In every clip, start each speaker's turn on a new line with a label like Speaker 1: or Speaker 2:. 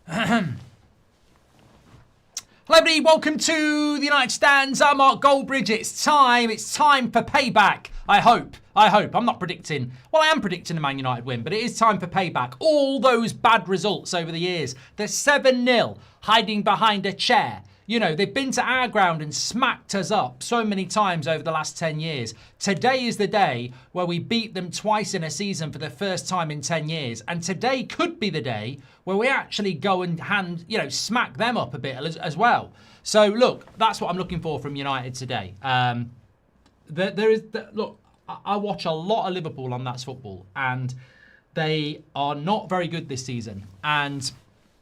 Speaker 1: Hello everybody, welcome to the United Stands. I'm Mark Goldbridge. It's time for payback. I hope. I'm not predicting, well, I am predicting a Man United win, but it is time for payback. All those bad results over the years. They're 7-0, hiding behind a chair. You know, they've been to our ground and smacked us up so many times over the last 10 years. Today is the day where we beat them twice in a season for the first time in 10 years. And today could be the day where we actually go and smack them up a bit as well. So, look, that's what I'm looking for from United today. Look, I watch a lot of Liverpool on That's Football, and they are not very good this season. And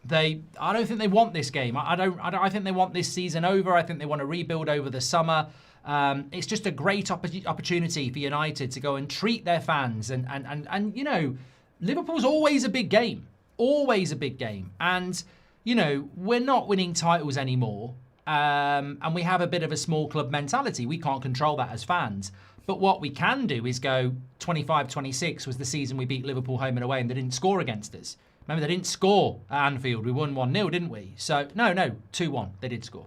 Speaker 1: I don't think they want this game. I think they want this season over. I think they want to rebuild over the summer. It's just a great opportunity for United to go and treat their fans. And you know, Liverpool's always a big game. Always a big game. And, you know, we're not winning titles anymore. And we have a bit of a small club mentality. We can't control that as fans. But what we can do is go 25-26 was the season we beat Liverpool home and away and they didn't score against us. Remember, they didn't score at Anfield. We won 1-0, didn't we? So, no, 2-1. They did score.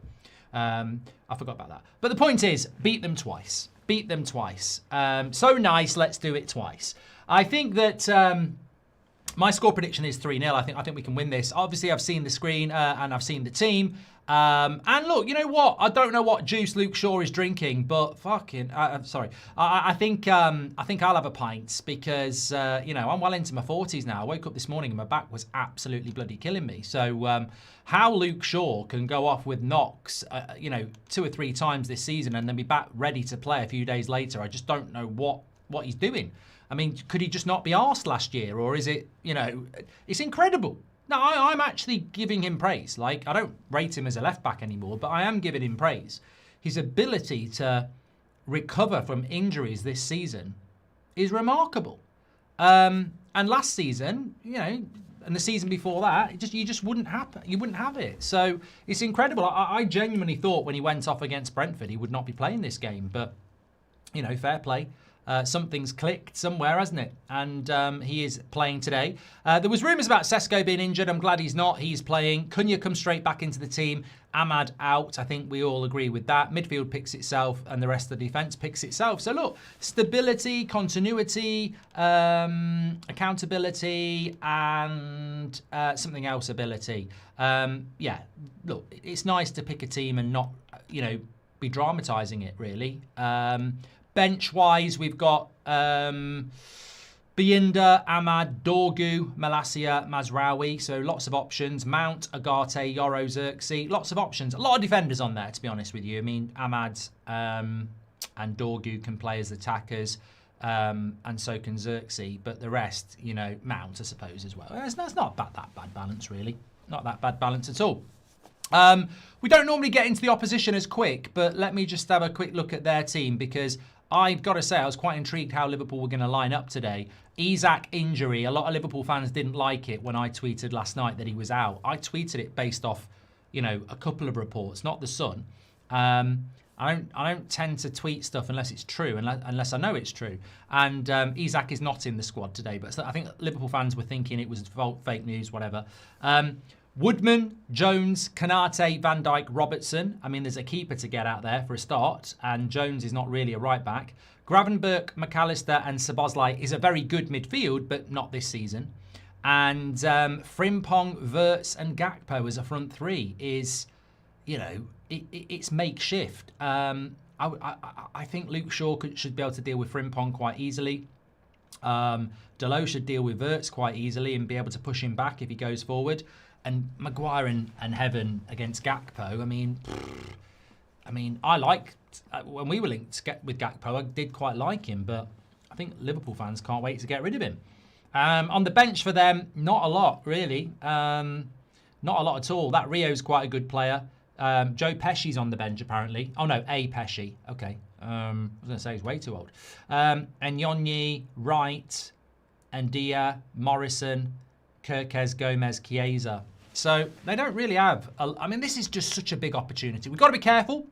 Speaker 1: I forgot about that. But the point is, beat them twice. Beat them twice. So nice, let's do it twice. I think that my score prediction is 3-0. I think we can win this. Obviously, I've seen the screen and I've seen the team. And look, you know what? I don't know what juice Luke Shaw is drinking, but fucking, sorry. I think I'll have a pint because, I'm well into my 40s now. I woke up this morning and my back was absolutely bloody killing me. So how Luke Shaw can go off with knocks, 2 or 3 times this season and then be back ready to play a few days later, I just don't know what he's doing. I mean, could he just not be arsed last year? Or is it, it's incredible. No, I'm actually giving him praise. Like, I don't rate him as a left-back anymore, but I am giving him praise. His ability to recover from injuries this season is remarkable. And last season, and the season before that, you just wouldn't have it. So it's incredible. I genuinely thought when he went off against Brentford, he would not be playing this game. But, fair play. Something's clicked somewhere, hasn't it? And he is playing today. There was rumours about Sesko being injured. I'm glad he's not. He's playing. Cunha comes straight back into the team. Ahmad out. I think we all agree with that. Midfield picks itself and the rest of the defence picks itself. So look, stability, continuity, accountability, and something else ability. Look, it's nice to pick a team and not, be dramatising it, really. Bench-wise, we've got Binder, Ahmad, Dorgu, Malacia, Mazraoui. So lots of options. Mount, Agate, Yoro, Xerxy. Lots of options. A lot of defenders on there, to be honest with you. I mean, Ahmad and Dorgu can play as attackers, and so can Xerxy. But the rest, Mount, I suppose, as well. It's not that bad balance, really. Not that bad balance at all. We don't normally get into the opposition as quick, but let me just have a quick look at their team because I've got to say I was quite intrigued how Liverpool were going to line up today. Isak injury. A lot of Liverpool fans didn't like it when I tweeted last night that he was out. I tweeted it based off, a couple of reports, not the Sun. I don't tend to tweet stuff unless it's true, unless I know it's true. And Isak is not in the squad today, but I think Liverpool fans were thinking it was fake news, whatever. Woodman, Jones, Kanate, Van Dijk, Robertson. I mean, there's a keeper to get out there for a start, and Jones is not really a right-back. Gravenberch, McAllister, and Szoboszlai is a very good midfield, but not this season. And Frimpong, Wirtz, and Gakpo as a front three is, it's makeshift. I think Luke Shaw should be able to deal with Frimpong quite easily. Dalot should deal with Wirtz quite easily and be able to push him back if he goes forward. And Maguire and Heaven against Gakpo. I mean, I liked when we were linked with Gakpo. I did quite like him, but I think Liverpool fans can't wait to get rid of him. On the bench for them, not a lot really. Not a lot at all. That Rio's quite a good player. Joe Pesci's on the bench apparently. Oh no, A Pesci. Okay. I was going to say he's way too old. And Nyonyi, Wright, Ndia, Morrison, Kirkez, Gomez, Chiesa. So they don't really have... this is just such a big opportunity. We've got to be careful.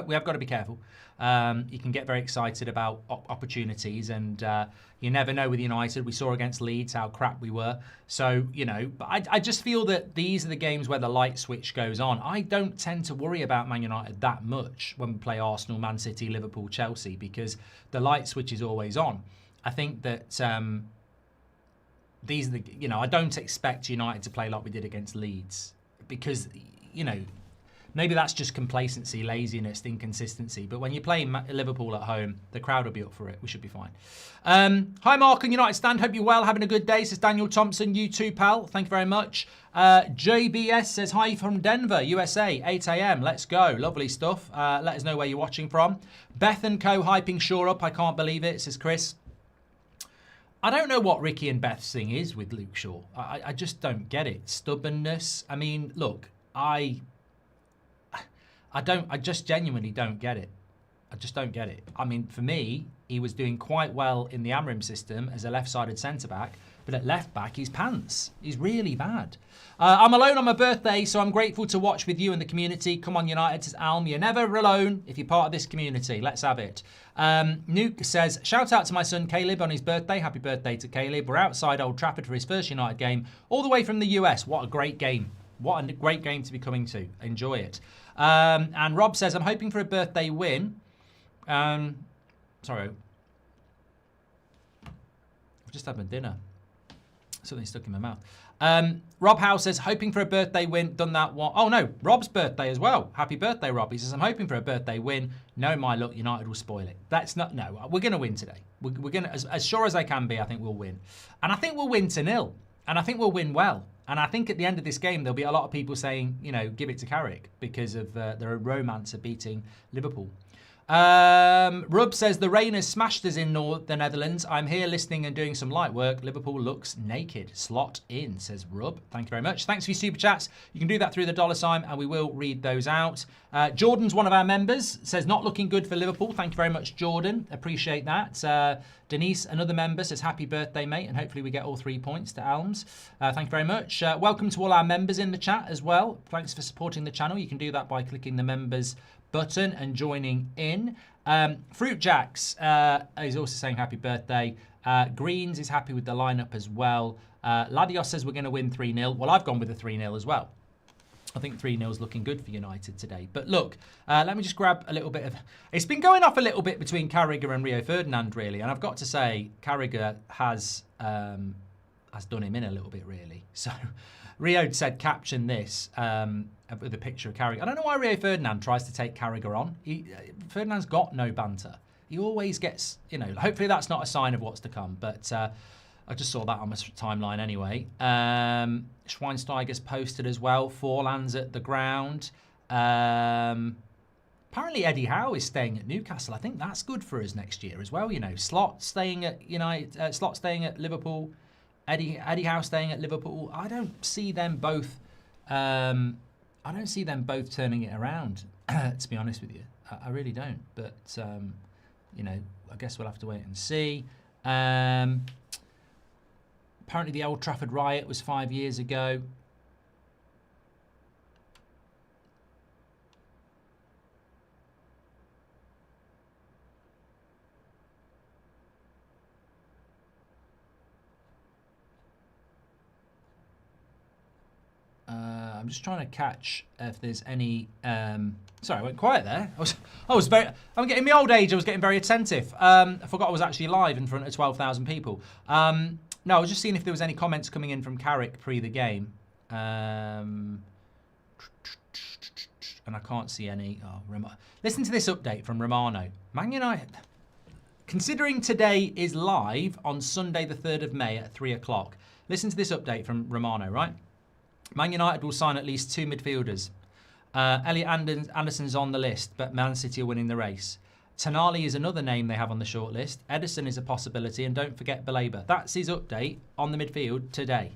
Speaker 1: We have got to be careful. You can get very excited about opportunities, and you never know with United. We saw against Leeds how crap we were. So, but I just feel that these are the games where the light switch goes on. I don't tend to worry about Man United that much when we play Arsenal, Man City, Liverpool, Chelsea, because the light switch is always on. I think that these are the, I don't expect United to play like we did against Leeds because, maybe that's just complacency, laziness, inconsistency. But when you play Liverpool at home, the crowd will be up for it. We should be fine. Hi, Mark and United Stand. Hope you're well. Having a good day, says Daniel Thompson. You too, pal. Thank you very much. JBS says, hi from Denver, USA, 8 a.m. Let's go. Lovely stuff. Let us know where you're watching from. Beth and Co. hyping Shaw up. I can't believe it, says Chris. I don't know what Ricky and Beth's thing is with Luke Shaw. I just don't get it. Stubbornness. I mean, look, I just genuinely don't get it. I just don't get it. I mean, for me, he was doing quite well in the Amrim system as a left-sided centre-back, but at left-back, he's pants. He's really bad. I'm alone on my birthday, so I'm grateful to watch with you and the community. Come on, United, says Alm. You're never alone if you're part of this community. Let's have it. Nuke says, shout out to my son Caleb on his birthday. Happy birthday to Caleb. We're outside Old Trafford for his first United game, all the way from the US. What a great game. What a great game to be coming to. Enjoy it. And Rob says, I'm hoping for a birthday win. Sorry. I've just had my dinner. Something stuck in my mouth. Rob Howe says, hoping for a birthday win. Done that one. Oh, no. Rob's birthday as well. Happy birthday, Rob. He says, I'm hoping for a birthday win. No, my luck, United will spoil it. That's not, no. We're going to win today. We're going to, as sure as I can be, I think we'll win. And I think we'll win 2-0. And I think we'll win well. And I think at the end of this game, there'll be a lot of people saying, give it to Carrick because of the romance of beating Liverpool. Rub says, the rain has smashed us in the Netherlands. I'm here listening and doing some light work. Liverpool looks naked. Slot in, says Rub. Thank you very much. Thanks for your super chats. You can do that through the $sign and we will read those out. Jordan's one of our members, says, not looking good for Liverpool. Thank you very much, Jordan. Appreciate that. Denise, another member, says, happy birthday, mate. And hopefully we get all 3 points to Alms. Thank you very much. Welcome to all our members in the chat as well. Thanks for supporting the channel. You can do that by clicking the members button and joining in. Fruit Jacks is also saying happy birthday. Greens is happy with the lineup as well. Ladios says we're going to win 3-0. Well, I've gone with a 3-0 as well. I think 3-0 is looking good for United today. But look, let me just grab a little bit of... It's been going off a little bit between Carragher and Rio Ferdinand, really. And I've got to say, Carragher has done him in a little bit, really. So Rio said, caption this with a picture of Carragher. I don't know why Rio Ferdinand tries to take Carragher on. Ferdinand's got no banter. He always gets, hopefully that's not a sign of what's to come. But I just saw that on my timeline anyway. Schweinsteiger's posted as well. Forlan's at the ground. Apparently Eddie Howe is staying at Newcastle. I think that's good for us next year as well. Slot staying at United, Slot staying at Liverpool. Eddie Howe staying at Liverpool. I don't see them both. I don't see them both turning it around. To be honest with you, I really don't. But I guess we'll have to wait and see. Apparently, the Old Trafford riot was 5 years ago. I'm just trying to catch if there's any. Sorry, I went quiet there. I'm getting my old age. I was getting very attentive. I forgot I was actually live in front of 12,000 people. No, I was just seeing if there was any comments coming in from Carrick pre the game. And I can't see any. Listen to this update from Romano. Man United. Considering today is live on Sunday the 3rd of May at 3 o'clock. Listen to this update from Romano, right? Man United will sign at least 2 midfielders. Elliot Anderson's on the list, but Man City are winning the race. Tonali is another name they have on the shortlist. Edison is a possibility, and don't forget Belabor. That's his update on the midfield today.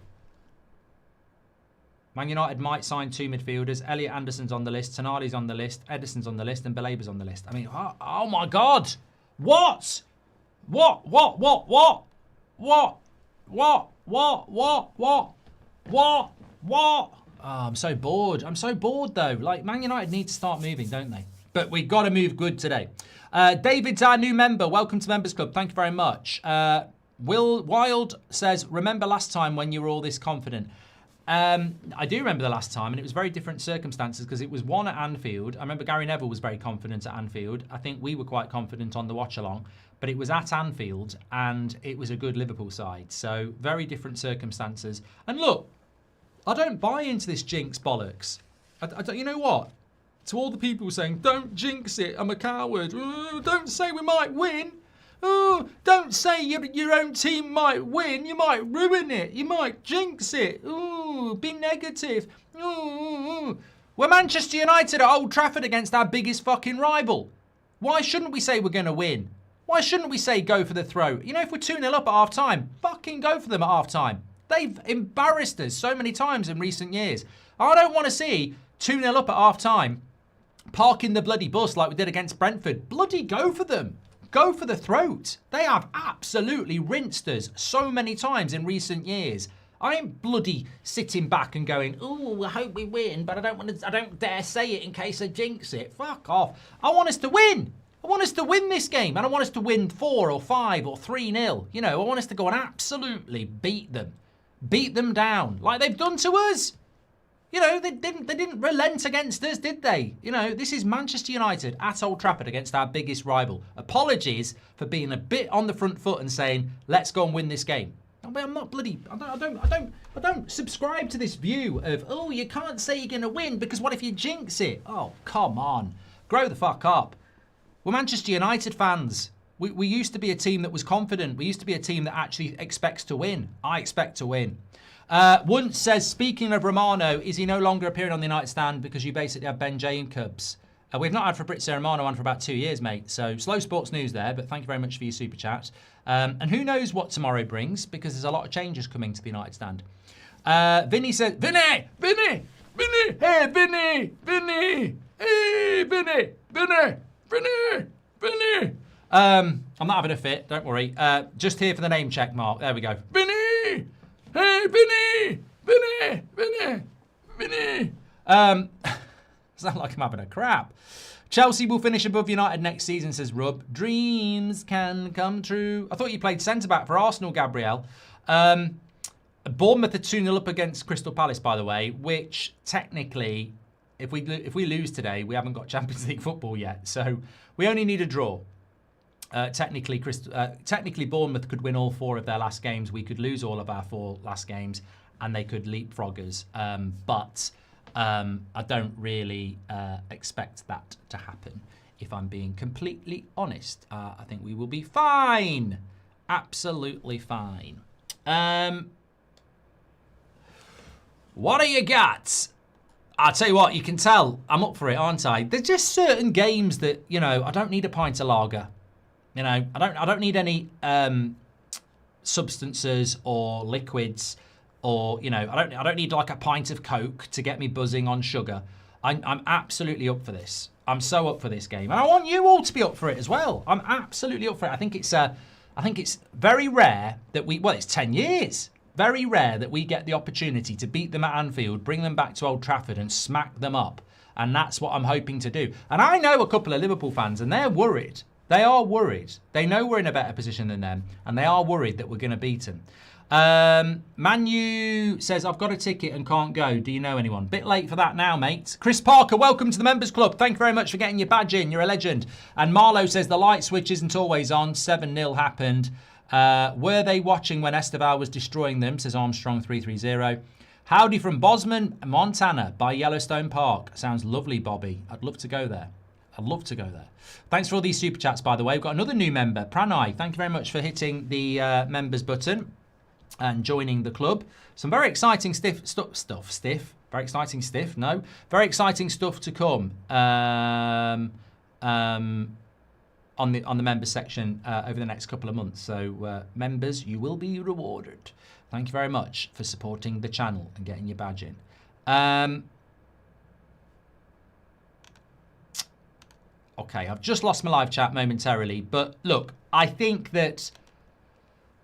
Speaker 1: Man United might sign 2 midfielders. Elliot Anderson's on the list. Tonali's on the list. Edison's on the list, and Belabor's on the list. I mean, oh my God! What? What? Oh, I'm so bored. I'm so bored, though. Like, Man United need to start moving, don't they? But we've got to move good today. David's our new member. Welcome to Members Club. Thank you very much. Will Wild says, remember last time when you were all this confident? I do remember the last time, and it was very different circumstances because it was one at Anfield. I remember Gary Neville was very confident at Anfield. I think we were quite confident on the Watchalong, but it was at Anfield, and it was a good Liverpool side. So very different circumstances. And look, I don't buy into this jinx bollocks. I don't, you know what? To all the people saying, don't jinx it, I'm a coward. Ooh, don't say we might win. Oh, don't say your own team might win. You might ruin it. You might jinx it. Ooh, be negative. Ooh. We're Manchester United at Old Trafford against our biggest fucking rival. Why shouldn't we say we're going to win? Why shouldn't we say go for the throat? You know, if we're 2-0 up at half-time, fucking go for them at half-time. They've embarrassed us so many times in recent years. I don't want to see 2-0 up at half-time, parking the bloody bus like we did against Brentford. Bloody go for them. Go for the throat. They have absolutely rinsed us so many times in recent years. I ain't bloody sitting back and going, oh, I hope we win, but I don't dare say it in case I jinx it. Fuck off. I want us to win. I want us to win this game. And I want us to win 4 or 5 or 3-0. You know, I want us to go and absolutely beat them. Beat them down like they've done to us. You know, they didn't relent against us, did they? You know, this is Manchester United at Old Trafford against our biggest rival. Apologies for being a bit on the front foot and saying, let's go and win this game. I'm not bloody, I don't subscribe to this view of, oh, you can't say you're going to win because what if you jinx it? Oh, come on. Grow the fuck up. We're Manchester United fans. We used to be a team that was confident. We used to be a team that actually expects to win. I expect to win. Once says, speaking of Romano, is he no longer appearing on the United stand because you basically have Ben Jacobs? We've not had Fabrizio Romano on for about 2 years, mate. So slow sports news there, but thank you very much for your super chat. And who knows what tomorrow brings because there's a lot of changes coming to the United stand. Vinny says, Vinny, hey, Vinny, hey, Vinny. I'm not having a fit, don't worry. Just here for the name check, Mark. There we go. Vinny! Hey, Vinny! Sound like I'm having a crap. Chelsea will finish above United next season, says Rub. Dreams can come true. I thought you played centre-back for Arsenal, Gabriel. Bournemouth are 2-0 up against Crystal Palace, by the way, which technically, if we lose today, we haven't got Champions League football yet. So we only need a draw. Technically, Bournemouth could win all 4 of their last games. We could lose all of our 4 last games, and they could leapfrog us. But I don't really expect that to happen. If I'm being completely honest, I think we will be fine, absolutely fine. What do you got? I'll tell you what. You can tell I'm up for it, aren't I? There's just certain games that I don't need a pint of lager. I don't need any substances or liquids, or I don't need like a pint of Coke to get me buzzing on sugar. I'm absolutely up for this. I'm so up for this game, and I want you all to be up for it as well. I'm absolutely up for it. I think it's very rare that it's 10 years. Very rare that we get the opportunity to beat them at Anfield, bring them back to Old Trafford, and smack them up. And that's what I'm hoping to do. And I know a couple of Liverpool fans, and they're worried. They are worried. They know we're in a better position than them, and they are worried that we're going to beat them. Manu says, I've got a ticket and can't go. Do you know anyone? Bit late for that now, mate. Chris Parker, welcome to the Members Club. Thank you very much for getting your badge in. You're a legend. And Marlowe says, the light switch isn't always on. 7-0 happened. Were they watching when Esteval was destroying them, says Armstrong 330. Howdy from Bosman, Montana, by Yellowstone Park. Sounds lovely, Bobby. I'd love to go there. I'd love to go there. Thanks for all these super chats, by the way. We've got another new member, Pranay. Thank you very much for hitting the members button and joining the club. Some very exciting Very exciting stuff to come on the members section over the next couple of months. So members, you will be rewarded. Thank you very much for supporting the channel and getting your badge in. Okay, I've just lost my live chat momentarily, but look, I think that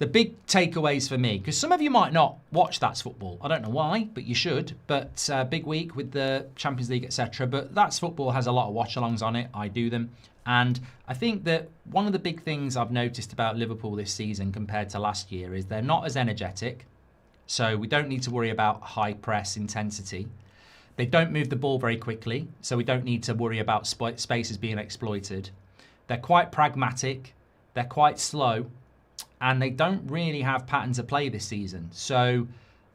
Speaker 1: The big takeaways for me, because some of you might not watch That's Football. I don't know why, but you should. But big week with the Champions League, etc. But That's Football has a lot of watch-alongs on it. I do them. And I think that one of the big things I've noticed about Liverpool this season compared to last year is they're not as energetic. So we don't need to worry about high press intensity. They don't move the ball very quickly. So we don't need to worry about spaces being exploited. They're quite pragmatic. They're quite slow. And they don't really have patterns of play this season. So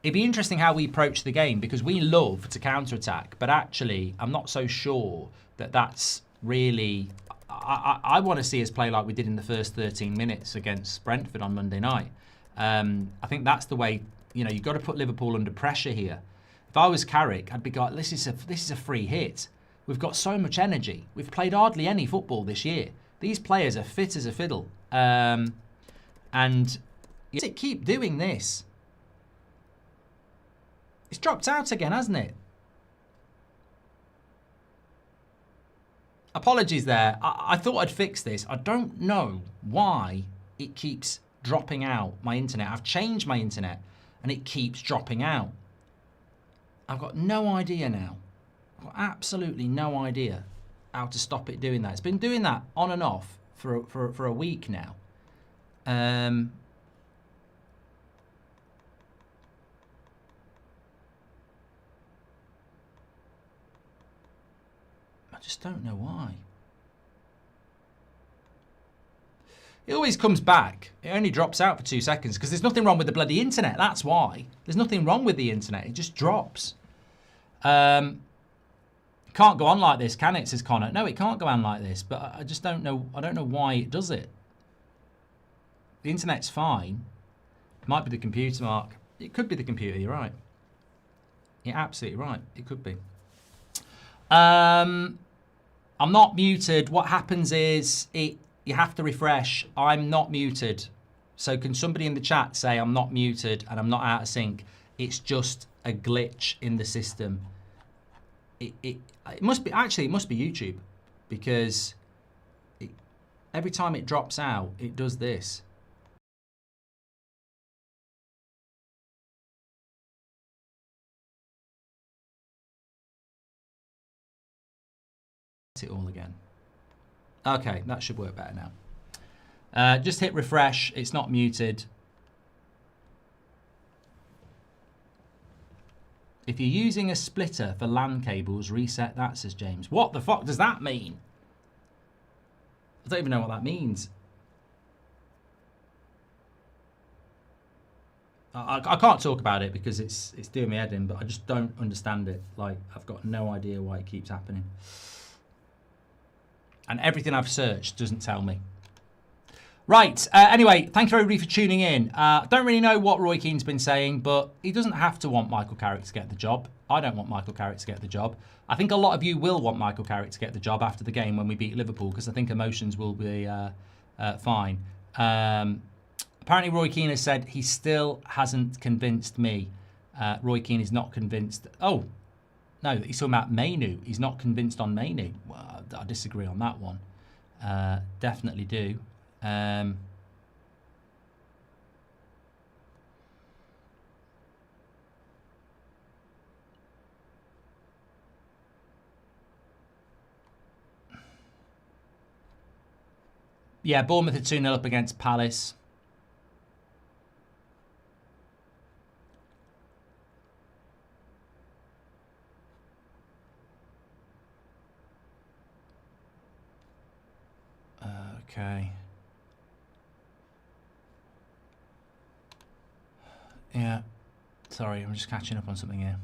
Speaker 1: it'd be interesting how we approach the game, because we love to counter-attack. But actually, I'm not so sure that that's really... I want to see us play like we did in the first 13 minutes against Brentford on Monday night. I think that's the way, you've got to put Liverpool under pressure here. If I was Carrick, I'd be like, this is a free hit. We've got so much energy. We've played hardly any football this year. These players are fit as a fiddle. And keep doing this. It's dropped out again, hasn't it? Apologies there. I thought I'd fix this. I don't know why it keeps dropping out, my internet. I've changed my internet and it keeps dropping out. I've got no idea now. I've got absolutely no idea how to stop it doing that. It's been doing that on and off for a week now. I just don't know why. It always comes back. It only drops out for 2 seconds because there's nothing wrong with the bloody internet. That's why. There's nothing wrong with the internet. It just drops. Can't go on like this, can it? Says Connor. No, it can't go on like this. But I just don't know. I don't know why it does it. The internet's fine. It might be the computer, Mark. It could be the computer. You're right. You're absolutely right. It could be. I'm not muted. What happens is you have to refresh. I'm not muted. So can somebody in the chat say I'm not muted and I'm not out of sync? It's just a glitch in the system. It must be, actually it must be YouTube, because every time it drops out, it does this. It all again. Okay, that should work better now. Just hit refresh. It's not muted. If you're using a splitter for LAN cables, reset that, says James. What the fuck does that mean? I don't even know what that means. I can't talk about it because it's doing me head in, but I just don't understand it. Like, I've got no idea why it keeps happening. And everything I've searched doesn't tell me. Right. Anyway, thank you everybody for tuning in. Don't really know what Roy Keane's been saying, but he doesn't have to want Michael Carrick to get the job. I don't want Michael Carrick to get the job. I think a lot of you will want Michael Carrick to get the job after the game when we beat Liverpool, because I think emotions will be fine. Apparently, Roy Keane has said he still hasn't convinced me. Roy Keane is not convinced. Oh, no, he's talking about Mainu. He's not convinced on Mainu. Well, I disagree on that one. Definitely do. Yeah, Bournemouth are 2-0 up against Palace. Okay. Yeah. Sorry, I'm just catching up on something here.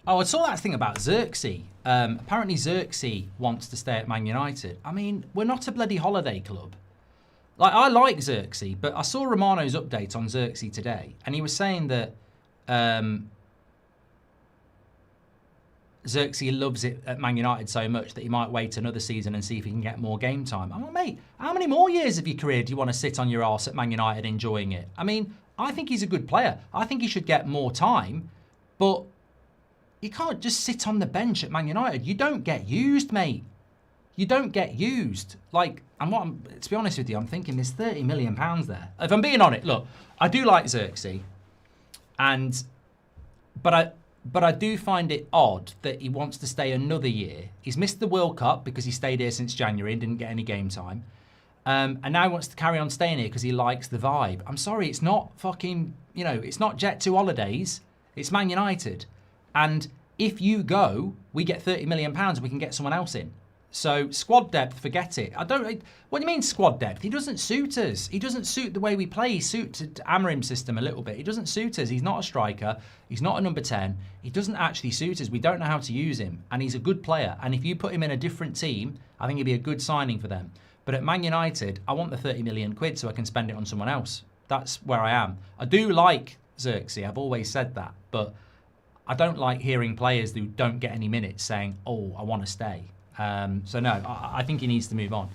Speaker 1: Oh, I saw that thing about Xerxy. Apparently Xerxy wants to stay at Man United. I mean, we're not a bloody holiday club. Like, I like Xerxy, but I saw Romano's update on Xerxy today, and he was saying that Xerxy loves it at Man United so much that he might wait another season and see if he can get more game time. I'm like, mate, how many more years of your career do you want to sit on your arse at Man United enjoying it? I mean, I think he's a good player. I think he should get more time, but you can't just sit on the bench at Man United. You don't get used, mate. you don't get used. Like, to be honest with you, I'm thinking there's £30 million there. If I'm being honest, look, I do like Xerxy, but I do find it odd that he wants to stay another year. He's missed the World Cup because he stayed here since January and didn't get any game time. And now he wants to carry on staying here because he likes the vibe. I'm sorry, it's not fucking, it's not Jet2 Holidays. It's Man United. And if you go, we get £30 million and we can get someone else in. So squad depth, forget it. What do you mean squad depth? He doesn't suit us. He doesn't suit the way we play. He suits Amarim's system a little bit. He doesn't suit us. He's not a striker. He's not a number 10. He doesn't actually suit us. We don't know how to use him. And he's a good player. And if you put him in a different team, I think he'd be a good signing for them. But at Man United, I want the 30 million quid so I can spend it on someone else. That's where I am. I do like Xerxy. I've always said that. But I don't like hearing players who don't get any minutes saying, oh, I want to stay. So no, I think he needs to move on.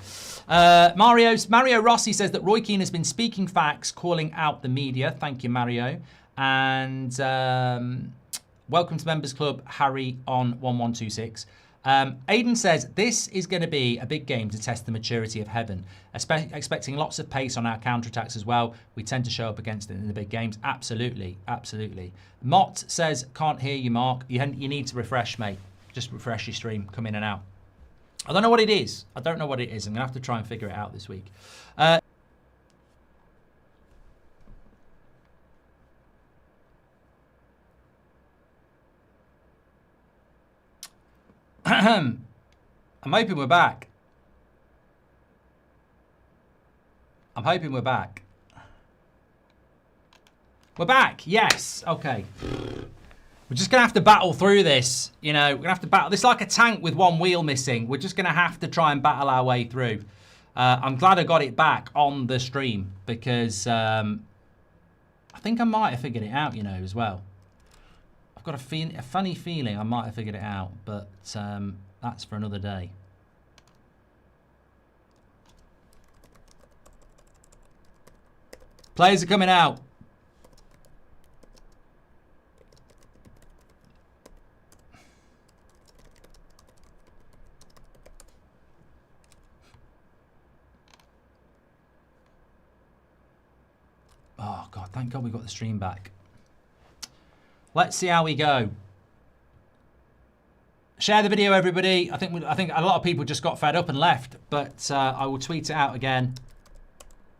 Speaker 1: Mario Rossi says that Roy Keane has been speaking facts, calling out the media. Thank you, Mario. And welcome to Members Club, Harry on 1126. Aidan says, this is going to be a big game to test the maturity of Heaven, expecting lots of pace on our counterattacks as well. We tend to show up against it in the big games. Absolutely, absolutely. Mott says, can't hear you, Mark. You need to refresh, mate. Just refresh your stream, come in and out. I don't know what it is. I don't know what it is. I'm going to have to try and figure it out this week. I'm hoping we're back. I'm hoping we're back. We're back. Yes. Okay. We're just going to have to battle through this. We're going to have to battle. This is like a tank with one wheel missing. We're just going to have to try and battle our way through. I'm glad I got it back on the stream because I think I might have figured it out, as well. I've got a funny feeling I might have figured it out, but that's for another day. Players are coming out. Oh God, thank God we got the stream back. Let's see how we go. Share the video, everybody. I think a lot of people just got fed up and left, but I will tweet it out again.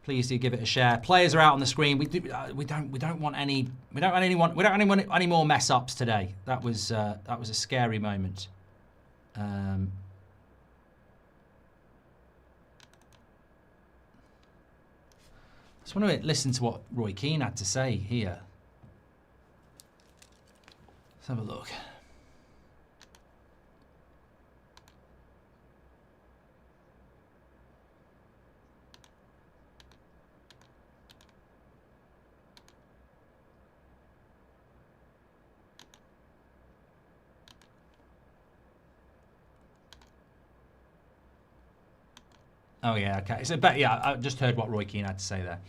Speaker 1: Please do give it a share. Players are out on the screen. We don't want any more mess ups today. That was a scary moment. Just want to listen to what Roy Keane had to say here. Let's have a look. Oh yeah, okay. So, but yeah, I just heard what Roy Keane had to say there.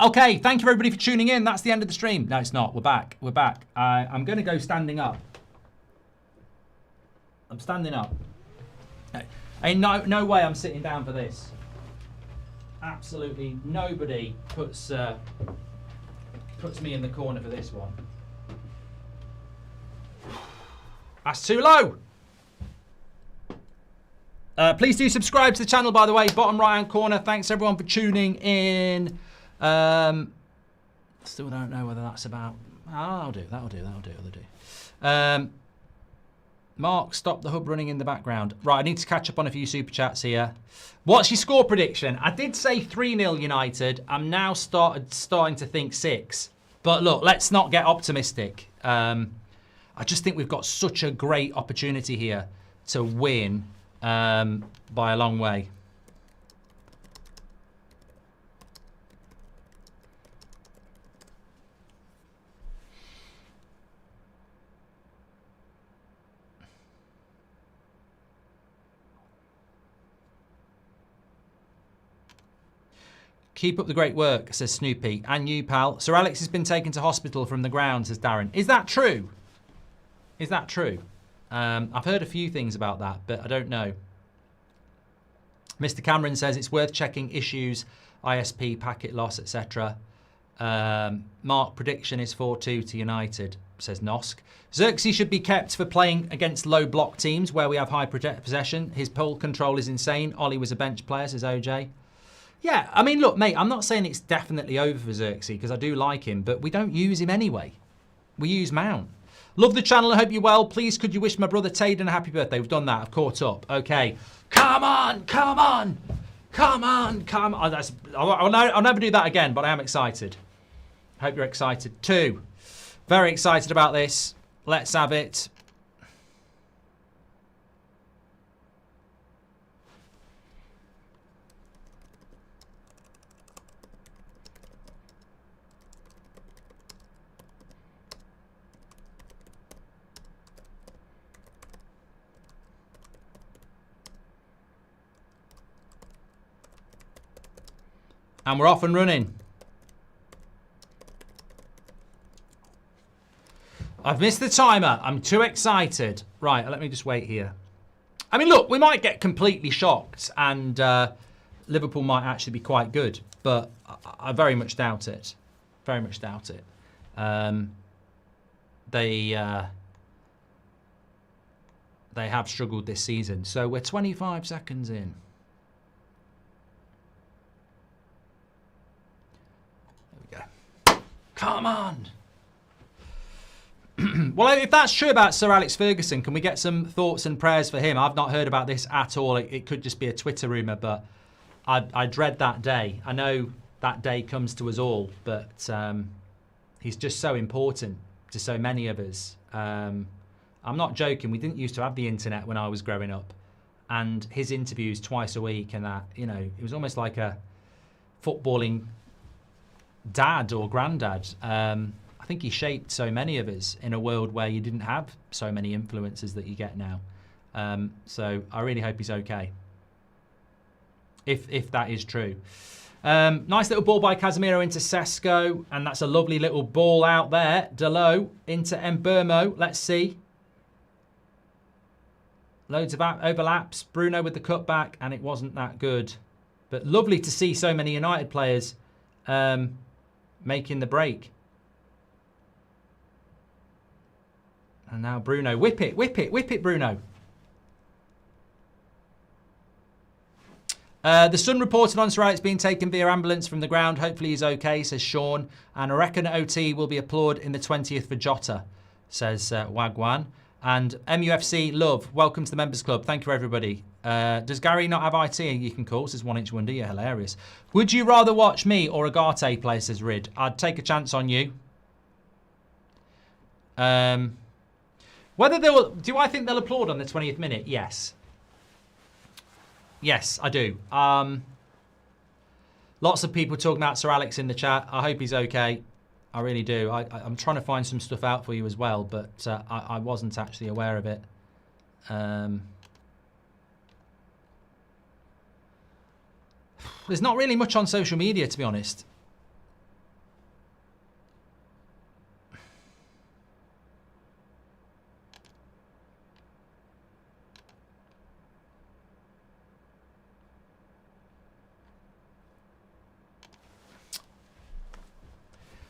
Speaker 1: Okay, thank you everybody for tuning in. That's the end of the stream. No, it's not. We're back. We're back. I'm going to go standing up. I'm standing up. Ain't no way I'm sitting down for this. Absolutely nobody puts me in the corner for this one. That's too low. Please do subscribe to the channel, by the way, bottom right hand corner. Thanks everyone for tuning in. Still don't know whether that's about. That'll do. Mark, stop the hub running in the background. Right, I need to catch up on a few super chats here. What's your score prediction? I did say 3-0 United. I'm now starting to think 6. But look, let's not get optimistic. I just think we've got such a great opportunity here to win by a long way. Keep up the great work, says Snoopy. And you, pal. Sir Alex has been taken to hospital from the ground, says Darren. Is that true? Is that true? I've heard a few things about that, but I don't know. Mr. Cameron says it's worth checking issues, ISP, packet loss, etc. Mark, prediction is 4-2 to United, says Nosk. Xerxy should be kept for playing against low block teams where we have high possession. His ball control is insane. Ollie was a bench player, says OJ. Yeah, I mean, look, mate, I'm not saying it's definitely over for Xerxy because I do like him, but we don't use him anyway. We use Mount. Love the channel. I hope you're well. Please, could you wish my brother Taden a happy birthday? We've done that. I've caught up. Okay. Come on, come on, come on, come on. I'll never do that again, but I am excited. Hope you're excited too. Very excited about this. Let's have it. And we're off and running. I've missed the timer. I'm too excited. Right, let me just wait here. I mean, look, we might get completely shocked and Liverpool might actually be quite good, but I very much doubt it. Very much doubt it. They have struggled this season. So we're 25 seconds in. Come on. Well, if that's true about Sir Alex Ferguson, can we get some thoughts and prayers for him? I've not heard about this at all. It could just be a Twitter rumour, but I dread that day. I know that day comes to us all, but he's just so important to so many of us. I'm not joking. We didn't used to have the internet when I was growing up. And his interviews twice a week and that, you know, it was almost like a footballing dad or granddad. I think he shaped so many of us in a world where you didn't have so many influences that you get now. So I really hope he's okay, if that is true. Nice little ball by Casemiro into Sesko, and that's a lovely little ball out there. Delo into Mbermo. Let's see. Loads of overlaps. Bruno with the cutback, and it wasn't that good. But lovely to see so many United players making the break. And now Bruno, whip it, whip it, whip it, Bruno. The Sun reported on Sir Alex being taken via ambulance from the ground. Hopefully he's okay, says Sean. And I reckon OT will be applauded in the 20th for Jota, says Wagwan. And MUFC, love, welcome to the Members Club. Thank you, everybody. Does Gary not have IT? You can call, says 1 Inch Wonder. You're hilarious. Would you rather watch me or Agate play, says Rid? I'd take a chance on you. Whether they'll... Do I think they'll applaud on the 20th minute? Yes. Yes, I do. Lots of people talking about Sir Alex in the chat. I hope he's okay. I really do. I'm trying to find some stuff out for you as well, but I wasn't actually aware of it. There's not really much on social media, to be honest.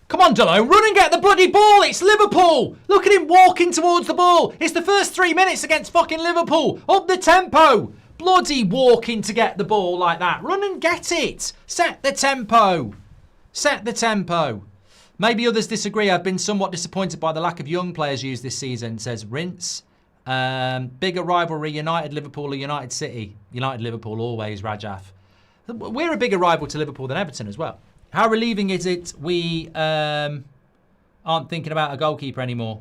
Speaker 1: Come on, Delo, run and get the bloody ball. It's Liverpool. Look at him walking towards the ball. It's the first 3 minutes against fucking Liverpool. Up the tempo. Bloody walking to get the ball like that. Run and get it. Set the tempo. Set the tempo. Maybe others disagree. I've been somewhat disappointed by the lack of young players used this season, says Rince. Bigger rivalry, United-Liverpool or United City? United-Liverpool always, Rajaf. We're a bigger rival to Liverpool than Everton as well. How relieving is it we aren't thinking about a goalkeeper anymore?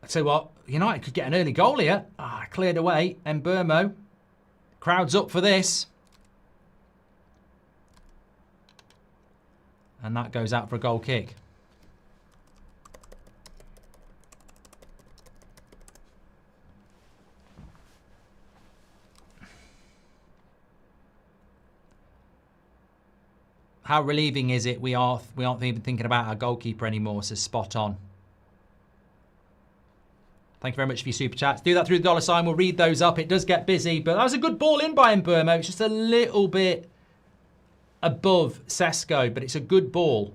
Speaker 1: I tell you what, United could get an early goal here. Cleared away. Mbermo. Crowd's up for this. And that goes out for a goal kick. How relieving is it we aren't even thinking about our goalkeeper anymore, says Spot On. Thank you very much for your super chats. Do that through the $sign. We'll read those up. It does get busy, but that was a good ball in by Mbeumo. It's just a little bit above Sesko, but it's a good ball.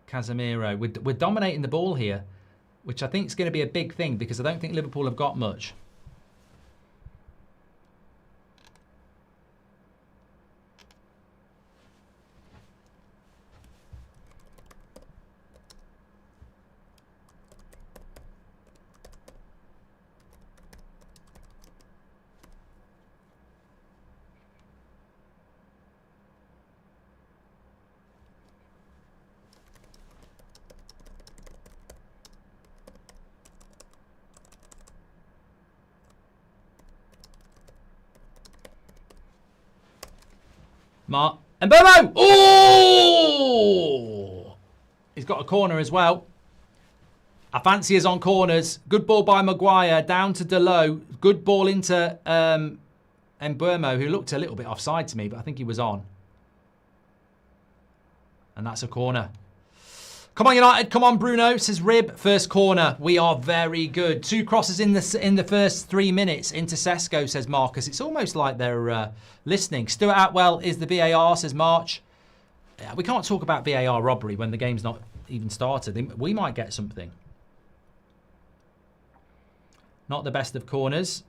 Speaker 1: Casemiro. We're dominating the ball here, which I think is going to be a big thing because I don't think Liverpool have got much. And Mbeumo! Oh! He's got a corner as well. I fancy us on corners. Good ball by Maguire. Down to Delo. Good ball into Mbeumo, who looked a little bit offside to me, but I think he was on. And that's a corner. Come on, United. Come on, Bruno, says Rib. First corner. We are very good. 2 crosses in the first 3 minutes into Sesko, says Marcus. It's almost like they're listening. Stuart Atwell is the VAR, says March. We can't talk about VAR robbery when the game's not even started. We might get something. Not the best of corners.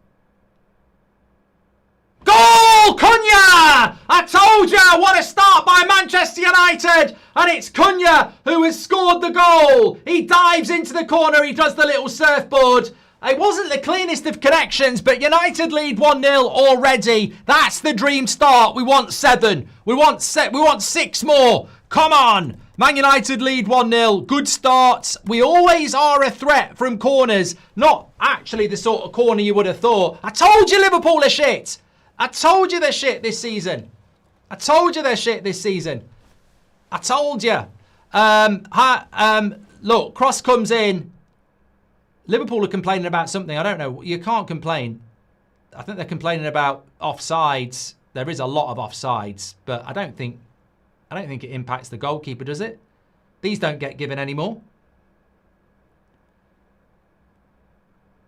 Speaker 1: Goal! Cunha! I told you! What a start by Manchester United! And it's Cunha who has scored the goal. He dives into the corner. He does the little surfboard. It wasn't the cleanest of connections, but United lead 1-0 already. That's the dream start. We want 7. We want 6 more. Come on. Man United lead 1-0. Good start. We always are a threat from corners. Not actually the sort of corner you would have thought. I told you Liverpool are shit. I told you they're shit this season. I told you they're shit this season. I told you. Look, cross comes in. Liverpool are complaining about something. I don't know. You can't complain. I think they're complaining about offsides. There is a lot of offsides, but I don't think it impacts the goalkeeper, does it? These don't get given anymore.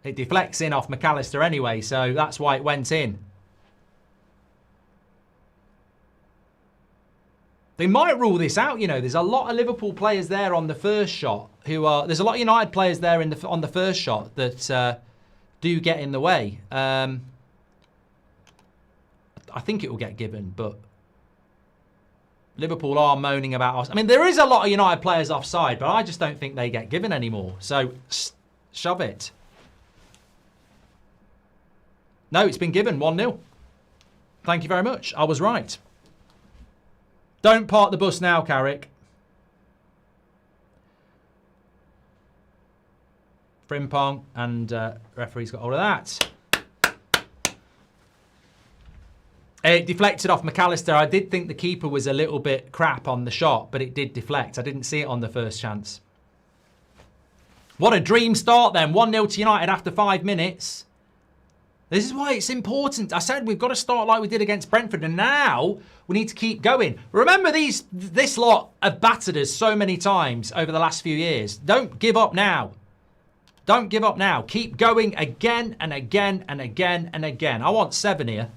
Speaker 1: It deflects in off McAllister anyway, so that's why it went in. They might rule this out, you know. There's a lot of Liverpool players there on the first shot who are... There's a lot of United players there on the first shot that do get in the way. I think it will get given, but Liverpool are moaning about... I mean, there is a lot of United players offside, but I just don't think they get given anymore. So, shove it. No, it's been given, 1-0. Thank you very much. I was right. Don't park the bus now, Carrick. Frimpong, and referee's got hold of that. It deflected off McAllister. I did think the keeper was a little bit crap on the shot, but it did deflect. I didn't see it on the first chance. What a dream start then. 1-0 to United after 5 minutes. This is why it's important. I said we've got to start like we did against Brentford, and now we need to keep going. Remember, this lot have battered us so many times over the last few years. Don't give up now. Don't give up now. Keep going again and again and again and again. I want 7 here.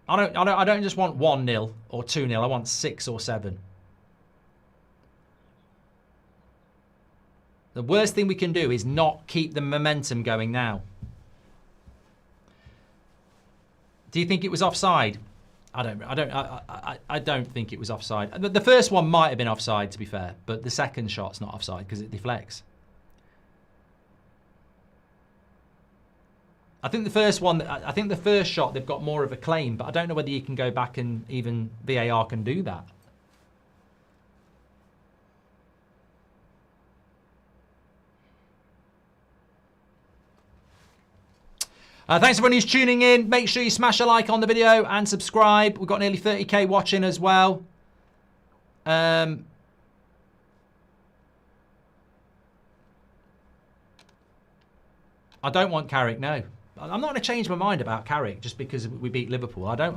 Speaker 1: I don't just want 1-0 or 2-0. I want 6 or 7. The worst thing we can do is not keep the momentum going now. Do you think it was offside? I don't think it was offside. The first one might have been offside, to be fair, but the second shot's not offside because it deflects. I think the first shot they've got more of a claim, but I don't know whether you can go back and even VAR can do that. Thanks everyone who's tuning in. Make sure you smash a like on the video and subscribe. We've got nearly 30k watching as well. I don't want Carrick, no. I'm not going to change my mind about Carrick just because we beat Liverpool. I don't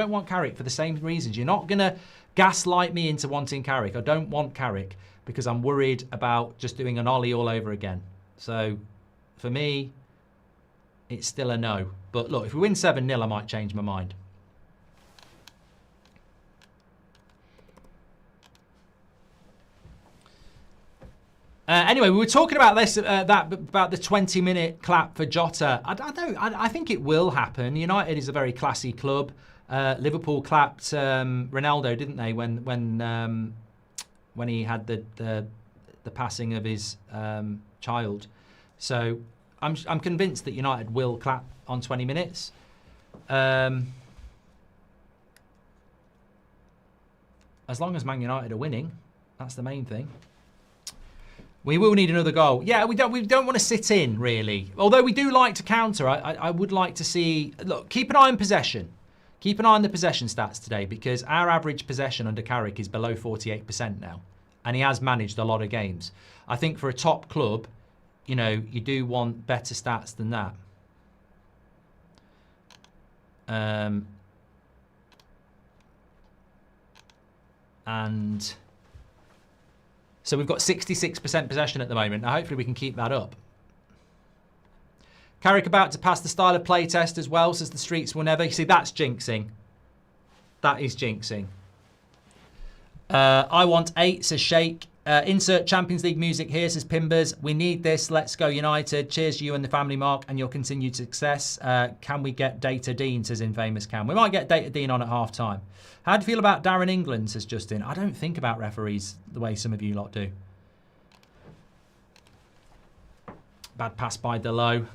Speaker 1: want Carrick for the same reasons. You're not going to gaslight me into wanting Carrick. I don't want Carrick because I'm worried about just doing an ollie all over again. So, for me, it's still a no. But look, if we win 7-0, I might change my mind. Anyway, we were talking about this, about the 20-minute clap for Jota. I think it will happen. United is a very classy club. Liverpool clapped Ronaldo, didn't they, when he had the passing of his child. So I'm convinced that United will clap on 20 minutes. As long as Man United are winning, that's the main thing. We will need another goal. Yeah, we don't want to sit in, really. Although we do like to counter, I would like to see... Look, keep an eye on possession. Keep an eye on the possession stats today because our average possession under Carrick is below 48% now. And he has managed a lot of games. I think for a top club, you do want better stats than that. And... So we've got 66% possession at the moment. Now, hopefully we can keep that up. Carrick about to pass the style of play test as well, says the streets will never. You see, that's jinxing. That is jinxing. I want 8, says Sheikh. Insert Champions League music here, says Pimbers. We need this. Let's go United. Cheers to you and the family, Mark, and your continued success. Can we get Data Dean, says Infamous Cam. We might get Data Dean on at half-time. How do you feel about Darren England, says Justin? I don't think about referees the way some of you lot do. Bad pass by Delo.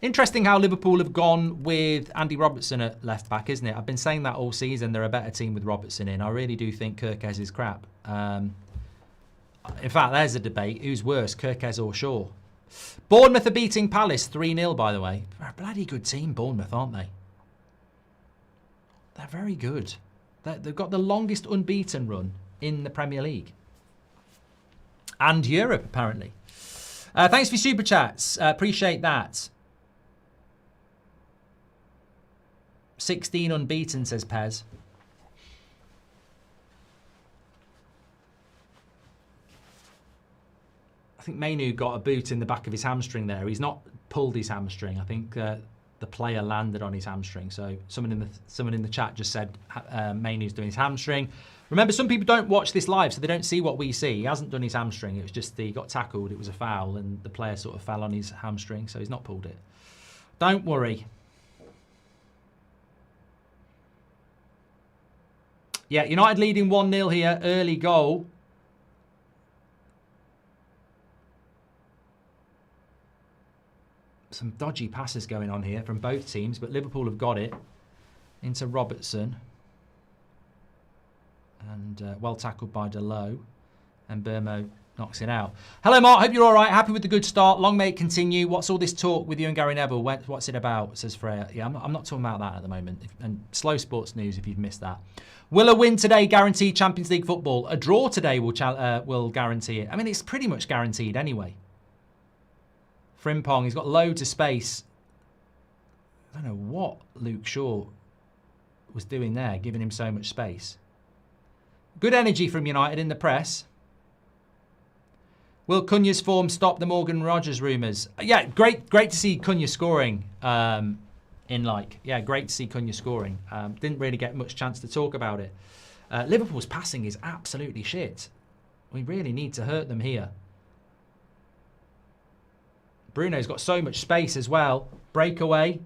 Speaker 1: Interesting how Liverpool have gone with Andy Robertson at left-back, isn't it? I've been saying that all season. They're a better team with Robertson in. I really do think Kirkez is crap. In fact, there's a debate. Who's worse, Kirkez or Shaw? Bournemouth are beating Palace 3-0, by the way. They're a bloody good team, Bournemouth, aren't they? They're very good. They've got the longest unbeaten run in the Premier League. And Europe, apparently. Thanks for your super chats. Appreciate that. 16 unbeaten, says Pez. I think Mainu got a boot in the back of his hamstring there. He's not pulled his hamstring. I think the player landed on his hamstring. So someone in the chat just said Mainu's doing his hamstring. Remember, some people don't watch this live, so they don't see what we see. He hasn't done his hamstring. It was just he got tackled. It was a foul, and the player sort of fell on his hamstring, so he's not pulled it. Don't worry. Yeah, United leading 1-0 here. Early goal. Some dodgy passes going on here from both teams, but Liverpool have got it into Robertson. And well tackled by Delo. And Burmo knocks it out. Hello, Mark. Hope you're all right. Happy with the good start. Long may it continue. What's all this talk with you and Gary Neville? What's it about? Says Freya. Yeah, I'm not talking about that at the moment. And slow sports news if you've missed that. Will a win today guarantee Champions League football? A draw today will guarantee it. I mean, it's pretty much guaranteed anyway. Frimpong, he's got loads of space. I don't know what Luke Shaw was doing there, giving him so much space. Good energy from United in the press. Will Cunha's form stop the Morgan Rogers rumours? Yeah, great to see Cunha scoring great to see Cunha scoring. Didn't really get much chance to talk about it. Liverpool's passing is absolutely shit. We really need to hurt them here. Bruno's got so much space as well. Breakaway.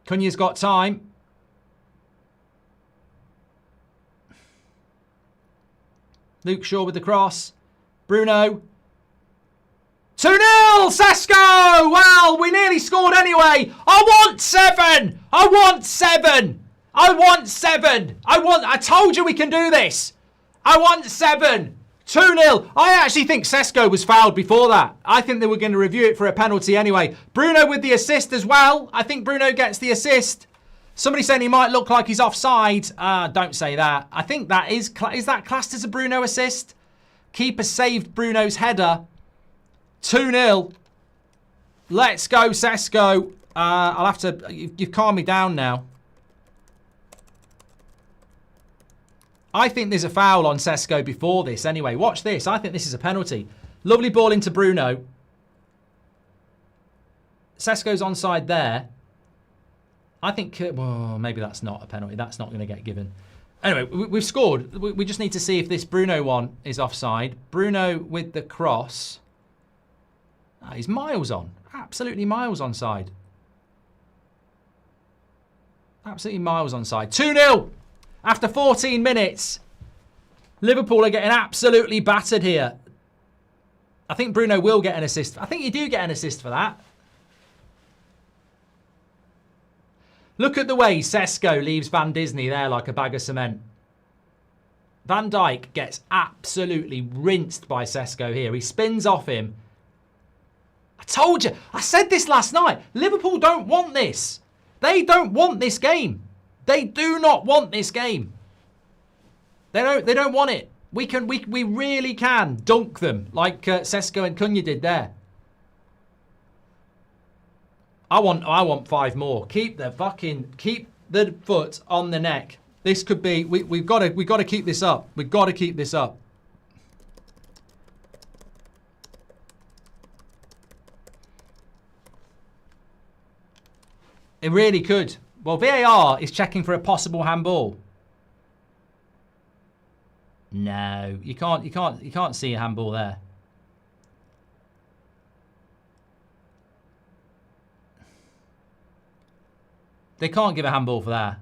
Speaker 1: Cunha's got time. Luke Shaw with the cross. Bruno. 2-0! Sesko! Well, we nearly scored anyway. I want 7! I want 7! I want 7! I told you we can do this. I want 7! 2-0. I actually think Sesko was fouled before that. I think they were going to review it for a penalty anyway. Bruno with the assist as well. I think Bruno gets the assist. Somebody saying he might look like he's offside. Don't say that. I think that is that classed as a Bruno assist? Keeper saved Bruno's header. 2-0. Let's go, Sesko. I'll have to... You've calmed me down now. I think there's a foul on Sesko before this. Anyway, watch this. I think this is a penalty. Lovely ball into Bruno. Sesko's onside there. I think... Well, maybe that's not a penalty. That's not going to get given. Anyway, we've scored. We just need to see if this Bruno one is offside. Bruno with the cross. He's miles on. Absolutely miles onside. Absolutely miles onside. 2-0 after 14 minutes. Liverpool are getting absolutely battered here. I think Bruno will get an assist. I think you do get an assist for that. Look at the way Sesko leaves Van Disney there like a bag of cement. Van Dijk gets absolutely rinsed by Sesko here. He spins off him. I told you. I said this last night. Liverpool don't want this. They don't want this game. They do not want this game. They don't want it. We really can dunk them like Sesko and Cunha did there. I want 5 more. Keep the foot on the neck. This could be we've got to keep this up. We've got to keep this up. It really could. Well, VAR is checking for a possible handball. No, you can't see a handball there. They can't give a handball for that.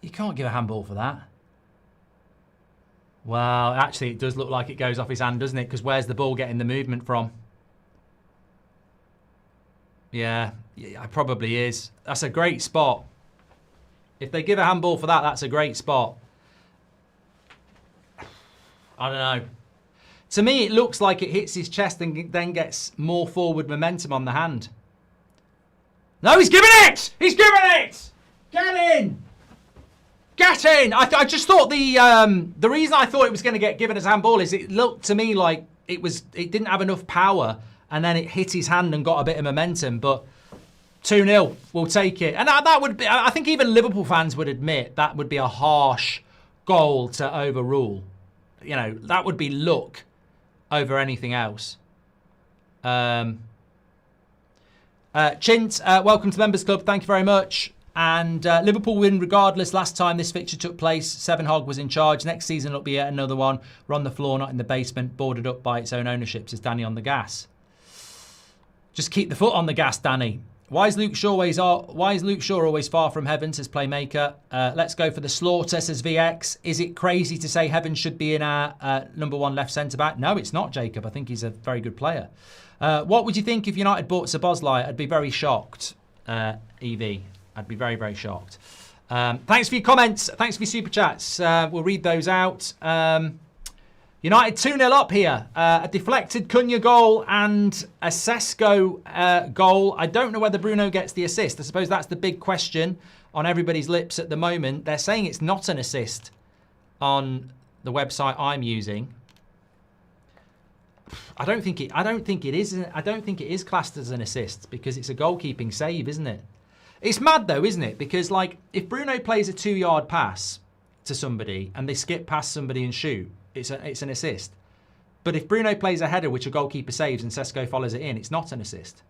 Speaker 1: You can't give a handball for that. Well, actually, it does look like it goes off his hand, doesn't it? Because where's the ball getting the movement from? Yeah, it probably is. That's a great spot. If they give a handball for that, that's a great spot. I don't know. To me, it looks like it hits his chest and then gets more forward momentum on the hand. No, he's giving it! He's giving it! Get in! Get in! I just thought the reason I thought it was going to get given as handball is it looked to me like it didn't have enough power and then it hit his hand and got a bit of momentum. But 2-0, we'll take it. And that would be, I think even Liverpool fans would admit that would be a harsh goal to overrule. You know, that would be luck over anything else. Chint, welcome to Members Club. Thank you very much. And Liverpool win regardless. Last time this fixture took place, Seven Hog was in charge. Next season it'll be yet another one. We're on the floor, not in the basement, boarded up by its own ownership, says Danny on the gas. Just keep the foot on the gas, Danny. Why is Luke Shaw always far from heaven, says Playmaker. Let's go for the slaughter, says VX. Is it crazy to say Heaven should be in our #1 left centre-back? No, it's not, Jacob. I think he's a very good player. What would you think if United bought Szoboszlai? I'd be very shocked, EV. I'd be very, very shocked. Thanks for your comments. Thanks for your super chats. We'll read those out. United 2-0 up here. A deflected Cunha goal and a Sesko goal. I don't know whether Bruno gets the assist. I suppose that's the big question on everybody's lips at the moment. They're saying it's not an assist on the website I'm using. I don't think it is classed as an assist because it's a goalkeeping save, isn't it? It's mad though, isn't it? Because like if Bruno plays a 2-yard pass to somebody and they skip past somebody and shoot, it's an assist. But if Bruno plays a header which a goalkeeper saves and Sesko follows it in, it's not an assist.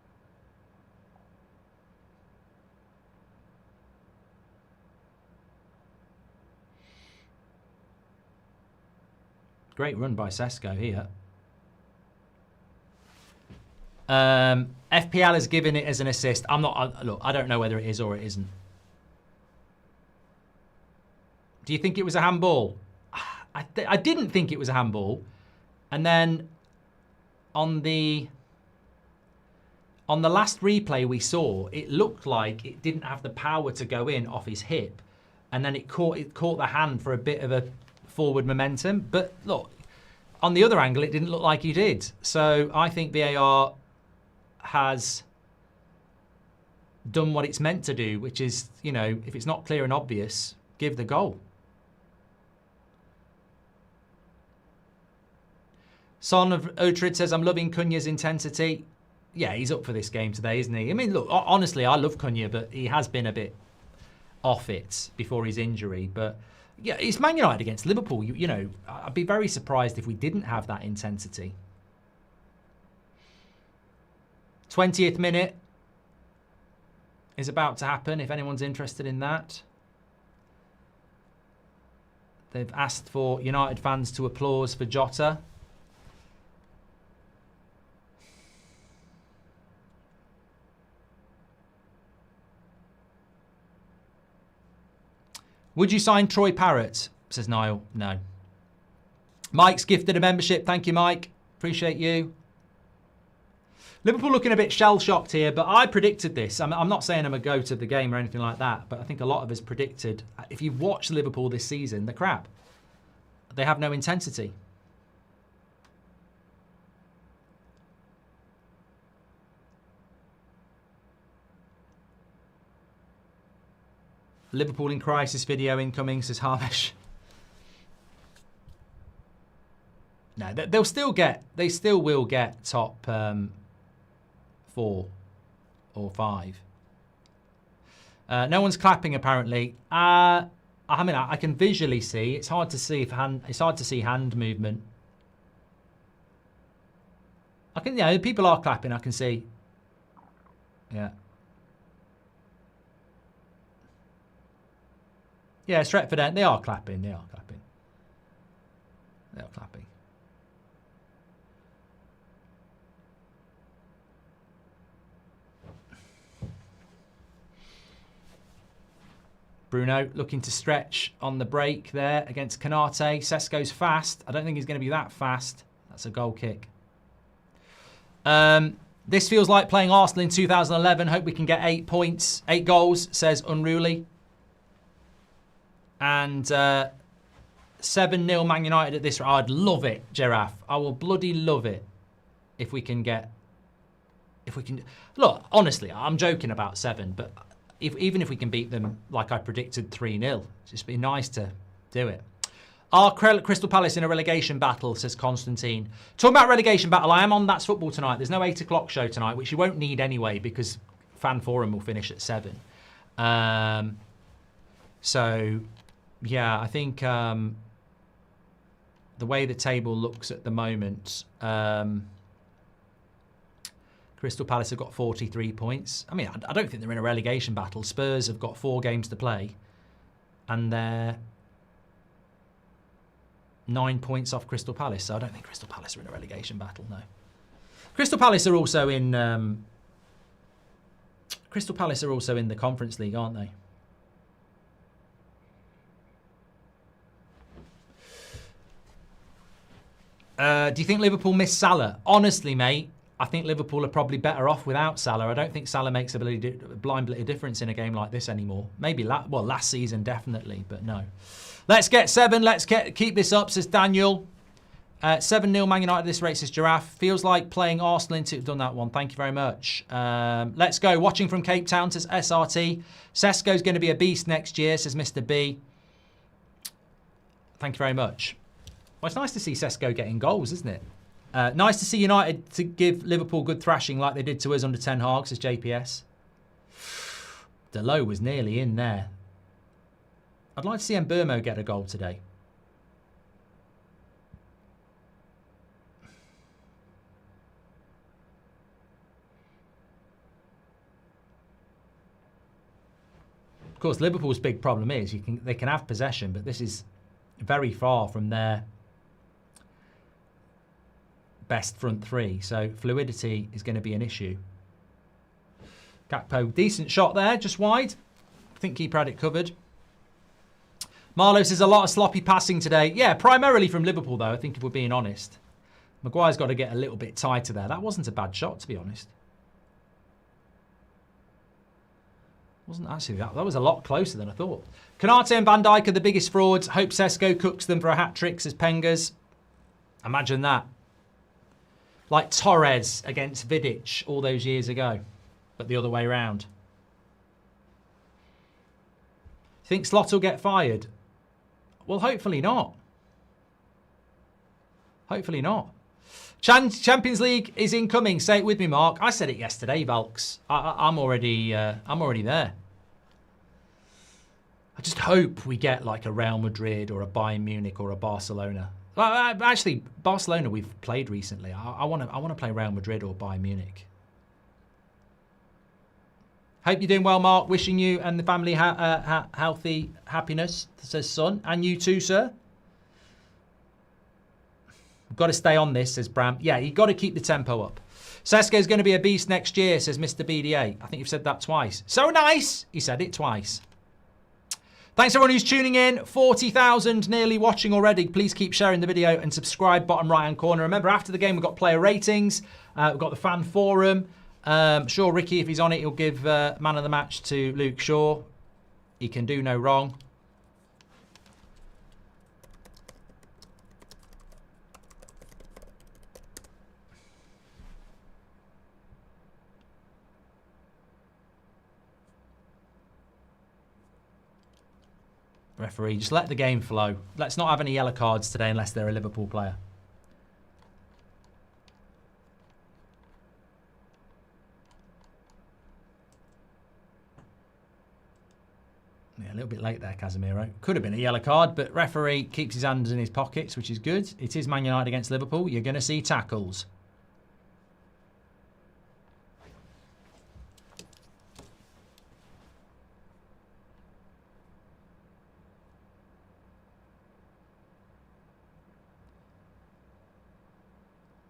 Speaker 1: Great run by Sesko here. FPL has given it as an assist. Look, I don't know whether it is or it isn't. Do you think it was a handball? I didn't think it was a handball. And then on the last replay we saw, it looked like it didn't have the power to go in off his hip. And then it caught the hand for a bit of a forward momentum. But look, on the other angle, it didn't look like he did. So I think VAR has done what it's meant to do, which is, you know, if it's not clear and obvious, give the goal. Son of Otrid says, I'm loving Cunha's intensity. Yeah, he's up for this game today, isn't he? I mean, look, honestly, I love Cunha, but he has been a bit off it before his injury. But yeah, it's Man United against Liverpool. You know, I'd be very surprised if we didn't have that intensity. 20th minute is about to happen, if anyone's interested in that. They've asked for United fans to applause for Jota. Would you sign Troy Parrott? Says Niall. No. Mike's gifted a membership. Thank you, Mike. Appreciate you. Liverpool looking a bit shell-shocked here, but I predicted this. I'm not saying I'm a goat of the game or anything like that, but I think a lot of us predicted, if you've watched Liverpool this season, they're crap. They have no intensity. Liverpool in crisis video incoming, says Harmesh. No, they still will get top 4 or 5. No one's clapping apparently. I mean, I can visually see. It's hard to see hand movement. Yeah, people are clapping. I can see. Yeah. Yeah, Stretford End, they are clapping. They are clapping. They are clapping. Bruno looking to stretch on the break there against Canate. Sesko's fast. I don't think he's going to be that fast. That's a goal kick. This feels like playing Arsenal in 2011. Hope we can get 8 points, 8 goals, says Unruly. And 7-0 Man United at this rate. I'd love it, Giraffe. I will bloody love it if we can get... Look, honestly, I'm joking about 7, but even if we can beat them like I predicted 3-0, it'd just be nice to do it. Are Crystal Palace in a relegation battle, says Constantine. Talking about relegation battle, I am on That's Football tonight. There's no 8 o'clock show tonight, which you won't need anyway because Fan Forum will finish at 7. So... yeah, I think the way the table looks at the moment, Crystal Palace have got 43 points. I mean, I don't think they're in a relegation battle. Spurs have got 4 games to play, and they're 9 points off Crystal Palace. So I don't think Crystal Palace are in a relegation battle, no. Crystal Palace are also in the Conference League, aren't they? Do you think Liverpool miss Salah? Honestly, mate, I think Liverpool are probably better off without Salah. I don't think Salah makes a blind bit of difference in a game like this anymore. Maybe, last season definitely, but no. Let's get 7. Let's keep this up, says Daniel. 7-0 Man United at this rate, says Giraffe. Feels like playing Arsenal into... Done that one. Thank you very much. Let's go. Watching from Cape Town, says SRT. Sesko's going to be a beast next year, says Mr. B. Thank you very much. Well, it's nice to see Sesko getting goals, isn't it? Nice to see United to give Liverpool good thrashing like they did to us under Ten Hag, says JPS. Delo was nearly in there. I'd like to see Mbermo get a goal today. Of course, Liverpool's big problem is they can have possession, but this is very far from their best front 3, so fluidity is going to be an issue. Gakpo, decent shot there, just wide. I think keeper had it covered. Marlo says a lot of sloppy passing today. Yeah, primarily from Liverpool though, I think if we're being honest. Maguire's got to get a little bit tighter there. That wasn't a bad shot, to be honest. Wasn't actually that was a lot closer than I thought. Canate and Van Dijk are the biggest frauds. Hope Sesko cooks them for a hat-trick, says Pengas. Imagine that. Like Torres against Vidic all those years ago, but the other way around. Think Slot will get fired? Well, hopefully not. Hopefully not. Champions League is incoming. Say it with me, Mark. I said it yesterday, Valks. I'm already there. I just hope we get like a Real Madrid or a Bayern Munich or a Barcelona. Actually, Barcelona we've played recently. I want to play Real Madrid or Bayern Munich. Hope you're doing well, Mark. Wishing you and the family healthy happiness, says Son. And you too, sir. Got to stay on this, says Bram. Yeah, you've got to keep the tempo up. Sesko's going to be a beast next year, says Mr. BDA. I think you've said that twice. So nice. He said it twice. Thanks everyone who's tuning in. 40,000 nearly watching already. Please keep sharing the video and subscribe, bottom right-hand corner. Remember, after the game, we've got player ratings. We've got the fan forum. Sure, Ricky, if he's on it, he'll give man of the match to Luke Shaw. He can do no wrong. Referee, just let the game flow. Let's not have any yellow cards today unless they're a Liverpool player. Yeah, a little bit late there, Casemiro. Could have been a yellow card, but referee keeps his hands in his pockets, which is good. It is Man United against Liverpool. You're going to see tackles.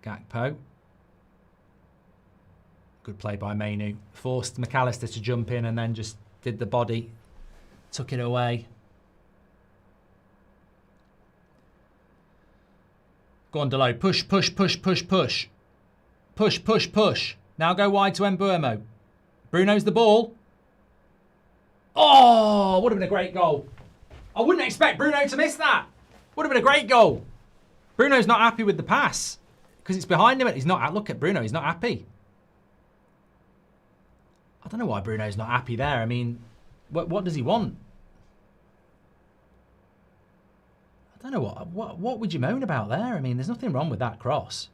Speaker 1: Gakpo. Good play by Mainu. Forced McAllister to jump in and then just did the body. Took it away. Go on, Delo. Push, push, push, push, push. Push, push, push. Now go wide to Mbuemo. Bruno's the ball. Oh, would have been a great goal. I wouldn't expect Bruno to miss that. Would have been a great goal. Bruno's not happy with the pass. Because it's behind him. He's not. Look at Bruno. He's not happy. I don't know why Bruno's not happy there. I mean, what does he want? I don't know what would you moan about there? I mean, there's nothing wrong with that cross.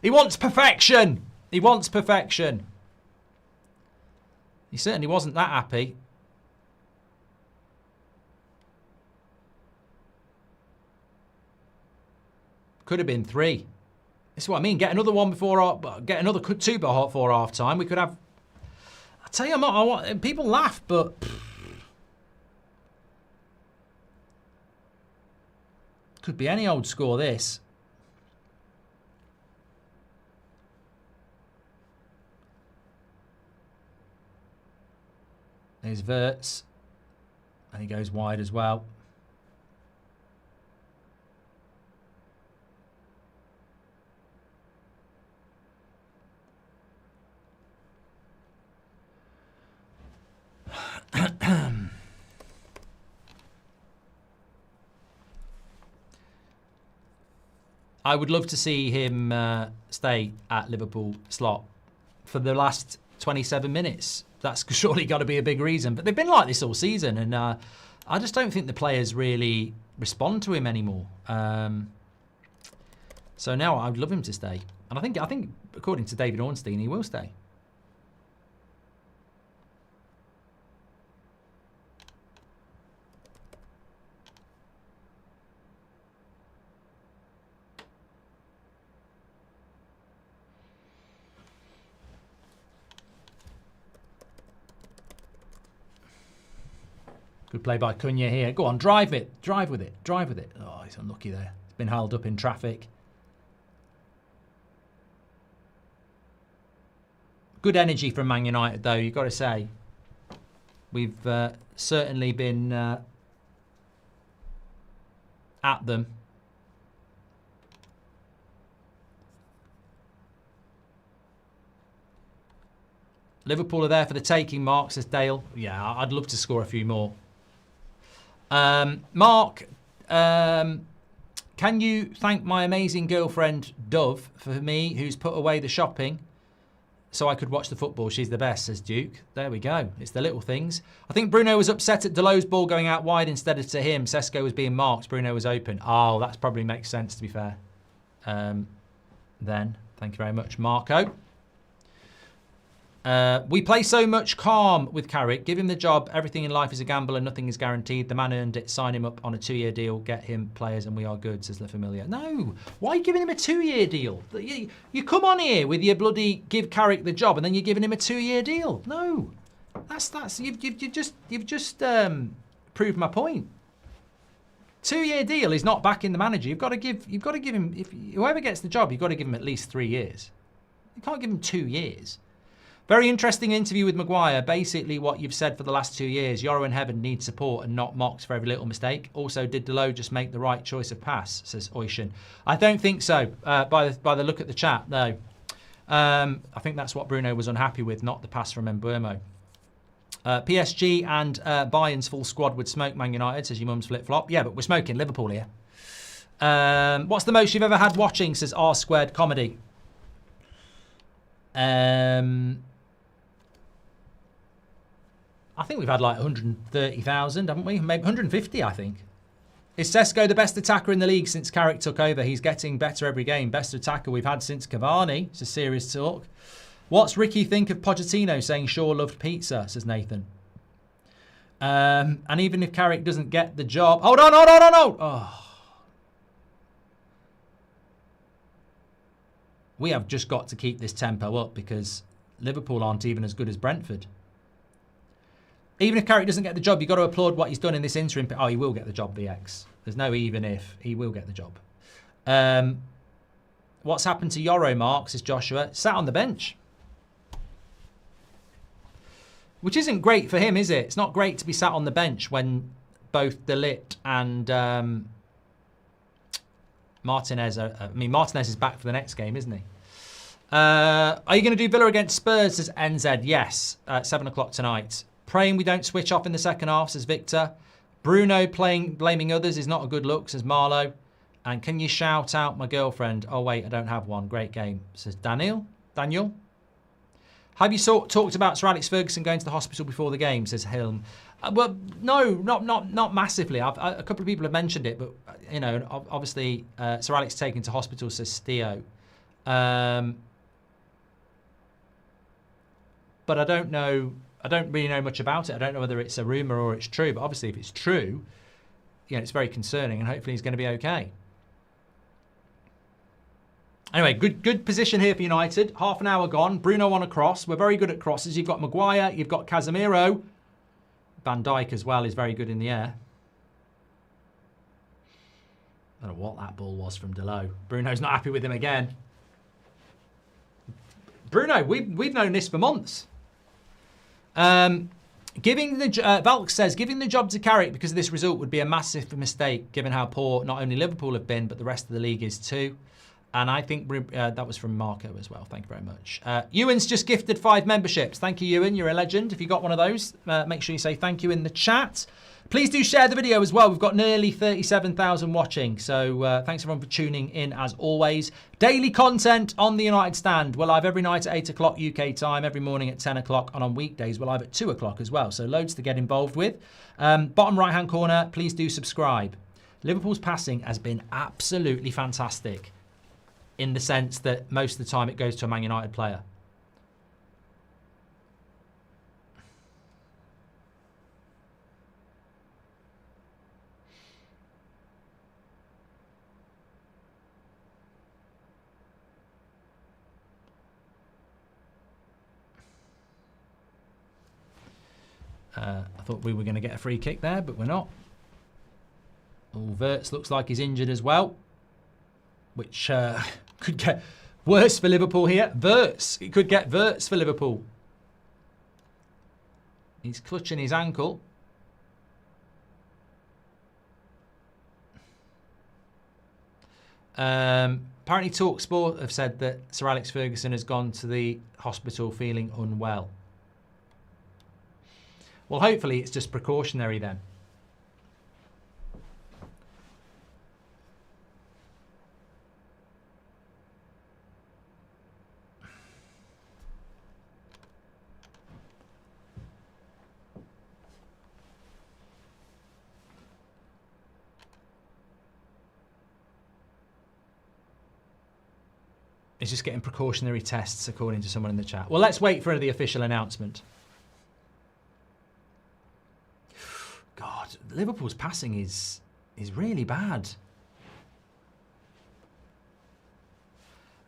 Speaker 1: He wants perfection. He wants perfection. He certainly wasn't that happy. Could have been 3. This is what I mean. Get another one before, get another 2 before half time. We could have. I tell you, I want people laugh, but could be any old score. This. There's Verts, and he goes wide as well. I would love to see him stay at Liverpool slot for the last 27 minutes. That's surely got to be a big reason. But they've been like this all season, and I just don't think the players really respond to him anymore. So now I would love him to stay, and I think according to David Ornstein, he will stay. Good play by Cunha here. Go on, drive it. Drive with it. Drive with it. Oh, he's unlucky there. He's been held up in traffic. Good energy from Man United, though, you've got to say. We've certainly been at them. Liverpool are there for the taking, Mark, says Dale. Yeah, I'd love to score a few more. Mark, Can you thank my amazing girlfriend, Dove, for me, who's put away the shopping so I could watch the football? She's the best, says Duke. There we go. It's the little things. I think Bruno was upset at Delo's ball going out wide instead of to him. Sesko was being marked. Bruno was open. Oh, that probably makes sense, to be fair. Then, thank you very much, Marco. We play so much calm with Carrick. Give him the job. Everything in life is a gamble and nothing is guaranteed. The man earned it. Sign him up on a 2-year deal. Get him players and we are good, says La Familia. No. Why are you giving him a 2-year deal? You come on here with your bloody give Carrick the job and then you're giving him a 2-year deal. No. You've just proved my point. 2-year deal is not backing the manager. You've got to give him, if whoever gets the job, you've got to give him at least 3 years. You can't give him 2 years. Very interesting interview with Maguire. Basically what you've said for the last 2 years. Yoro and Heaven need support and not mocked for every little mistake. Also, did Delo just make the right choice of pass, says Oishan. I don't think so, by the look at the chat, no. I think that's what Bruno was unhappy with, not the pass from Mbeumo. PSG and Bayern's full squad would smoke Man United, says your mum's flip-flop. Yeah, but we're smoking Liverpool here. What's the most you've ever had watching, says R2 Comedy. I think we've had like 130,000, haven't we? Maybe 150, I think. Is Sesko the best attacker in the league since Carrick took over? He's getting better every game. Best attacker we've had since Cavani. It's a serious talk. What's Ricky think of Pochettino saying Shaw loved pizza, says Nathan. And even if Carrick doesn't get the job... Hold on. Oh. We have just got to keep this tempo up because Liverpool aren't even as good as Brentford. Even if Carrick doesn't get the job, you've got to applaud what he's done in this interim. Oh, he will get the job, VX. There's no even if. He will get the job. What's happened to Yoro, Mark, says Joshua? Sat on the bench. Which isn't great for him, is it? It's not great to be sat on the bench when both De Ligt and Martinez are... Martinez is back for the next game, isn't he? Are you going to do Villa against Spurs, says NZ? Yes, at 7 o'clock tonight. Praying we don't switch off in the second half, says Victor. Bruno blaming others is not a good look, says Marlow. And can you shout out my girlfriend? Oh, wait, I don't have one. Great game, says Daniel. Have you talked about Sir Alex Ferguson going to the hospital before the game, says Hilm. Well, no, not massively. A couple of people have mentioned it, but, you know, obviously Sir Alex taken to hospital, says Theo. But I don't know... I don't really know much about it. I don't know whether it's a rumour or it's true. But obviously, if it's true, you know, it's very concerning. And hopefully he's going to be okay. Anyway, good position here for United. Half an hour gone. Bruno on a cross. We're very good at crosses. You've got Maguire. You've got Casemiro. Van Dijk as well is very good in the air. I don't know what that ball was from Delo. Bruno's not happy with him again. Bruno, we've known this for months. Valk says, giving the job to Carrick because of this result would be a massive mistake, given how poor not only Liverpool have been, but the rest of the league is too. And I think that was from Marco as well. Thank you very much. Ewan's just gifted 5 memberships. Thank you, Ewan. You're a legend. If you got one of those, make sure you say thank you in the chat. Please do share the video as well. We've got nearly 37,000 watching. So thanks everyone for tuning in as always. Daily content on the United Stand. We're live every night at 8 o'clock UK time, every morning at 10 o'clock. And on weekdays, we're live at 2 o'clock as well. So loads to get involved with. Bottom right-hand corner, please do subscribe. Liverpool's passing has been absolutely fantastic in the sense that most of the time it goes to a Man United player. I thought we were going to get a free kick there, but we're not. Oh, Wirtz looks like he's injured as well, which could get worse for Liverpool here. Wirtz, it could get Wirtz for Liverpool. He's clutching his ankle. Apparently TalkSport have said that Sir Alex Ferguson has gone to the hospital feeling unwell. Well, hopefully it's just precautionary then. He's just getting precautionary tests, according to someone in the chat. Well, let's wait for the official announcement. God, Liverpool's passing is really bad.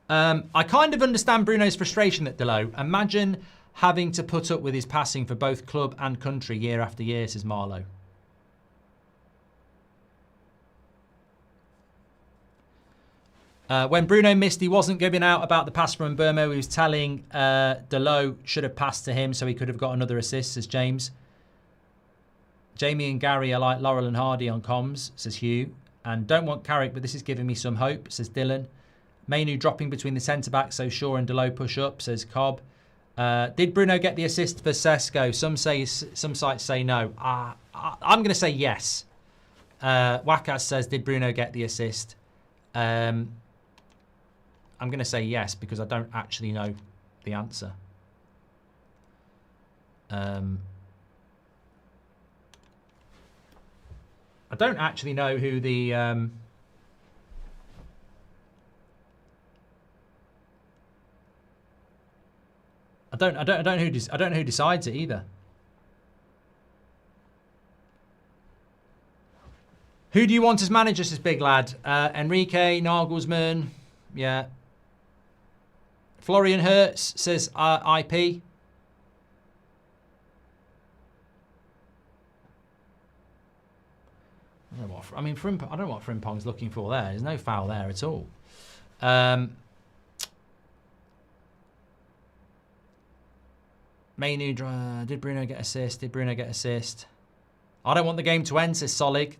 Speaker 1: I kind of understand Bruno's frustration at Delo. Imagine having to put up with his passing for both club and country year after year, says Marlowe. When Bruno missed, he wasn't giving out about the pass from Burmo. He was telling Delo should have passed to him so he could have got another assist, says James. Jamie and Gary are like Laurel and Hardy on comms, says Hugh. And don't want Carrick, but this is giving me some hope, says Dylan. Mainu dropping between the centre-backs, so Shaw and Delo push up, says Cobb. Did Bruno get the assist for Sesko? Some sites say no. I'm going to say yes. Wakas says, did Bruno get the assist? I'm going to say yes because I don't actually know the answer. I don't actually know who the I don't know who decides it either. Who do you want as manager, says Big Lad? Enrique, Nagelsmann, yeah. Florian Hertz says IP. I don't know what Frimpong's looking for there. There's no foul there at all. Mainu, did Bruno get assist? Did Bruno get assist? I don't want the game to end, says Solid.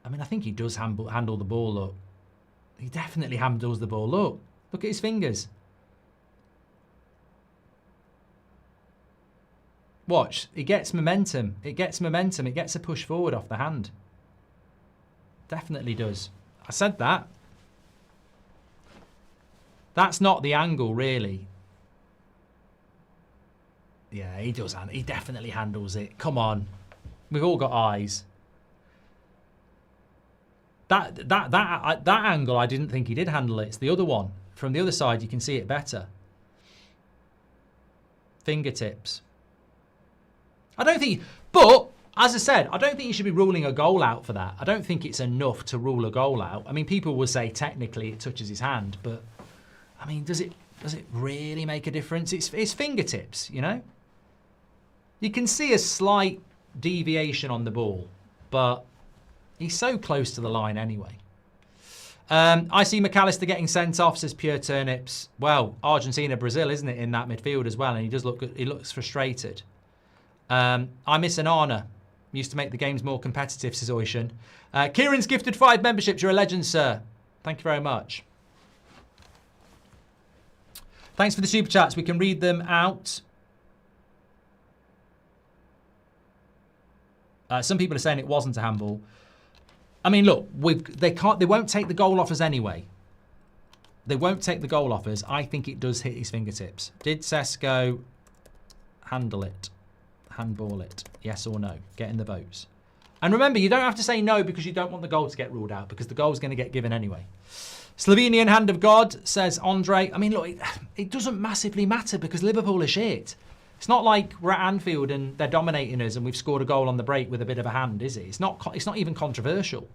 Speaker 1: I mean, I think he does handle the ball, look. He definitely handles the ball, look. Look at his fingers. Watch, it gets momentum. It gets a push forward off the hand. Definitely does. I said that. That's not the angle, really. Yeah, he does. He definitely handles it. Come on. We've all got eyes. That angle, I didn't think he did handle it. It's the other one. From the other side, you can see it better. Fingertips. I don't think... But, as I said, I don't think you should be ruling a goal out for that. I don't think it's enough to rule a goal out. I mean, people will say technically it touches his hand, but... I mean, does it really make a difference? It's fingertips, you know? You can see a slight deviation on the ball, but he's so close to the line anyway. I see McAllister getting sent off, says Pure Turnips. Well, Argentina, Brazil, isn't it, in that midfield as well? And he does look good. He looks frustrated. I miss an Anna. Used to make the games more competitive, says Oishan. Kieran's gifted 5 memberships. You're a legend, sir. Thank you very much. Thanks for the super chats. We can read them out. Some people are saying it wasn't a handball. I mean, look, they won't take the goal offers anyway. They won't take the goal offers. I think it does hit his fingertips. Did Sesko handle it? Handball it? Yes or no? Get in the votes. And remember, you don't have to say no because you don't want the goal to get ruled out because the goal's going to get given anyway. Slovenian Hand of God, says Andre. I mean, look, it doesn't massively matter because Liverpool are shit. It's not like we're at Anfield and they're dominating us and we've scored a goal on the break with a bit of a hand, is it? It's not even controversial.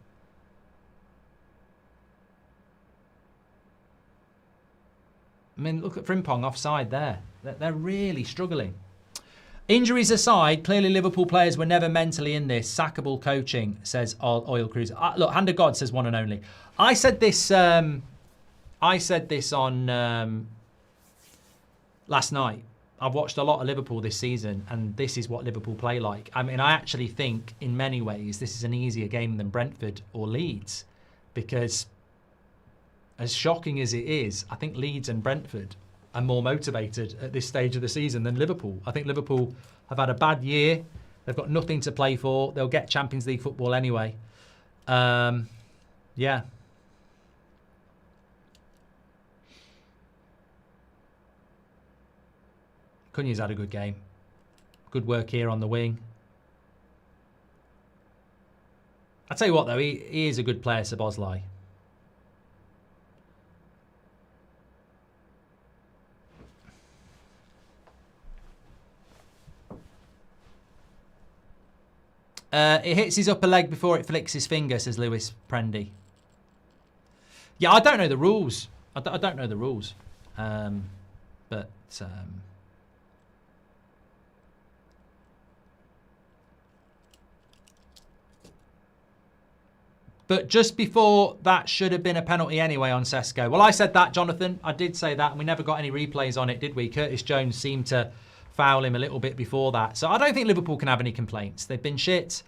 Speaker 1: I mean, look at Frimpong offside there. They're really struggling. Injuries aside, clearly Liverpool players were never mentally in this. Sackable coaching, says Oil Cruiser. Look, Hand of God says one and only. I said this on last night. I've watched a lot of Liverpool this season, and this is what Liverpool play like. I mean, I actually think, in many ways, this is an easier game than Brentford or Leeds, because as shocking as it is, I think Leeds and Brentford are more motivated at this stage of the season than Liverpool. I think Liverpool have had a bad year. They've got nothing to play for. They'll get Champions League football anyway. Yeah. Cunha's had a good game. Good work here on the wing. I tell you what, though, he is a good player, Szoboszlai. It hits his upper leg before it flicks his finger, says Lewis Prendy. Yeah, I don't know the rules. I don't know the rules. But just before that should have been a penalty anyway on Sesko. Well, I said that, Jonathan. I did say that, and we never got any replays on it, did we? Curtis Jones seemed to foul him a little bit before that. So I don't think Liverpool can have any complaints. They've been shit.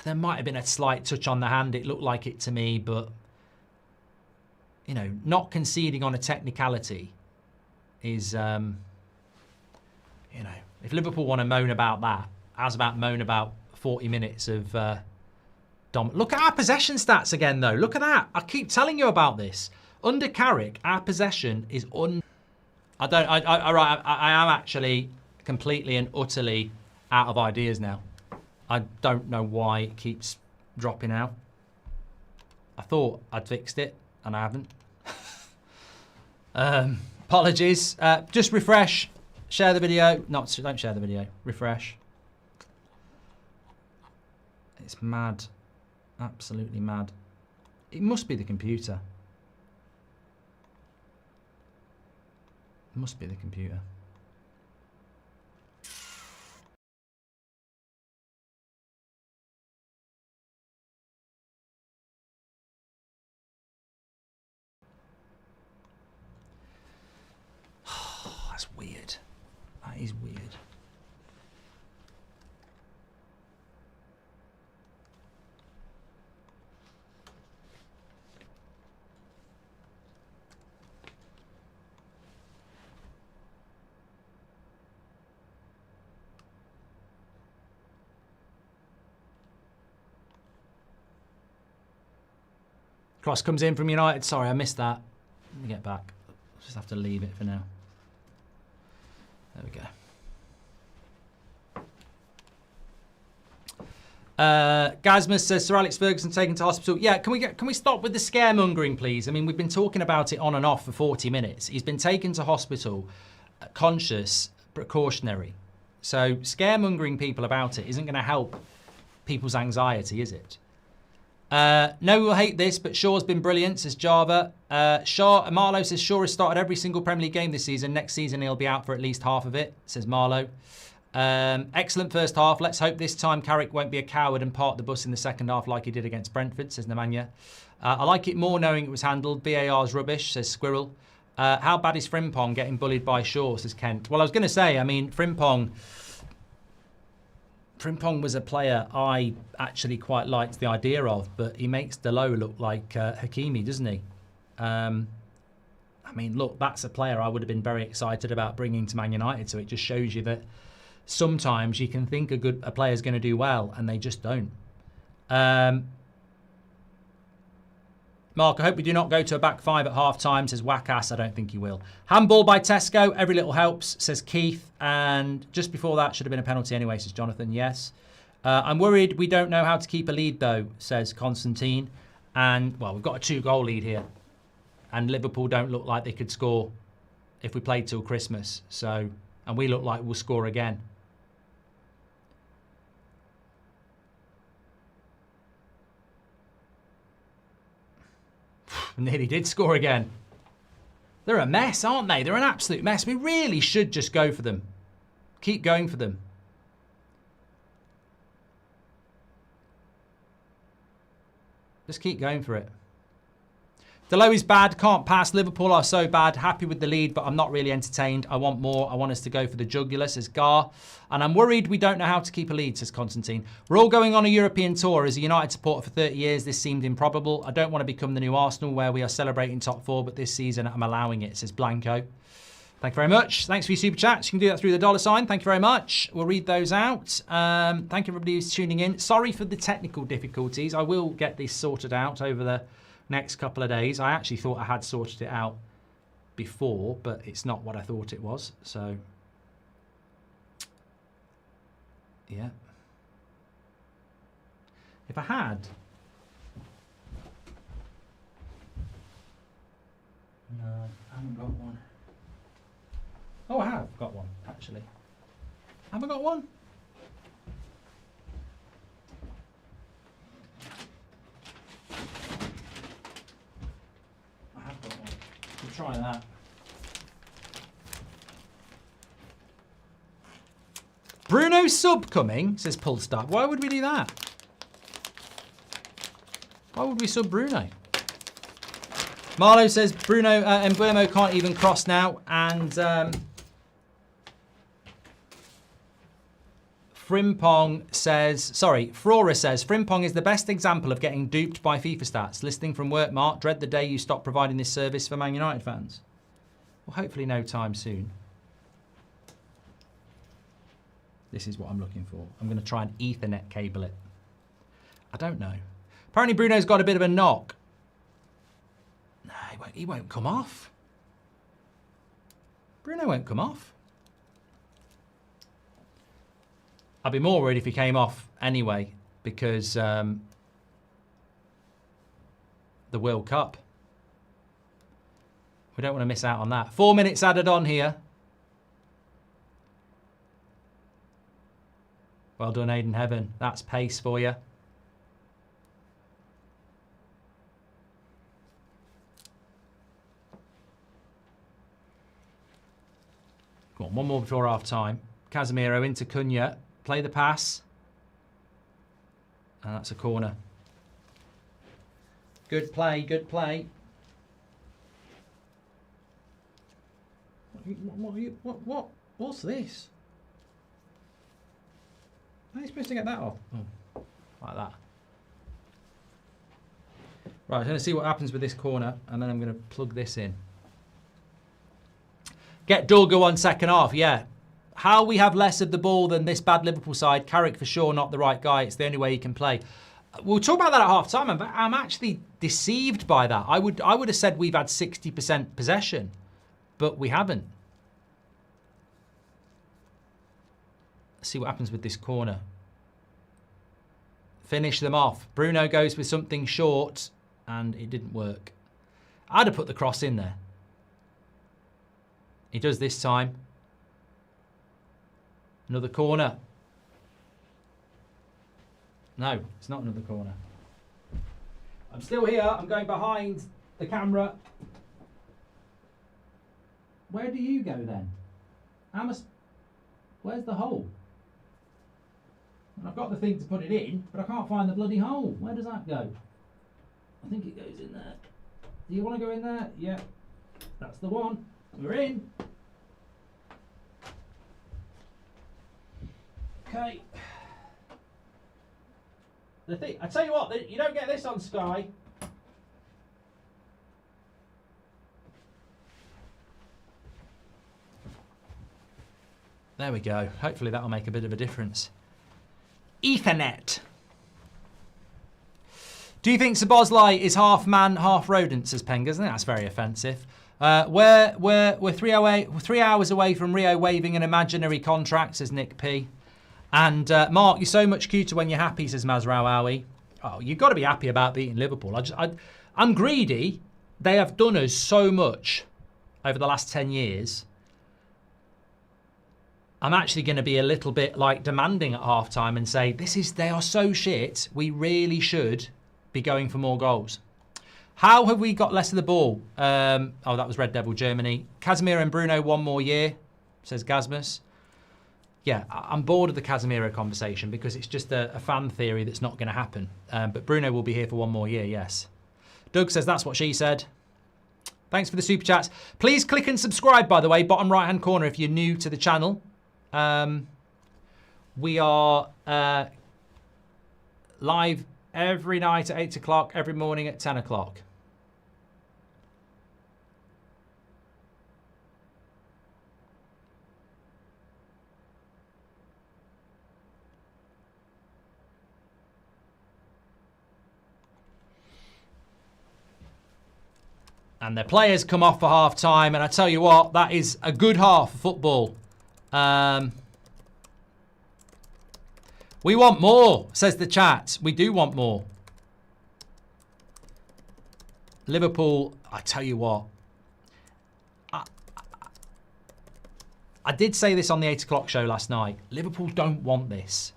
Speaker 1: There might have been a slight touch on the hand. It looked like it to me, but, you know, not conceding on a technicality is, you know, if Liverpool want to moan about that, how's about moan about 40 minutes of look at our possession stats again, though. Look at that. I keep telling you about this. Under Carrick, our possession is I am actually completely and utterly out of ideas now. I don't know why it keeps dropping out. I thought I'd fixed it, and I haven't. Apologies. Just refresh. Share the video. Don't share the video. Refresh. It's mad. Absolutely mad. It must be the computer. It must be the computer. That's weird. That is weird. Cross comes in from United. Sorry, I missed that. Let me get back. Just have to leave it for now. There we go. Gazmus says Sir Alex Ferguson taken to hospital. Yeah, can we stop with the scaremongering, please? I mean, we've been talking about it on and off for 40 minutes. He's been taken to hospital, conscious, precautionary. So scaremongering people about it isn't going to help people's anxiety, is it? No, we'll hate this, but Shaw's been brilliant, says Java. Marlow says Shaw has started every single Premier League game this season. Next season he'll be out for at least half of it, says Marlow. Excellent first half. Let's hope this time Carrick won't be a coward and park the bus in the second half like he did against Brentford, says Nemanja. I like it more knowing it was handled. VAR's rubbish, says Squirrel. How bad is Frimpong getting bullied by Shaw, says Kent. Well, I was going to say, I mean, Frimpong was a player I actually quite liked the idea of, but he makes Delo look like Hakimi, doesn't he? I mean, look, that's a player I would have been very excited about bringing to Man United, so it just shows you that sometimes you can think a player's going to do well, and they just don't. Mark, I hope we do not go to a back five at half-time, says Wackass. I don't think he will. Handball by Tesco. Every little helps, says Keith. And just before that, should have been a penalty anyway, says Jonathan. Yes. I'm worried we don't know how to keep a lead, though, says Constantine. And, well, we've got a 2-goal lead here. And Liverpool don't look like they could score if we played till Christmas. So, and we look like we'll score again. Nearly did score again. They're a mess, aren't they? They're an absolute mess. We really should just go for them. Keep going for them. Just keep going for it. Delo is bad, can't pass. Liverpool are so bad. Happy with the lead, but I'm not really entertained. I want more. I want us to go for the jugular, says Gar. And I'm worried we don't know how to keep a lead, says Constantine. We're all going on a European tour. As a United supporter for 30 years, this seemed improbable. I don't want to become the new Arsenal where we are celebrating top four, but this season I'm allowing it, says Blanco. Thank you very much. Thanks for your super chats. You can do that through the $sign. Thank you very much. We'll read those out. Thank you everybody who's tuning in. Sorry for the technical difficulties. I will get this sorted out over the next couple of days. I actually thought I had sorted it out before, but it's not what I thought it was. So, yeah. If I had... No, I haven't got one. Oh, I have got one, actually. Have I got one? I have got one. We'll try that. Bruno sub coming, says Pulstar. Why would we do that? Why would we sub Bruno? Marlo says Bruno and Mbuemo can't even cross now. And Frimpong says, sorry, Frora says, Frimpong is the best example of getting duped by FIFA stats. Listening from work, Mark, dread the day you stop providing this service for Man United fans. Well, hopefully no time soon. This is what I'm looking for. I'm going to try and Ethernet cable it. I don't know. Apparently Bruno's got a bit of a knock. No, he won't come off. Bruno won't come off. I'd be more worried if he came off anyway, because the World Cup. We don't want to miss out on that. 4 minutes added on here. Well done, Aiden Heaven. That's pace for you. Come on, one more before half time. Casemiro into Cunha. Play the pass. And that's a corner. Good play, good play. What's this? How are you supposed to get that off? Oh, like that. Right, I'm going to see what happens with this corner, and then I'm going to plug this in. Get Dorgo on second half, yeah. How we have less of the ball than this bad Liverpool side. Carrick for sure not the right guy. It's the only way he can play. We'll talk about that at half time. I'm actually deceived by that. I would have said we've had 60% possession, but we haven't. Let's see what happens with this corner. Finish them off. Bruno goes with something short, and it didn't work. I'd have put the cross in there. He does this time. Another corner. No, it's not another corner. I'm still here. I'm going behind the camera. Where do you go then? Where's the hole? I've got the thing to put it in, but I can't find the bloody hole. Where does that go? I think it goes in there. Do you want to go in there? Yeah. That's the one. We're in. Okay. The thing, I tell you what, you don't get this on Sky. There we go. Hopefully that'll make a bit of a difference. Ethernet. Do you think Szoboszlai is half man, half rodent, says Pengas? I think that's very offensive. We're 3 hours away from Rio waiving an imaginary contract, says Nick P. And Mark, you're so much cuter when you're happy, says Mazrao Awi. Oh, you've got to be happy about beating Liverpool. I'm greedy. They have done us so much over the last 10 years. I'm actually going to be a little bit like demanding at half-time and say, they are so shit, we really should be going for more goals. How have we got less of the ball? Oh, that was Red Devil Germany. Casemiro and Bruno 1 more year, says Gasmus. Yeah, I'm bored of the Casemiro conversation because it's just a fan theory that's not going to happen. But Bruno will be here for 1 more year, yes. Doug says that's what she said. Thanks for the super chats. Please click and subscribe, by the way, bottom right-hand corner if you're new to the channel. We are live every night at 8 o'clock, every morning at 10 o'clock. And their players come off for half time, and I tell you what, that is a good half of football. We want more, says the chat. We do want more. Liverpool, I tell you what. I did say this on the 8 o'clock show last night. Liverpool don't want this.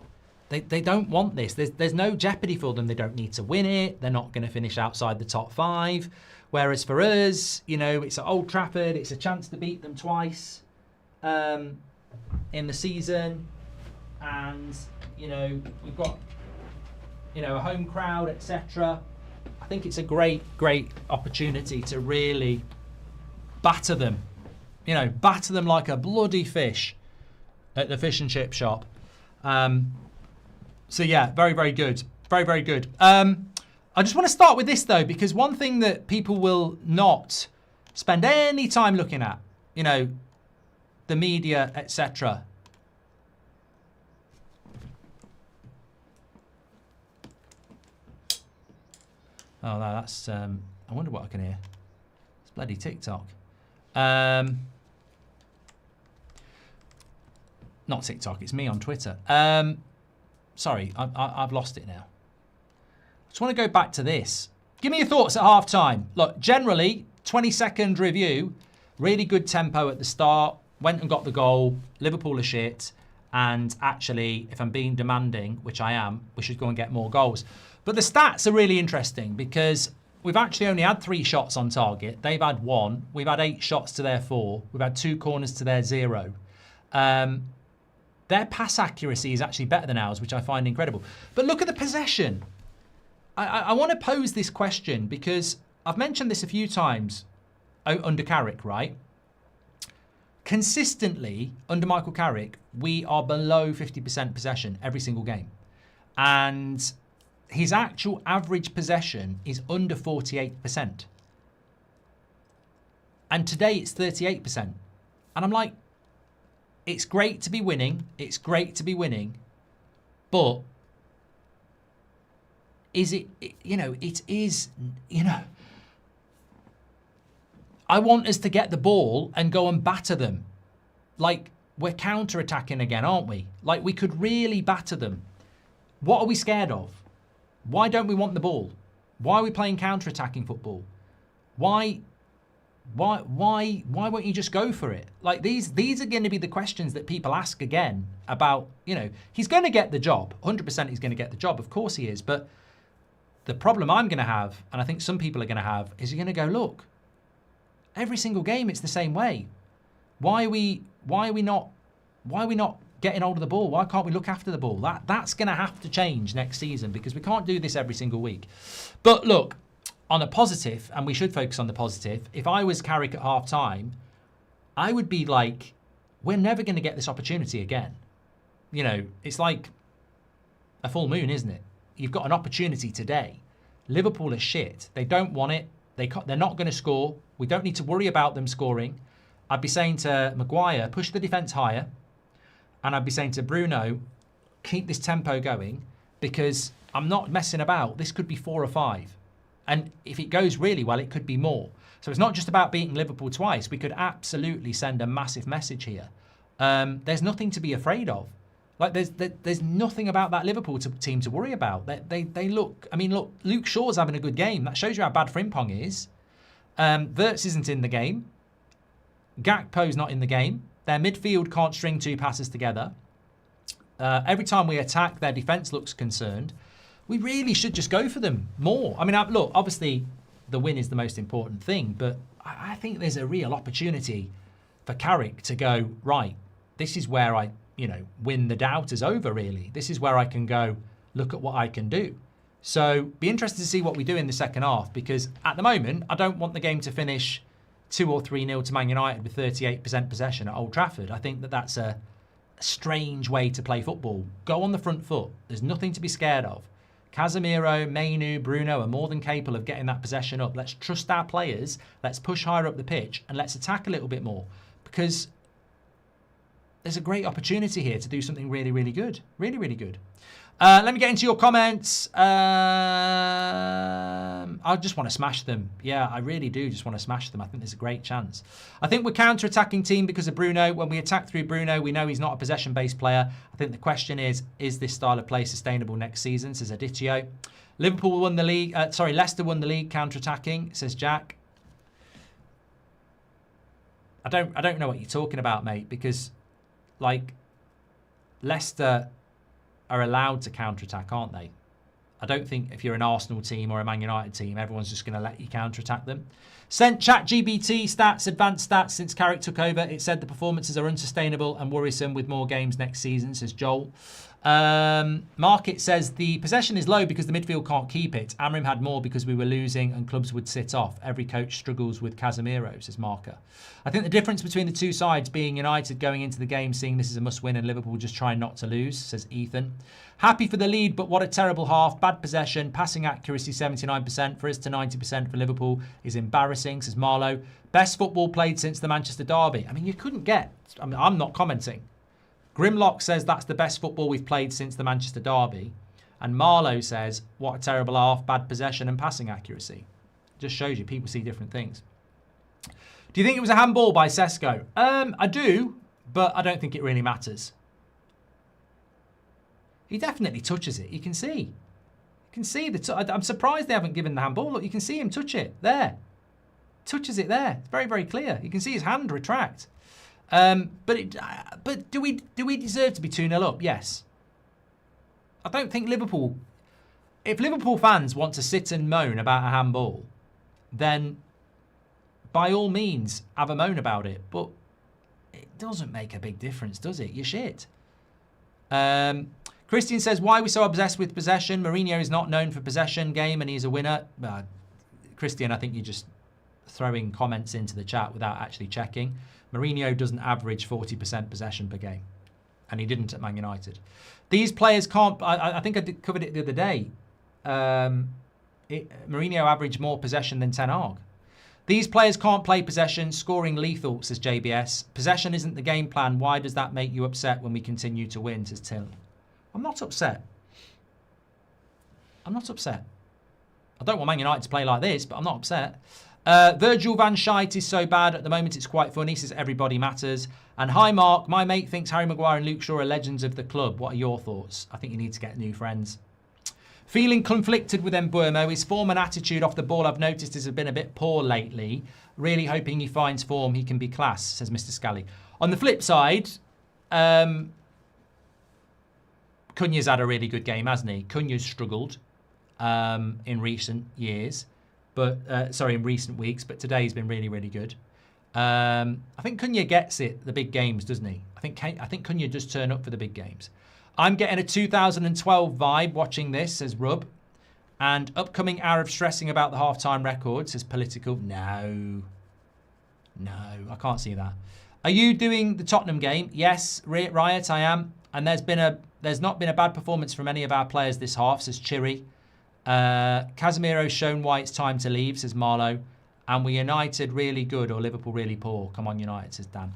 Speaker 1: They don't want this. There's no jeopardy for them. They don't need to win it. They're not going to finish outside the top 5. Whereas for us, you know, it's at Old Trafford. It's a chance to beat them twice in the season. And, you know, we've got, you know, a home crowd, etc. I think it's a great opportunity to really batter them. You know, batter them like a bloody fish at the fish and chip shop. So yeah, very good. Very good. I just want to start with this though, because one thing that people will not spend any time looking at, you know, the media, etc. Oh, no, that's, I wonder what I can hear. It's bloody TikTok. Not TikTok, it's me on Twitter. Sorry, I've lost it now. I just want to go back to this. Give me your thoughts at half time. Look, generally, 20-second review, really good tempo at the start, went and got the goal, Liverpool are shit, and actually, if I'm being demanding, which I am, we should go and get more goals. But the stats are really interesting because we've actually only had 3 shots on target. They've had 1. We've had 8 shots to their 4. We've had 2 corners to their 0. Their pass accuracy is actually better than ours, which I find incredible. But look at the possession. I want to pose this question because I've mentioned this a few times under Carrick, right? Consistently, under Michael Carrick, we are below 50% possession every single game. And his actual average possession is under 48%. And today it's 38%. And I'm like, it's great to be winning. It's great to be winning. But is it, you know, it is, you know, I want us to get the ball and go and batter them. Like, we're counter-attacking again, aren't we? Like, we could really batter them. What are we scared of? Why don't we want the ball? Why are we playing counter-attacking football? Why won't you just go for it? Like, these are going to be the questions that people ask again about, you know, he's going to get the job. 100% he's going to get the job. Of course he is. But the problem I'm going to have, and I think some people are going to have, is you're going to go, look, every single game it's the same way. Why are we not getting hold of the ball? Why can't we look after the ball? That's going to have to change next season because we can't do this every single week. But look, on a positive, and we should focus on the positive, if I was Carrick at half time, I would be like, we're never going to get this opportunity again. You know, it's like a full moon, isn't it? You've got an opportunity today. Liverpool are shit. They don't want it. They're not going to score. We don't need to worry about them scoring. I'd be saying to Maguire, push the defence higher. And I'd be saying to Bruno, keep this tempo going because I'm not messing about. This could be 4 or 5. And if it goes really well, it could be more. So it's not just about beating Liverpool twice. We could absolutely send a massive message here. There's nothing to be afraid of. Like there's nothing about that Liverpool team to worry about. They look. I mean, look, Luke Shaw's having a good game. That shows you how bad Frimpong is. Xerxy isn't in the game. Gakpo's not in the game. Their midfield can't string 2 passes together. Every time we attack, their defence looks concerned. We really should just go for them more. I mean, look, obviously the win is the most important thing, but I think there's a real opportunity for Carrick to go, right, this is where I, you know, win the doubters over, really. This is where I can go, look at what I can do. So be interested to see what we do in the second half, because at the moment, I don't want the game to finish 2 or 3-0 to Man United with 38% possession at Old Trafford. I think that's a strange way to play football. Go on the front foot. There's nothing to be scared of. Casemiro, Mainu, Bruno are more than capable of getting that possession up. Let's trust our players. Let's push higher up the pitch and let's attack a little bit more. Because there's a great opportunity here to do something really, really good. Really, really good. Let me get into your comments. I just want to smash them. Yeah, I really do just want to smash them. I think there's a great chance. I think we're counter-attacking team because of Bruno. When we attack through Bruno, we know he's not a possession-based player. I think the question is this style of play sustainable next season, says Aditio. Liverpool won the league. Leicester won the league counter-attacking, says Jack. I don't know what you're talking about, mate, because, like, Leicester are allowed to counter-attack, aren't they? I don't think if you're an Arsenal team or a Man United team, everyone's just going to let you counter-attack them. Sent ChatGPT stats, advanced stats since Carrick took over. It said the performances are unsustainable and worrisome with more games next season, says Joel. Market says the possession is low because the midfield can't keep it. Amrim had more because we were losing and clubs would sit off. Every coach struggles with Casemiro, says Marker. I think the difference between the two sides being United going into the game seeing this is a must-win and Liverpool just trying not to lose, says Ethan. Happy for the lead, but what a terrible half. Bad possession, passing accuracy 79% for us to 90% for Liverpool is embarrassing, says Marlowe. Best football played since the Manchester derby. I mean, you couldn't get... I mean, I'm not commenting. Grimlock says that's the best football we've played since the Manchester derby. And Marlowe says, what a terrible half, bad possession and passing accuracy. Just shows you people see different things. Do you think it was a handball by Sesko? I do, but I don't think it really matters. He definitely touches it. You can see. You can see I'm surprised they haven't given the handball. Look, you can see him touch it. There. Touches it there. It's very, very clear. You can see his hand retract. But do we deserve to be 2-0 up? Yes. I don't think Liverpool... If Liverpool fans want to sit and moan about a handball, then by all means have a moan about it. But it doesn't make a big difference, does it? You're shit. Christian says, why are we so obsessed with possession? Mourinho is not known for possession game and he's a winner. Christian, I think you're just throwing comments into the chat without actually checking. Mourinho doesn't average 40% possession per game. And he didn't at Man United. These players can't... I think I covered it the other day. Mourinho averaged more possession than Ten Hag. These players can't play possession, scoring lethal, says JBS. Possession isn't the game plan. Why does that make you upset when we continue to win, says Till. I'm not upset. I'm not upset. I don't want Man United to play like this, but I'm not upset. Virgil van Schijt is so bad. At the moment, it's quite funny, says everybody matters. And hi, Mark. My mate thinks Harry Maguire and Luke Shaw are legends of the club. What are your thoughts? I think you need to get new friends. Feeling conflicted with Mbeumo. His form and attitude off the ball, I've noticed, has been a bit poor lately. Really hoping he finds form. He can be class, says Mr. Scally. On the flip side, Cunha's had a really good game, hasn't he? Cunha's struggled in recent years. In recent weeks, but today's been really, really good. I think Cunha gets it, the big games, doesn't he? I think Cunha does turn up for the big games. I'm getting a 2012 vibe watching this, says Rub. And upcoming Arab stressing about the halftime record, says Political. No, I can't see that. Are you doing the Tottenham game? Yes, Riot, I am. And there's not been a bad performance from any of our players this half, says Chiri. Casemiro's shown why it's time to leave, says Marlowe. And we United really good or Liverpool really poor? Come on, United, says Dan.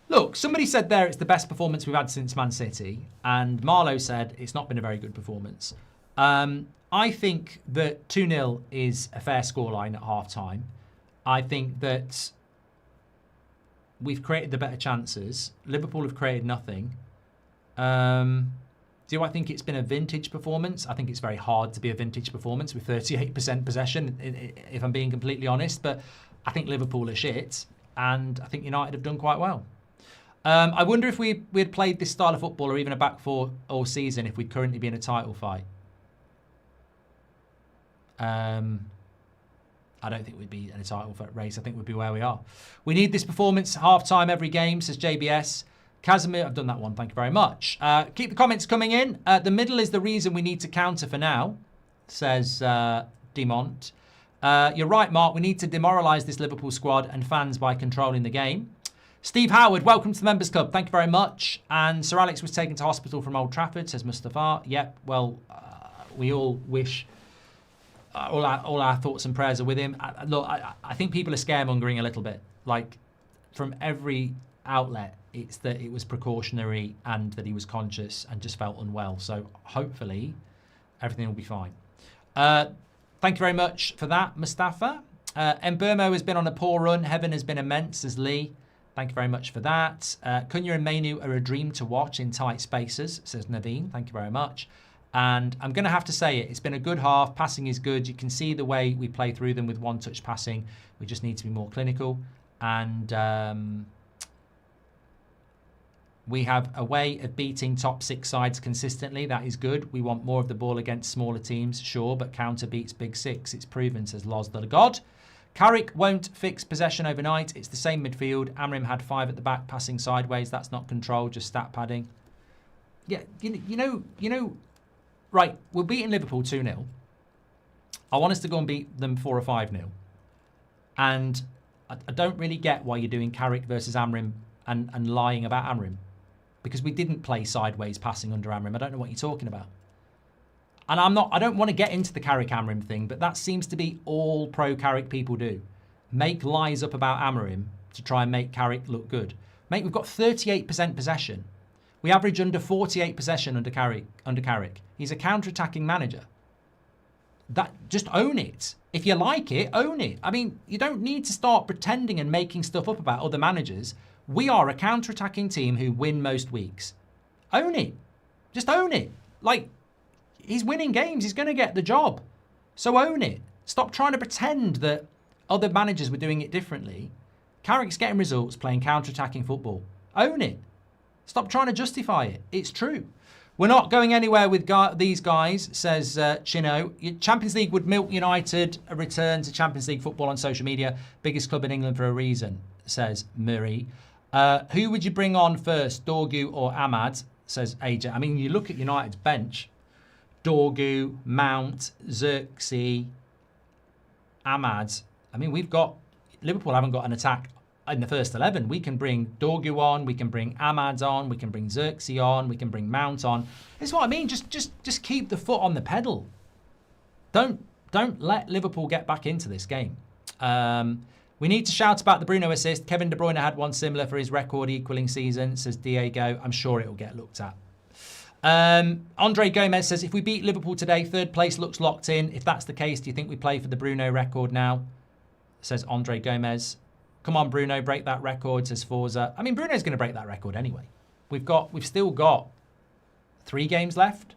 Speaker 1: Look, somebody said there it's the best performance we've had since Man City. And Marlowe said it's not been a very good performance. I think that 2-0 is a fair scoreline at half-time. I think that we've created the better chances. Liverpool have created nothing. Do I think it's been a vintage performance? I think it's very hard to be a vintage performance with 38% possession, if I'm being completely honest. But I think Liverpool are shit, and I think United have done quite well. I wonder if we had played this style of football or even a back four all season if we'd currently be in a title fight. I don't think we'd be in a title race. I think we'd be where we are. We need this performance half-time every game, says JBS. Casemiro, I've done that one. Thank you very much. Keep the comments coming in. The middle is the reason we need to counter for now, says Demont. You're right, Mark. We need to demoralise this Liverpool squad and fans by controlling the game. Steve Howard, welcome to the Members Club. Thank you very much. And Sir Alex was taken to hospital from Old Trafford, says Mustafa. Yep, well, we all wish... all our thoughts and prayers are with him. Look, I think people are scaremongering a little bit. Like, from every outlet. It's that it was precautionary and that he was conscious and just felt unwell. So hopefully everything will be fine. Thank you very much for that, Mustafa. Mburmo has been on a poor run. Heaven has been immense, says Lee. Thank you very much for that. Cunha and Mainu are a dream to watch in tight spaces, says Naveen. Thank you very much. And I'm going to have to say it. It's been a good half. Passing is good. You can see the way we play through them with one-touch passing. We just need to be more clinical. And we have a way of beating top 6 sides consistently. That is good. We want more of the ball against smaller teams, sure, but counter beats big 6. It's proven, says Loz the God. Carrick won't fix possession overnight. It's the same midfield. Amrim had 5 at the back passing sideways. That's not control, just stat padding. Yeah, you know, right, we're beating Liverpool 2-0. I want us to go and beat them 4 or 5-0. And I don't really get why you're doing Carrick versus Amrim and lying about Amrim. Because we didn't play sideways passing under Amrim. I don't know what you're talking about. And I don't want to get into the Carrick Amrim thing, but that seems to be all pro Carrick people do. Make lies up about Amrim to try and make Carrick look good. Mate, we've got 38% possession. We average under 48 possession under Carrick. He's a counter-attacking manager. Just own it. If you like it, own it. I mean, you don't need to start pretending and making stuff up about other managers. We are a counter-attacking team who win most weeks. Own it. Just own it. Like, he's winning games. He's going to get the job. So own it. Stop trying to pretend that other managers were doing it differently. Carrick's getting results playing counter-attacking football. Own it. Stop trying to justify it. It's true. We're not going anywhere with these guys, says Chino. Champions League would milk United a return to Champions League football on social media. Biggest club in England for a reason, says Murray. Who would you bring on first, Dorgu or Ahmad, says AJ. I mean, you look at United's bench. Dorgu, Mount, Xerxy, Ahmad. I mean, Liverpool haven't got an attack in the first 11. We can bring Dorgu on, we can bring Ahmad on, we can bring Xerxy on, we can bring Mount on. This is what I mean. Just keep the foot on the pedal. Don't let Liverpool get back into this game. We need to shout about the Bruno assist. Kevin De Bruyne had one similar for his record equaling season, says Diego. I'm sure it will get looked at. Andre Gomez says, if we beat Liverpool today, 3rd place looks locked in. If that's the case, do you think we play for the Bruno record now? Says Andre Gomez. Come on, Bruno, break that record, says Forza. I mean, Bruno's going to break that record anyway. We've still got 3 games left.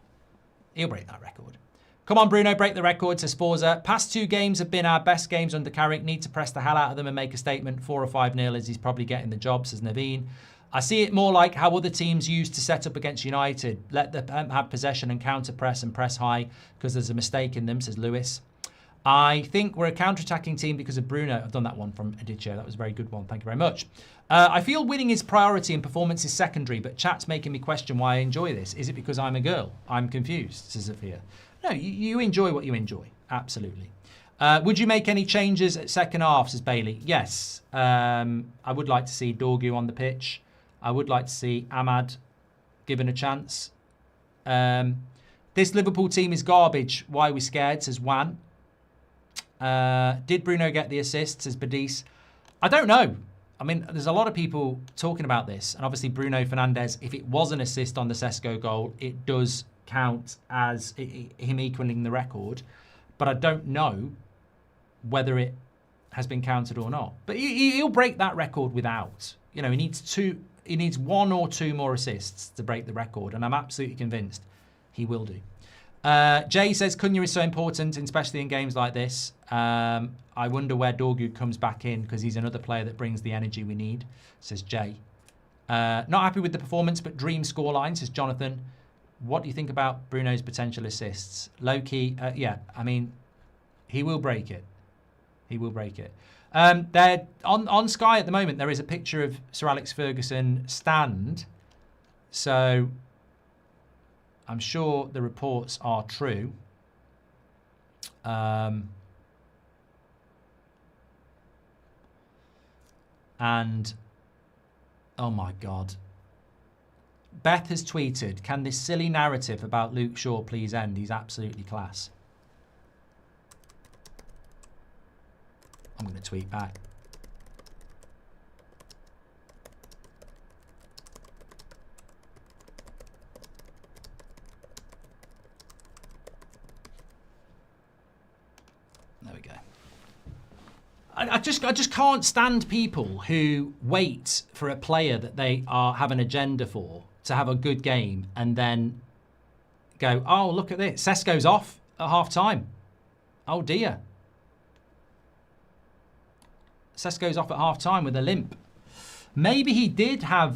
Speaker 1: He'll break that record. Come on, Bruno, break the record, says Forza. Past 2 games have been our best games under Carrick. Need to press the hell out of them and make a statement. 4 or 5-0 as he's probably getting the job, says Naveen. I see it more like how other teams used to set up against United. Let them have possession and counter-press and press high because there's a mistake in them, says Lewis. I think we're a counter-attacking team because of Bruno. I've done that one from Adichie. That was a very good one. Thank you very much. I feel winning is priority and performance is secondary, but chat's making me question why I enjoy this. Is it because I'm a girl? I'm confused, says Sophia. No, you enjoy what you enjoy. Absolutely. Would you make any changes at second half, says Bailey? Yes. I would like to see Dorgu on the pitch. I would like to see Ahmad given a chance. This Liverpool team is garbage. Why are we scared, says Juan. Did Bruno get the assist, says Badis? I don't know. I mean, there's a lot of people talking about this. And obviously Bruno Fernandes, if it was an assist on the Sesko goal, it does count as him equaling the record. But I don't know whether it has been counted or not. But he'll break that record without. You know, he needs 1 or 2 more assists to break the record. And I'm absolutely convinced he will do. Jay says Cunha is so important, especially in games like this. I wonder where Dorgu comes back in because he's another player that brings the energy we need, says Jay. Not happy with the performance, but dream scoreline, says Jonathan. What do you think about Bruno's potential assists? Low-key, yeah, I mean, he will break it. He will break it. There on Sky at the moment, there is a picture of Sir Alex Ferguson stand. So I'm sure the reports are true. And, oh my God. Beth has tweeted, can this silly narrative about Luke Shaw please end? He's absolutely class. I'm going to tweet back. I just can't stand people who wait for a player that they have an agenda for to have a good game and then go, oh, look at this. Sesko's off at half time. Oh, dear. Sesko's off at half time with a limp. Maybe he did have...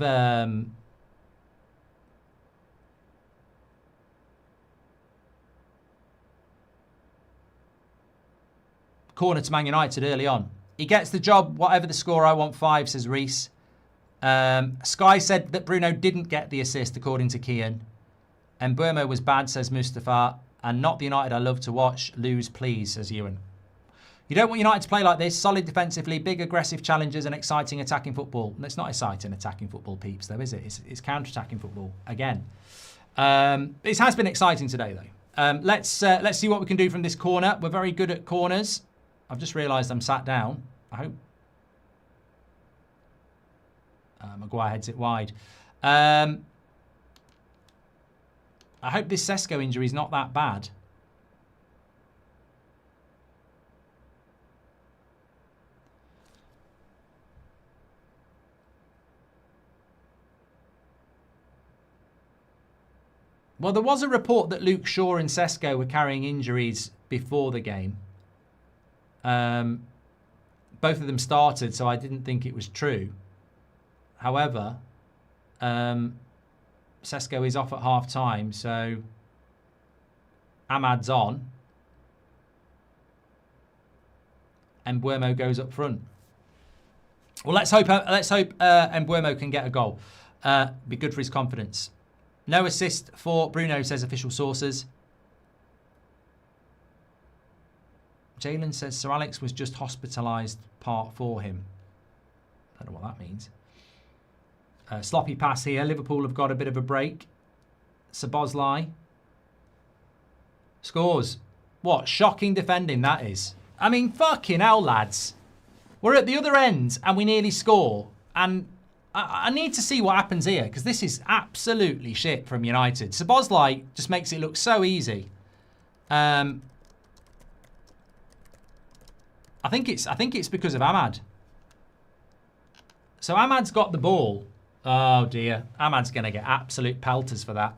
Speaker 1: corner to Man United early on. He gets the job, whatever the score, I want 5, says Reese. Sky said that Bruno didn't get the assist, according to Kian. And Burmo was bad, says Mustafa. And not the United I love to watch. Lose, please, says Ewan. You don't want United to play like this. Solid defensively, big aggressive challenges and exciting attacking football. It's not exciting attacking football, peeps, though, is it? It's counter-attacking football, again. It has been exciting today, though. Let's see what we can do from this corner. We're very good at corners. I've just realised I'm sat down. I hope. Maguire heads it wide. I hope this Sesko injury is not that bad. Well, there was a report that Luke Shaw and Sesko were carrying injuries before the game. Both of them started, so I didn't think it was true. However, Sesko is off at half time, so Ahmad's on. And Mbuemo goes up front. Well, let's hope Mbuemo can get a goal. Be good for his confidence. No assist for Bruno, says official sources. Jalen says Sir Alex was just hospitalised part for him. I don't know what that means. Sloppy pass here. Liverpool have got a bit of a break. Sabozlai scores. What shocking defending that is. I mean, fucking hell, lads. We're at the other end and we nearly score. And I need to see what happens here because this is absolutely shit from United. Sabozlai just makes it look so easy. I think it's because of Ahmad. So Ahmad's got the ball. Oh dear. Ahmad's going to get absolute pelters for that.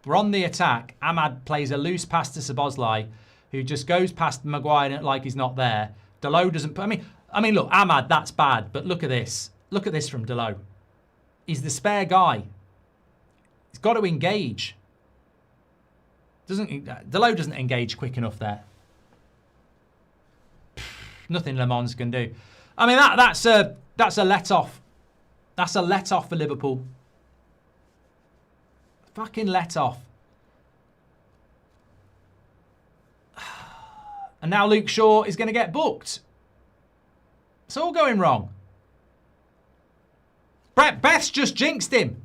Speaker 1: We're on the attack. Ahmad plays a loose pass to Sabozlai, who just goes past Maguire like he's not there. Delo doesn't put... I mean, look, Ahmad, that's bad, but look at this. Look at this from Delo. He's the spare guy. He's got to engage. Delo doesn't engage quick enough there. Nothing Le Mans can do. I mean, that's a let-off. That's a let-off for Liverpool. Fucking let-off. And now Luke Shaw is going to get booked. It's all going wrong. Brett Beth's just jinxed him.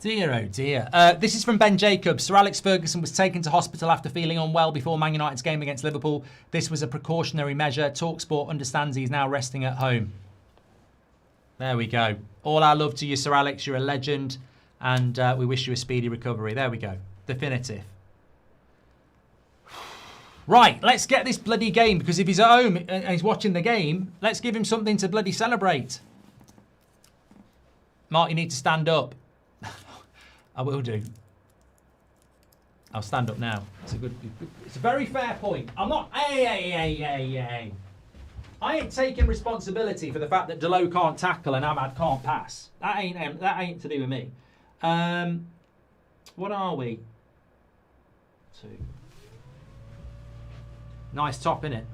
Speaker 1: Dear, oh dear. This is from Ben Jacobs. Sir Alex Ferguson was taken to hospital after feeling unwell before Man United's game against Liverpool. This was a precautionary measure. TalkSport understands he's now resting at home. There we go. All our love to you, Sir Alex. You're a legend. And we wish you a speedy recovery. There we go. Definitive. Right, let's get this bloody game. Because if he's at home and he's watching the game, let's give him something to bloody celebrate. Mark, you need to stand up. I will do. I'll stand up now. It's a very fair point. I'm not... Hey. I ain't taking responsibility for the fact that Delo can't tackle and Ahmad can't pass. That ain't to do with me. What are we? 2. Nice top, innit?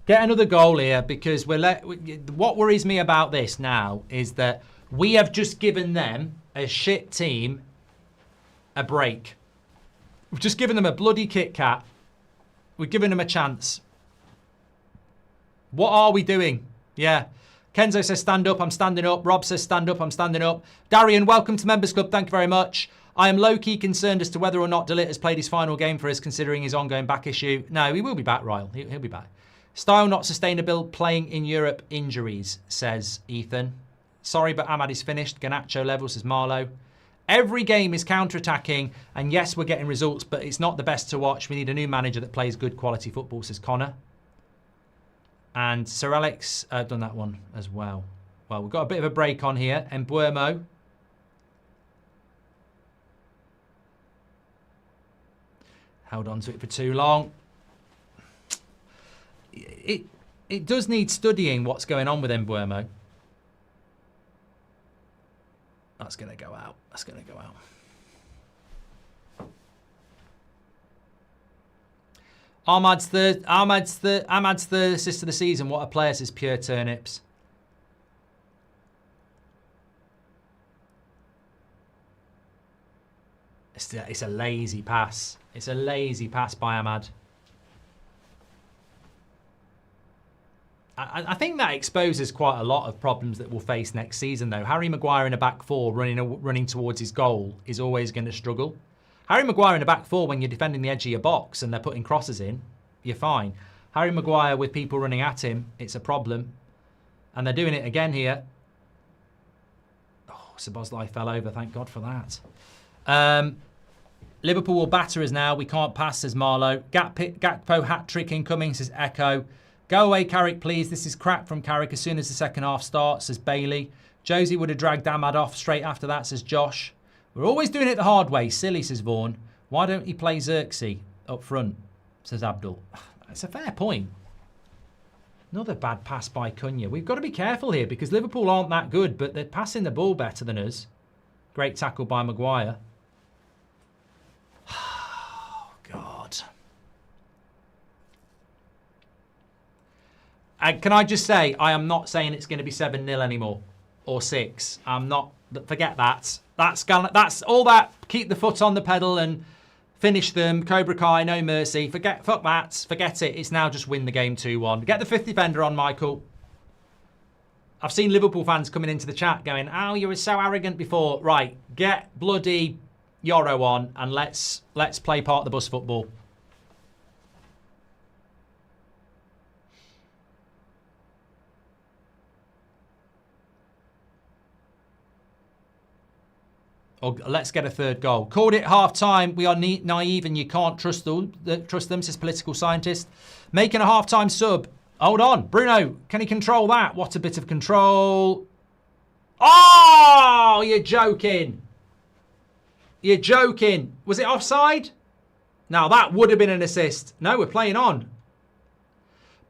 Speaker 1: Get another goal here because what worries me about this now is that we have just given them, a shit team, a break. We've just given them a bloody Kit Kat. We've given them a chance. What are we doing? Yeah. Kenzo says stand up, I'm standing up. Rob says stand up, I'm standing up. Darian, welcome to Members Club. Thank you very much. I am low-key concerned as to whether or not Delit has played his final game for us, considering his ongoing back issue. No, he will be back, Ryle. He'll be back. Style not sustainable, playing in Europe, injuries, says Ethan. Sorry, but Ahmad is finished. Garnacho level, says Marlow. Every game is counter-attacking, and yes, we're getting results, but it's not the best to watch. We need a new manager that plays good quality football, says Connor. And Sir Alex, done that one as well. Well, we've got a bit of a break on here. Embuemo. Held on to it for too long. It does need studying what's going on with Embuemo. That's going to go out. That's going to go out. Ahmad's third assist of the season. What a player, says Pure Turnips. It's a lazy pass. It's a lazy pass by Ahmad. I think that exposes quite a lot of problems that we'll face next season, though. Harry Maguire in a back four running towards his goal is always going to struggle. Harry Maguire in a back four when you're defending the edge of your box and they're putting crosses in, you're fine. Harry Maguire with people running at him, it's a problem. And they're doing it again here. Oh, Szoboszlai fell over. Thank God for that. Liverpool will batter us now. We can't pass, says Marlow. Gakpo hat-trick incoming, says Echo. Go away, Carrick, please. This is crap from Carrick as soon as the second half starts, says Bailey. Josie would have dragged Ahmad off straight after that, says Josh. We're always doing it the hard way. Silly, says Vaughan. Why don't you play Xerxy up front, says Abdul. It's a fair point. Another bad pass by Cunha. We've got to be careful here because Liverpool aren't that good, but they're passing the ball better than us. Great tackle by Maguire. Oh, God. And can I just say, I am not saying it's going to be 7-0 anymore or 6. I'm not. Forget that. That's all that. Keep the foot on the pedal and finish them. Cobra Kai, no mercy. Fuck that. Forget it. It's now just win the game 2-1. Get the fifth defender on, Michael. I've seen Liverpool fans coming into the chat going, "Oh, you were so arrogant before." Right, get bloody Yoro on and let's play part of the bus football. Or let's get a third goal. Called it half-time. We are naive and you can't trust them, says political scientist. Making a half-time sub. Hold on. Bruno, can he control that? What a bit of control. Oh, you're joking. You're joking. Was it offside? Now, that would have been an assist. No, we're playing on.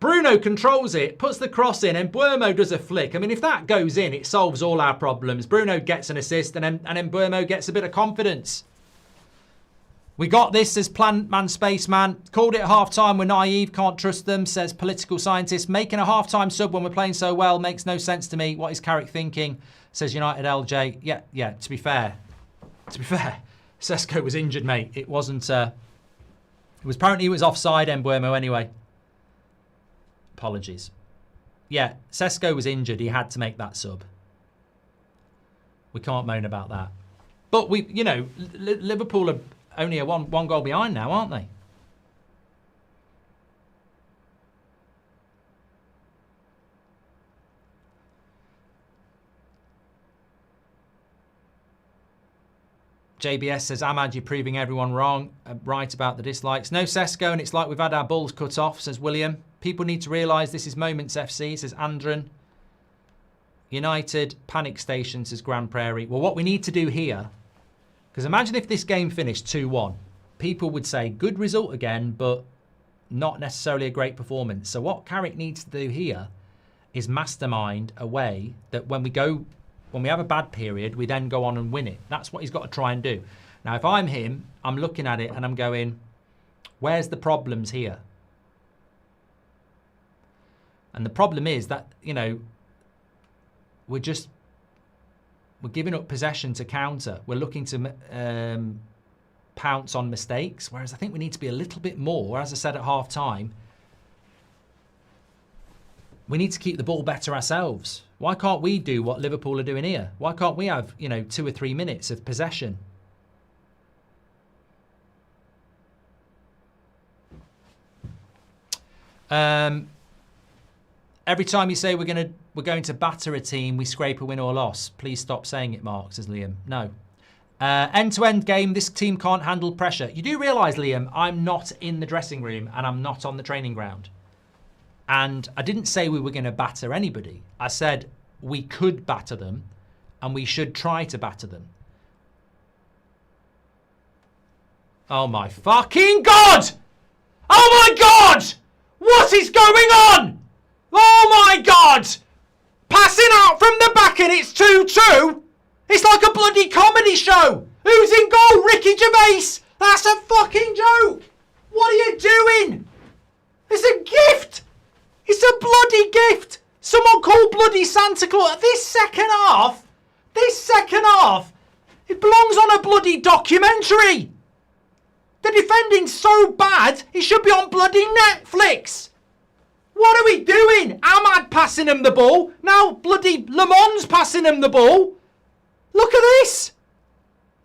Speaker 1: Bruno controls it, puts the cross in, and Embuemo does a flick. I mean, if that goes in, it solves all our problems. Bruno gets an assist, and Embuemo gets a bit of confidence. We got this, says Plant Man Spaceman. Called it half-time, we're naive, can't trust them, says political scientist. Making a half-time sub when we're playing so well makes no sense to me. What is Carrick thinking, says United LJ. Yeah, to be fair, Sesko was injured, mate. It wasn't, apparently it was offside, Embuemo, anyway. Apologies. Yeah, Sesko was injured. He had to make that sub. We can't moan about that. But Liverpool are only one goal behind now, aren't they? JBS says, Ahmad, you're proving everyone wrong. Right about the dislikes. No Sesko, and it's like we've had our balls cut off, says William. People need to realise this is Moments FC, says Andren. United, panic station, says Grand Prairie. Well, what we need to do here, because imagine if this game finished 2-1. People would say, good result again, but not necessarily a great performance. So what Carrick needs to do here is mastermind a way that when we have a bad period, we then go on and win it. That's what he's got to try and do. Now, if I'm him, I'm looking at it and I'm going, where's the problems here? And the problem is that, we're giving up possession to counter. We're looking to pounce on mistakes, whereas I think we need to be a little bit more, as I said at half-time, we need to keep the ball better ourselves. Why can't we do what Liverpool are doing here? Why can't we have, 2 or 3 minutes of possession? Every time you say we're going to batter a team, we scrape a win or loss. Please stop saying it, Mark, says Liam. No. End-to-end game, this team can't handle pressure. You do realise, Liam, I'm not in the dressing room and I'm not on the training ground. And I didn't say we were going to batter anybody. I said we could batter them and we should try to batter them. Oh my fucking God! Oh my God! What is going on? Oh my God! Passing out from the back and it's 2-2? It's like a bloody comedy show. Who's in goal? Ricky Gervais. That's a fucking joke. What are you doing? It's a gift. It's a bloody gift. Someone called bloody Santa Claus. This second half, it belongs on a bloody documentary. The defending's so bad, it should be on bloody Netflix. What are we doing? Ahmad passing him the ball. Now bloody Le Mans passing him the ball. Look at this.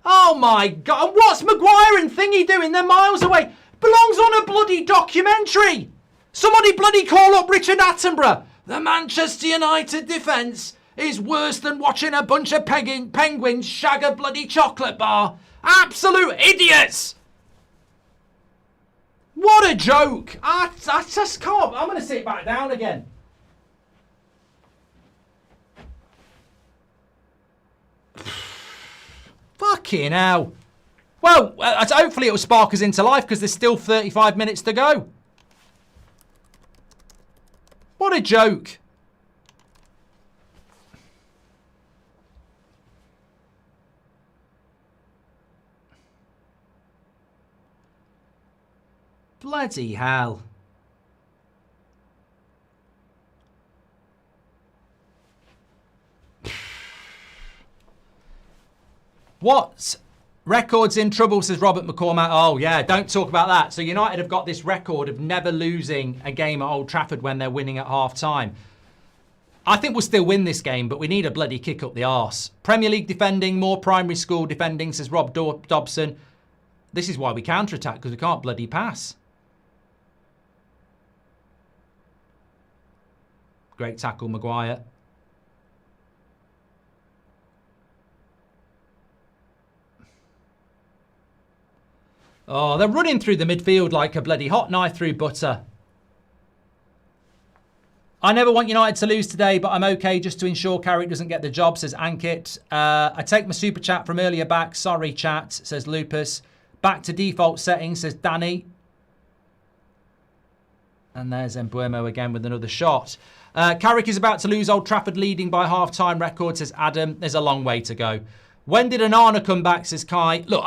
Speaker 1: Oh my God. What's Maguire and Thingy doing? They're miles away. Belongs on a bloody documentary. Somebody bloody call up Richard Attenborough. The Manchester United defence is worse than watching a bunch of penguins shag a bloody chocolate bar. Absolute idiots. What a joke. I just can't. I'm going to sit back down again. Fucking hell. Well, hopefully it will spark us into life because there's still 35 minutes to go. What a joke. Bloody hell. What? Records in trouble, says Robert McCormack. Oh, yeah, don't talk about that. So United have got this record of never losing a game at Old Trafford when they're winning at half-time. I think we'll still win this game, but we need a bloody kick up the arse. Premier League defending, more primary school defending, says Rob Dobson. This is why we counter-attack, because we can't bloody pass. Great tackle, Maguire. Oh, they're running through the midfield like a bloody hot knife through butter. I never want United to lose today, but I'm okay just to ensure Carrick doesn't get the job, says Ankit. I take my super chat from earlier back. Sorry, chat, says Lupus. Back to default settings, says Danny. And there's Mbuemo again with another shot. Carrick is about to lose Old Trafford leading by half-time record, says Adam. There's a long way to go. When did Onana come back, says Kai. Look,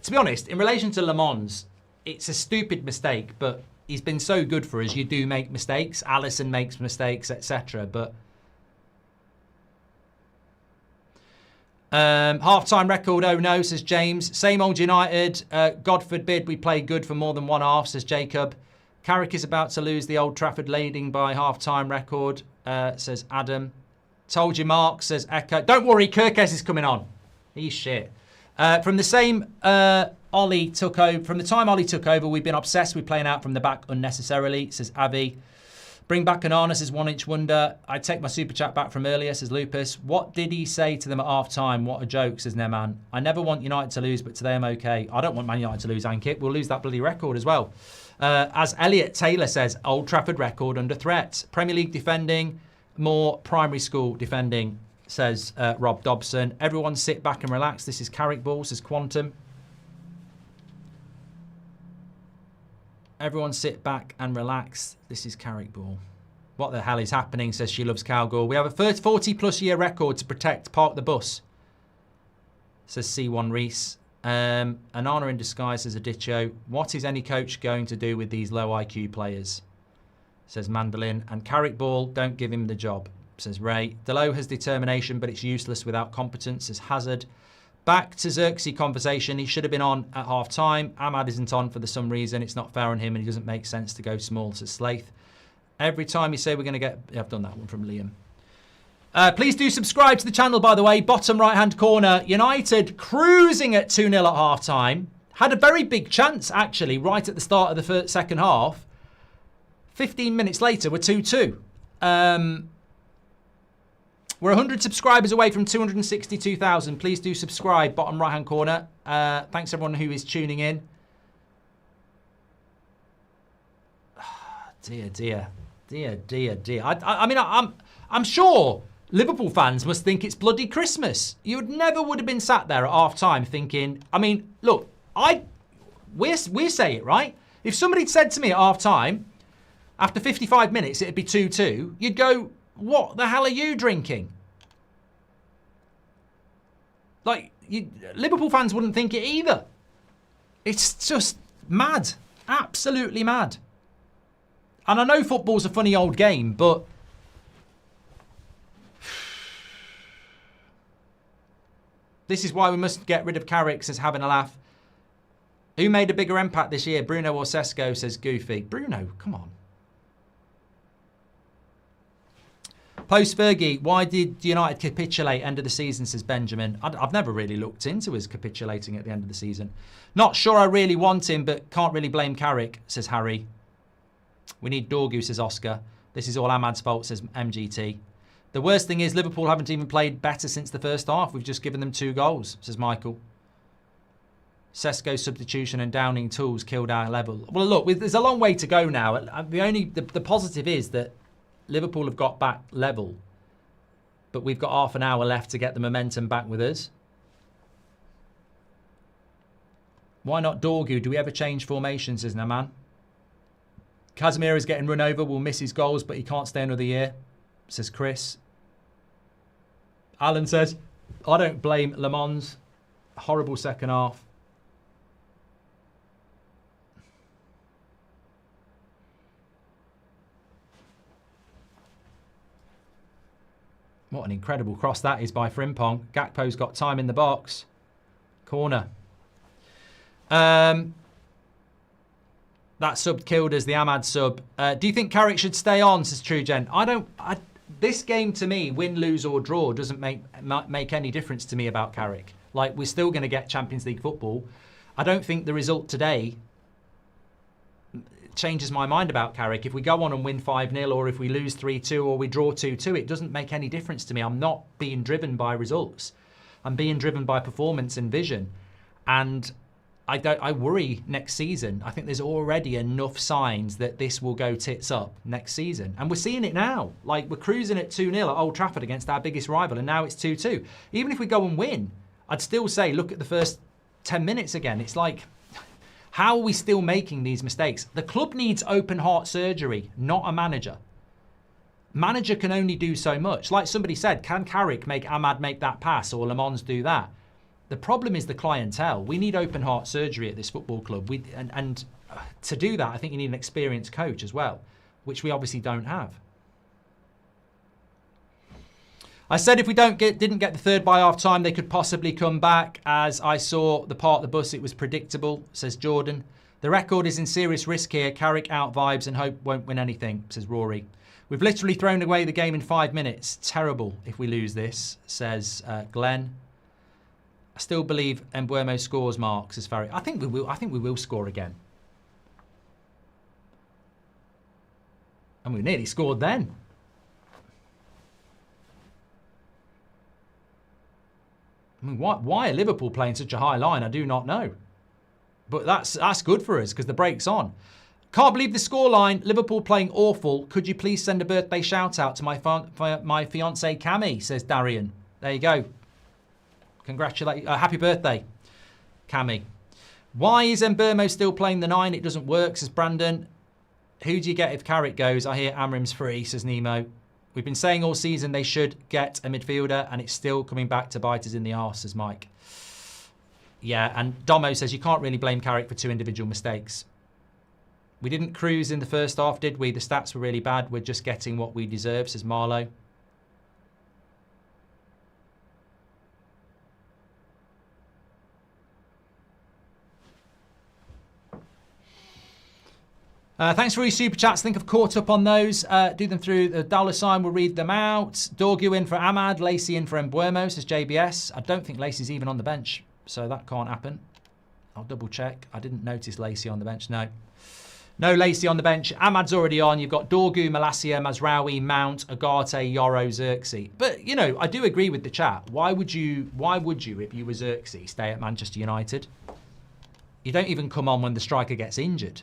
Speaker 1: to be honest, in relation to Le Mans, it's a stupid mistake, but he's been so good for us. You do make mistakes. Alisson makes mistakes, etc. But half-time record, oh no, says James. Same old United. God forbid we play good for more than one half, says Jacob. Carrick is about to lose the Old Trafford leading by half-time record, says Adam. Told you, Mark, says Echo. Don't worry, Kirkes is coming on. He's shit. From the time Ollie took over, we've been obsessed with playing out from the back unnecessarily, says Avi. Bring back Onana, says One Inch Wonder. I take my super chat back from earlier, says Lupus. What did he say to them at half time? What a joke, says Neman. I never want United to lose, but today I'm okay. I don't want Man United to lose, Ankit. We'll lose that bloody record as well. As Elliot Taylor says, Old Trafford record under threat. Premier League defending, more primary school defending, says Rob Dobson. Everyone sit back and relax. This is Carrick Ball, says Quantum. Everyone sit back and relax. This is Carrick Ball. What the hell is happening, says She Loves Cowgirl. We have a 40-plus year record to protect. Park the bus, says C1 Reese. Onana in disguise, says Adityo. What is any coach going to do with these low IQ players, says Mandolin. And Carrick Ball, don't give him the job, says Ray. Delo has determination, but it's useless without competence, says Hazard. Back to Xerxy conversation. He should have been on at half-time. Ahmad isn't on for some reason. It's not fair on him and it doesn't make sense to go small, says Slaith. Every time you say we're going to get... I've done that one from Liam. Please do subscribe to the channel, by the way. Bottom right-hand corner. United cruising at 2-0 at half-time. Had a very big chance, actually, right at the start of the second half. 15 minutes later, we're 2-2. We're 100 subscribers away from 262,000. Please do subscribe, bottom right-hand corner. Thanks, everyone who is tuning in. Dear. I mean, I'm sure Liverpool fans must think it's bloody Christmas. You never would have been sat there at half-time thinking... I mean, look, we say it, right? If somebody said to me at half-time, after 55 minutes, it'd be 2-2, you'd go, what the hell are you drinking? Like, Liverpool fans wouldn't think it either. It's just mad. Absolutely mad. And I know football's a funny old game, but... This is why we must get rid of Carrick, says having a laugh. Who made a bigger impact this year, Bruno or Sesko, says Goofy. Bruno, come on. Post Fergie, why did United capitulate end of the season, says Benjamin. I've never really looked into his capitulating at the end of the season. Not sure I really want him, but can't really blame Carrick, says Harry. We need Dorgu, says Oscar. This is all Ahmad's fault, says MGT. The worst thing is Liverpool haven't even played better since the first half. We've just given them 2 goals, says Michael. Sesko's substitution and Downing tools killed our level. Well, look, there's a long way to go now. The positive is that Liverpool have got back level, but we've got half an hour left to get the momentum back with us. Why not Dorgu? Do we ever change formations, says Naman? Casemiro is getting run over, will miss his goals, but he can't stay another year, says Chris. Alan says, I don't blame Le Mans. Horrible second half. What an incredible cross that is by Frimpong. Gakpo's got time in the box. Corner. That sub killed us, the Ahmad sub. Do you think Carrick should stay on, says True Gen? This game to me, win, lose or draw, doesn't make any difference to me about Carrick. Like, we're still going to get Champions League football. I don't think the result today changes my mind about Carrick. If we go on and win 5-0 or if we lose 3-2 or we draw 2-2, it doesn't make any difference to me. I'm not being driven by results. I'm being driven by performance and vision. And I worry next season. I think there's already enough signs that this will go tits up next season. And we're seeing it now. Like, we're cruising at 2-0 at Old Trafford against our biggest rival, and now it's 2-2. Even if we go and win, I'd still say, look at the first 10 minutes again. It's like, how are we still making these mistakes? The club needs open heart surgery, not a manager. Manager can only do so much. Like somebody said, can Carrick make Ahmad make that pass or Le Mans do that? The problem is the clientele. We need open heart surgery at this football club. And to do that, I think you need an experienced coach as well, which we obviously don't have. I said if we didn't get the third by half time, they could possibly come back. As I saw the part of the bus, it was predictable, says Jordan. The record is in serious risk here. Carrick out vibes and hope won't win anything, says Rory. We've literally thrown away the game in 5 minutes. Terrible if we lose this, says Glenn. I still believe Mbuemo scores, Mark, says Farry. I think we will score again. And we nearly scored then. I mean, why are Liverpool playing such a high line? I do not know. But that's good for us because the break's on. Can't believe the scoreline. Liverpool playing awful. Could you please send a birthday shout out to my fiancée Cami, says Darian. There you go. Congratulate, happy birthday, Cami. Why is Mbuemo still playing the 9? It doesn't work, says Brandon. Who do you get if Carrick goes? I hear Amrim's free, says Nemo. We've been saying all season they should get a midfielder, and it's still coming back to bite us in the arse, says Mike. Yeah, and Domo says you can't really blame Carrick for 2 individual mistakes. We didn't cruise in the first half, did we? The stats were really bad. We're just getting what we deserve, says Marlowe. Thanks for all your super chats. I think I've caught up on those. Do them through the dollar sign. We'll read them out. Dorgu in for Ahmad. Lacey in for Mbuemo, says JBS. I don't think Lacey's even on the bench, so that can't happen. I'll double check. I didn't notice Lacey on the bench. No. No Lacey on the bench. Ahmad's already on. You've got Dorgu, Malacia, Mazraoui, Mount, Agate, Yoro, Xerxy. But, you know, I do agree with the chat. Why would you, if you were Xerxy, stay at Manchester United? You don't even come on when the striker gets injured.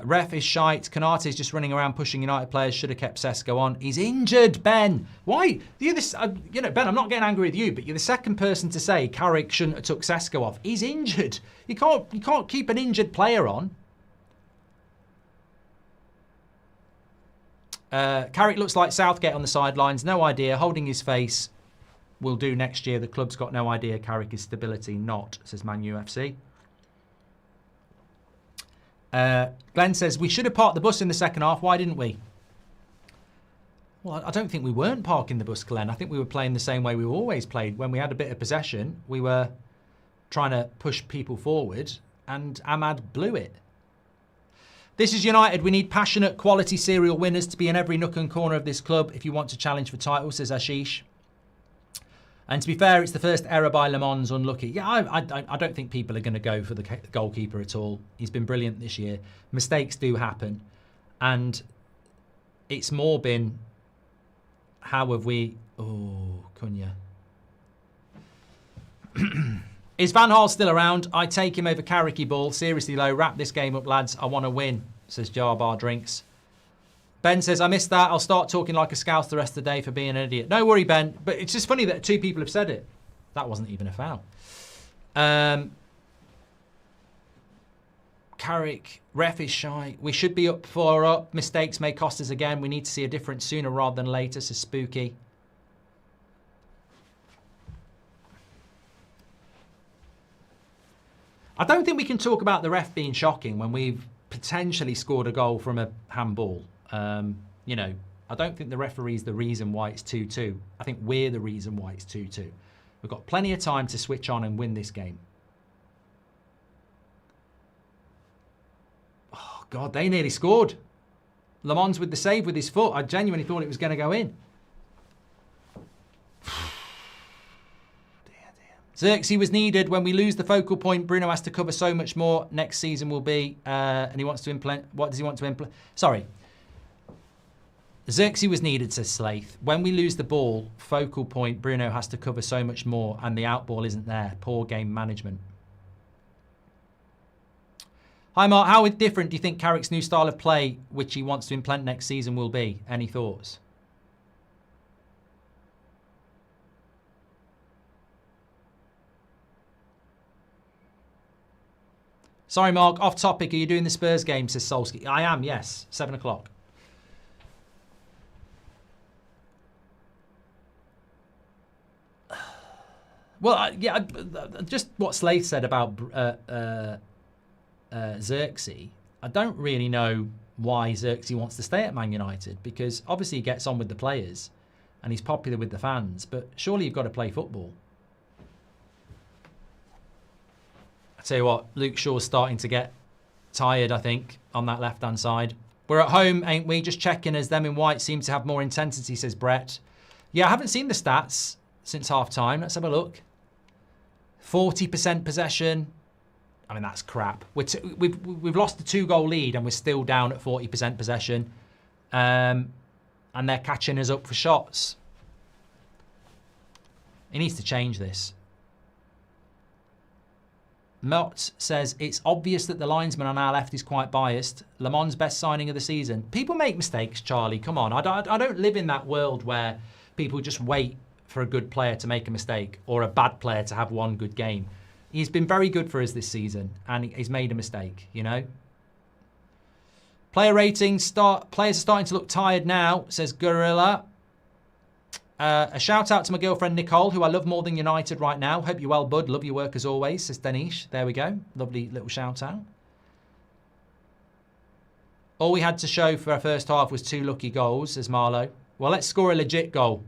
Speaker 1: Ref is shite. Kanate is just running around pushing United players. Should have kept Sesko on. He's injured, Ben. Why? You're this, you know, Ben, I'm not getting angry with you, but you're the second person to say Carrick shouldn't have took Sesko off. He's injured. You can't keep an injured player on. Carrick looks like Southgate on the sidelines. No idea. Holding his face. Will do next year. The club's got no idea. Carrick is stability. Not, says Man UFC. Glenn says, we should have parked the bus in the second half. Why didn't we? Well, I don't think we weren't parking the bus, Glenn. I think we were playing the same way we always played. When we had a bit of possession, we were trying to push people forward, and Ahmad blew it. This is United. We need passionate, quality serial winners to be in every nook and corner of this club if you want to challenge for titles, says Ashish. And to be fair, it's the first error by Le Mans, unlucky. Yeah, I don't think people are going to go for the goalkeeper at all. He's been brilliant this year. Mistakes do happen. And it's more been, how have we... Oh, Cunha. Is Van Gaal still around? I take him over Carricky Ball. Seriously, though, wrap this game up, lads. I want to win, says Jar Bar Drinks. Ben says, I missed that. I'll start talking like a scouse the rest of the day for being an idiot. No worry, Ben. But it's just funny that two people have said it. That wasn't even a foul. Carrick, ref is shy. We should be up 4-up. Mistakes may cost us again. We need to see a difference sooner rather than later, says Spooky. I don't think we can talk about the ref being shocking when we've potentially scored a goal from a handball. You know, I don't think the referee's the reason why it's 2-2. I think we're the reason why it's 2-2. We've got plenty of time to switch on and win this game. Oh, God, they nearly scored. Le Mans with the save with his foot. I genuinely thought it was going to go in. Xerxy was needed. When we lose the focal point, Bruno has to cover so much more. Next season will be, and he wants to implement. What does he want to implement? Sorry. Xerxy was needed, says Slaith. When we lose the ball, focal point, Bruno has to cover so much more, and the outball isn't there. Poor game management. Hi, Mark. How different do you think Carrick's new style of play, which he wants to implement next season, will be? Any thoughts? Sorry, Mark. Off topic. Are you doing the Spurs game, says Solskjaer? I am, yes. 7 o'clock. Well, yeah, just what Slaith said about Xerxy. I don't really know why Xerxy wants to stay at Man United, because obviously he gets on with the players and he's popular with the fans, but surely you've got to play football. I tell you what, Luke Shaw's starting to get tired, I think, on that left-hand side. We're at home, ain't we? Just checking as them in white seem to have more intensity, says Brett. Yeah, I haven't seen the stats since half-time. Let's have a look. 40% possession. I mean, that's crap. We've lost a 2-goal lead and we're still down at 40% possession. And they're catching us up for shots. He needs to change this. Mott says, it's obvious that the linesman on our left is quite biased. Le Mans' best signing of the season. People make mistakes, Charlie. Come on. I don't live in that world where people just wait for a good player to make a mistake or a bad player to have one good game. He's been very good for us this season and he's made a mistake, you know. Player ratings, players are starting to look tired now, says Gorilla. A shout out to my girlfriend Nicole, who I love more than United right now. Hope you're well, bud. Love your work as always, says Danish. There we go. Lovely little shout out. All we had to show for our first half was 2 lucky goals, says Marlowe. Well, let's score a legit goal.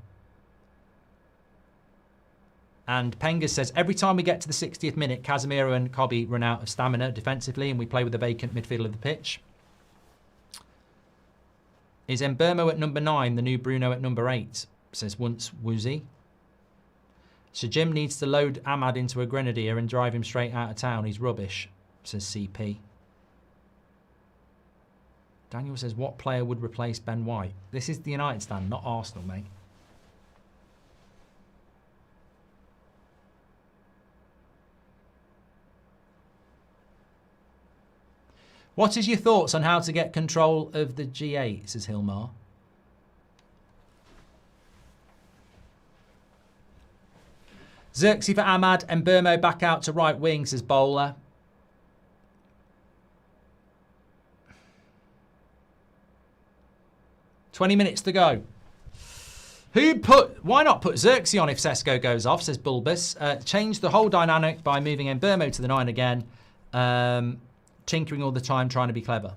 Speaker 1: And Pengas says, every time we get to the 60th minute, Casemiro and Cobby run out of stamina defensively and we play with the vacant midfield of the pitch. Is Mbeumo at number 9 the new Bruno at number 8? Says once Woozy. So Jim needs to load Ahmad into a Grenadier and drive him straight out of town. He's rubbish, says CP. Daniel says, what player would replace Ben White? This is the United stand, not Arsenal, mate. What is your thoughts on how to get control of the G8, says Hilmar. Xerxy for Ahmad and Mbeumo back out to right wing, says Bowler. "20 minutes to go. Why not put Xerxy on if Sesko goes off, says Bulbous. Change the whole dynamic by moving Mbeumo to the 9 again. Tinkering all the time, trying to be clever.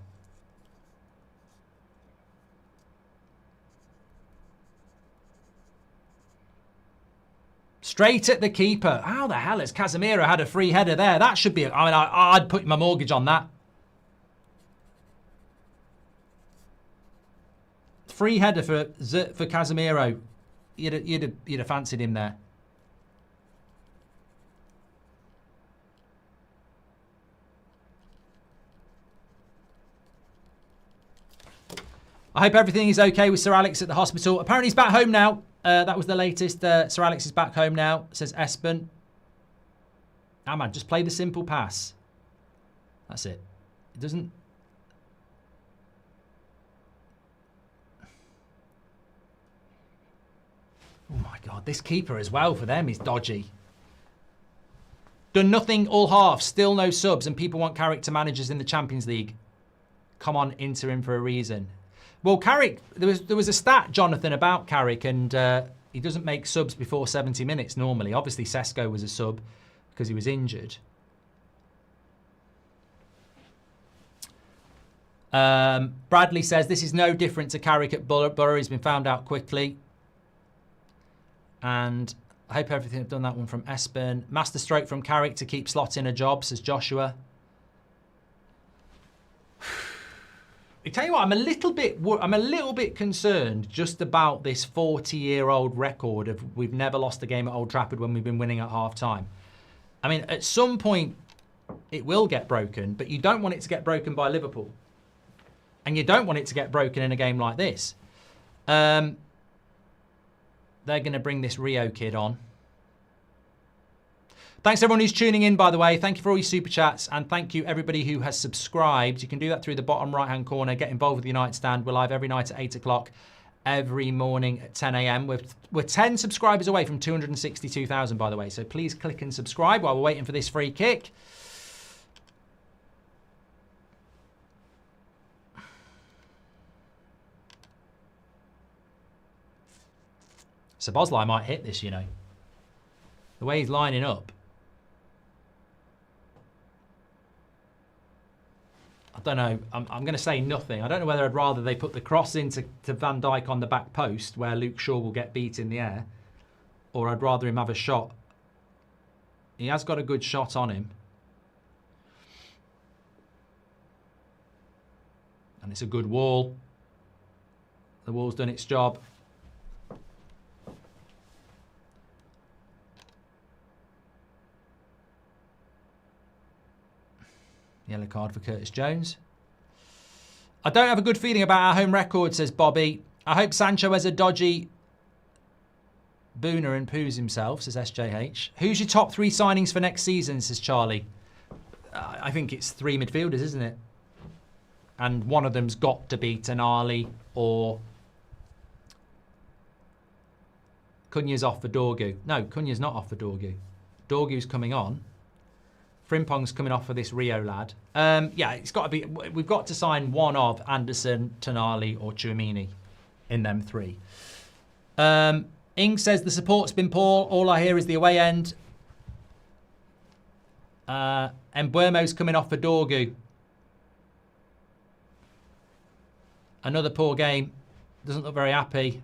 Speaker 1: Straight at the keeper. How the hell has Casemiro had a free header there? That should be... I'd put my mortgage on that. Free header for Casemiro. You'd have fancied him there. I hope everything is okay with Sir Alex at the hospital. Apparently he's back home now. That was the latest. Sir Alex is back home now, says Espen. Ah, man, just play the simple pass. That's it. It doesn't... Oh, my God. This keeper as well for them is dodgy. Done nothing all half. Still no subs. And people want character managers in the Champions League. Come on, Inter in for a reason. Well, Carrick, there was a stat, Jonathan, about Carrick, and he doesn't make subs before 70 minutes normally. Obviously, Sesko was a sub because he was injured. Bradley says, this is no different to Carrick at Borough. He's been found out quickly. And I hope everything have done that one from Espen. Masterstroke from Carrick to keep Slot in a job, says Joshua. I tell you what, I'm a little bit concerned just about this 40-year-old record of we've never lost a game at Old Trafford when we've been winning at half-time. I mean, at some point, it will get broken, but you don't want it to get broken by Liverpool. And you don't want it to get broken in a game like this. They're going to bring this Rio kid on. Thanks everyone who's tuning in, by the way. Thank you for all your super chats, and thank you everybody who has subscribed. You can do that through the bottom right-hand corner. Get involved with the United Stand. We're live every night at 8 o'clock, every morning at 10 a.m. We're 10 subscribers away from 262,000, by the way. So please click and subscribe while we're waiting for this free kick. Szoboszlai might hit this, you know. The way he's lining up. I don't know. I'm going to say nothing. I don't know whether I'd rather they put the cross into Van Dijk on the back post where Luke Shaw will get beat in the air, or I'd rather him have a shot. He has got a good shot on him. And it's a good wall. The wall's done its job. Yellow card for Curtis Jones. I don't have a good feeling about our home record, says Bobby. I hope Sancho has a dodgy booner and poos himself, says SJH. Who's your top 3 signings for next season, says Charlie. I think it's 3 midfielders, isn't it? And one of them's got to be Tonali or... Cunha's off for Dorgu. No, Cunha's not off for Dorgu. Dorgu's coming on. Frimpong's coming off for this Rio lad. Yeah, it's got to be. We've got to sign one of Anderson, Tonali, or Tchouameni in them three. Ing says the support's been poor. All I hear is the away end. Mbuemo's coming off for Dorgu. Another poor game. Doesn't look very happy.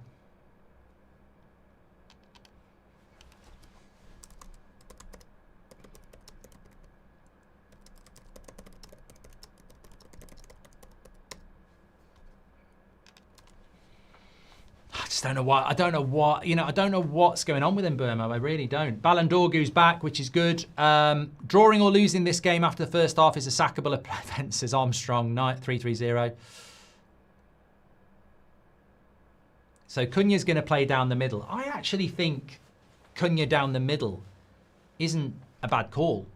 Speaker 1: I just don't know why. I don't know what, I don't know what's going on with Mbuemo. I really don't. Ballandorgu's back, which is good. Drawing or losing this game after the first half is a sackable event, says Armstrong, 330. So Cunha's going to play down the middle. I actually think Cunha down the middle isn't a bad call.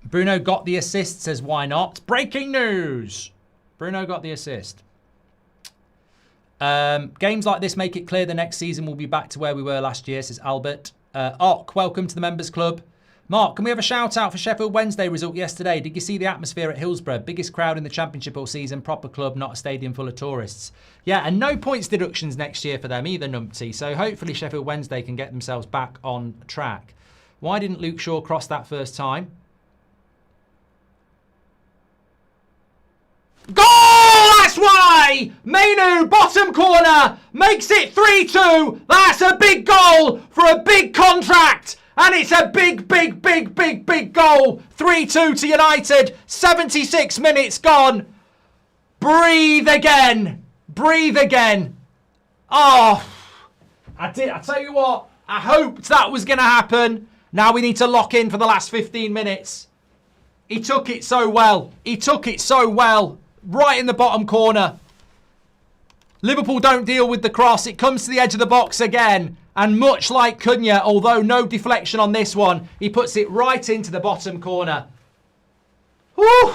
Speaker 1: Bruno got the assist, says why not? Breaking news! Bruno got the assist. Games like this make it clear the next season we'll be back to where we were last year, says Albert. Ock, welcome to the Members Club. Mark, can we have a shout out for Sheffield Wednesday result yesterday? Did you see the atmosphere at Hillsborough? Biggest crowd in the Championship all season, proper club, not a stadium full of tourists. Yeah, and no points deductions next year for them either, Numpty. So hopefully Sheffield Wednesday can get themselves back on track. Why didn't Luke Shaw cross that first time? Goal! That's why! Mainu, bottom corner, makes it 3-2. That's a big goal for a big contract. And it's a big, big, big, big, big goal. 3-2 to United. 76 minutes gone. Breathe again. Breathe again. Oh, I tell you what, I hoped that was going to happen. Now we need to lock in for the last 15 minutes. He took it so well. He took it so well. Right in the bottom corner. Liverpool don't deal with the cross. It comes to the edge of the box again. And much like Cunha, although no deflection on this one, he puts it right into the bottom corner. Woo!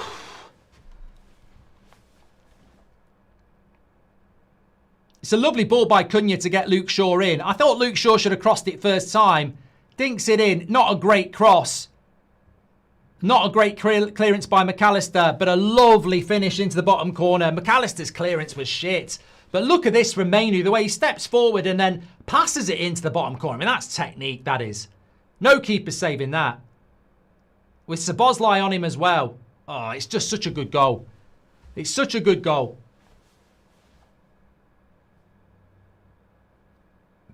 Speaker 1: It's a lovely ball by Cunha to get Luke Shaw in. I thought Luke Shaw should have crossed it first time. Dinks it in. Not a great cross. Not a great clearance by McAllister, but a lovely finish into the bottom corner. McAllister's clearance was shit. But look at this from Mainu, the way he steps forward and then passes it into the bottom corner. I mean, that's technique, that is. No keeper saving that. With Szoboszlai on him as well. Oh, it's just such a good goal. It's such a good goal.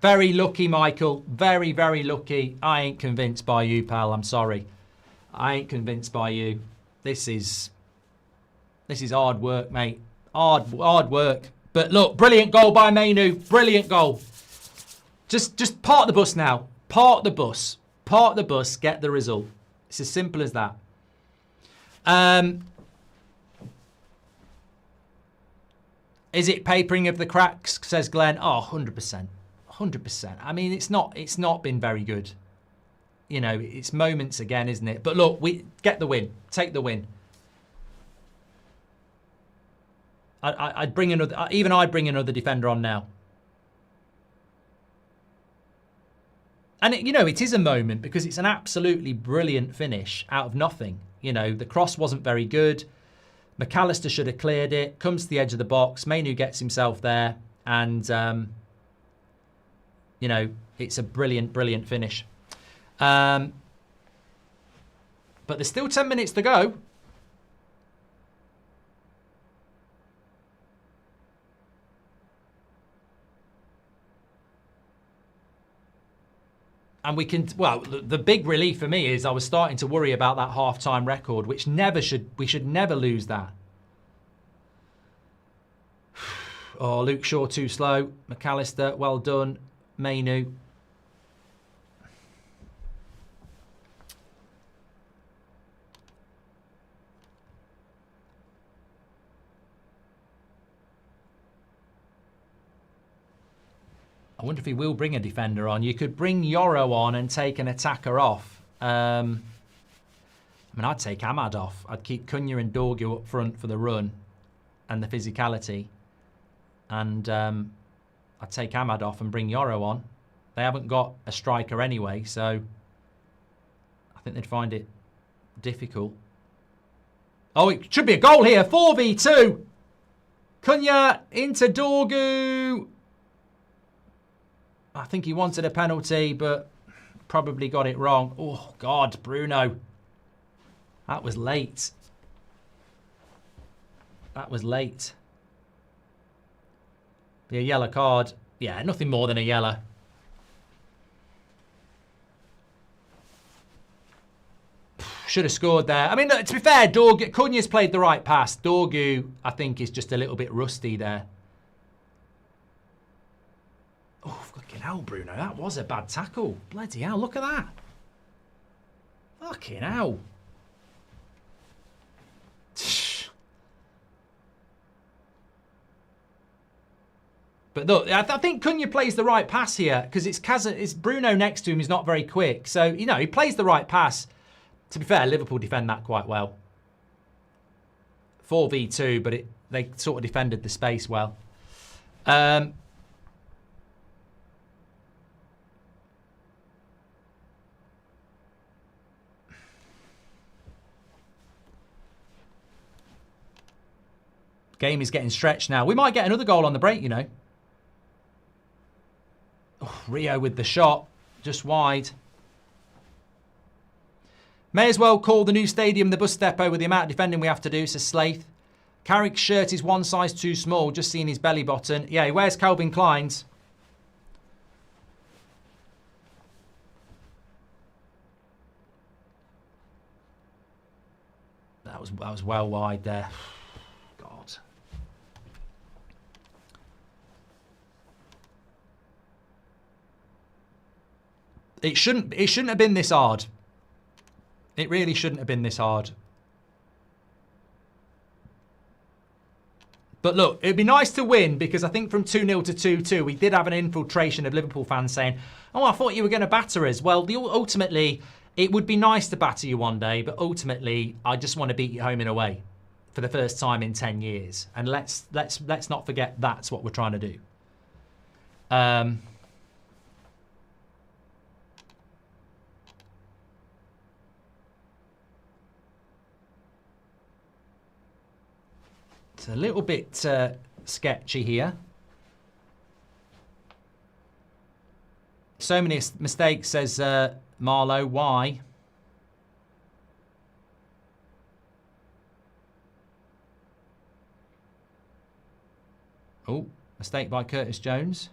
Speaker 1: Very lucky, Michael. Very, very lucky. I ain't convinced by you, pal. I'm sorry. I ain't convinced by you. This is hard work, mate. Hard work. But look, brilliant goal by Mainu. Brilliant goal. Just park the bus now. Park the bus. Park the bus. Get the result. It's as simple as that. Is it papering of the cracks? Says Glenn. Oh, 100%. 100%. I mean, it's not been very good. You know, it's moments again, isn't it? But look, we get the win. Take the win. I'd bring another. Even I'd bring another defender on now. And it is a moment because it's an absolutely brilliant finish out of nothing. You know, the cross wasn't very good. McAllister should have cleared it. Comes to the edge of the box. Mainu gets himself there, and it's a brilliant, brilliant finish. But there's still 10 minutes to go. And we can, well, the big relief for me is I was starting to worry about that half-time record, which we should never lose that. Oh, Luke Shaw too slow. McAllister, well done. Mainu. I wonder if he will bring a defender on. You could bring Yoro on and take an attacker off. I mean, I'd take Ahmad off. I'd keep Cunha and Dorgu up front for the run and the physicality. And I'd take Ahmad off and bring Yoro on. They haven't got a striker anyway, so I think they'd find it difficult. Oh, it should be a goal here. 4v2. Cunha into Dorgu. I think he wanted a penalty, but probably got it wrong. Oh, God, Bruno. That was late. That was late. Be a yellow card. Yeah, nothing more than a yellow. Should have scored there. I mean, look, to be fair, Cunha's played the right pass. Dorgu, I think, is just a little bit rusty there. Oh, fucking hell, Bruno. That was a bad tackle. Bloody hell, look at that. Fucking hell. But look, I think Cunha plays the right pass here because it's Bruno next to him. He's not very quick. So, you know, he plays the right pass. To be fair, Liverpool defend that quite well. 4v2, but they sort of defended the space well. Game is getting stretched now. We might get another goal on the break, you know. Oh, Rio with the shot, just wide. May as well call the new stadium the bus depot with the amount of defending we have to do, says Slaith. Carrick's shirt is one size too small, just seeing his belly button. Yeah, he wears Calvin Klein's. That was well wide there. God. It shouldn't have been this hard. It really shouldn't have been this hard. But look, it'd be nice to win because I think from 2-0 to 2-2, we did have an infiltration of Liverpool fans saying, oh, I thought you were going to batter us. Well, ultimately, it would be nice to batter you one day, but ultimately, I just want to beat you home and away for the first time in 10 years. And let's not forget that's what we're trying to do. It's a little bit sketchy here. So many mistakes, says Marlowe. Why? Oh, mistake by Curtis Jones.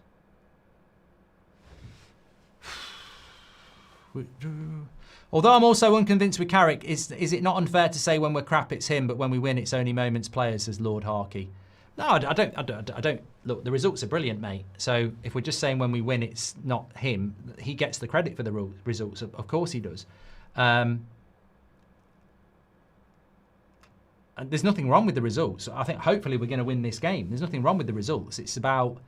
Speaker 1: Although I'm also unconvinced with Carrick, is it not unfair to say when we're crap it's him, but when we win it's only moments players, says Lord Harkey. No, I don't. Look, the results are brilliant, mate. So if we're just saying when we win it's not him, he gets the credit for the results. Of course he does. And there's nothing wrong with the results. I think hopefully we're going to win this game. There's nothing wrong with the results. It's about...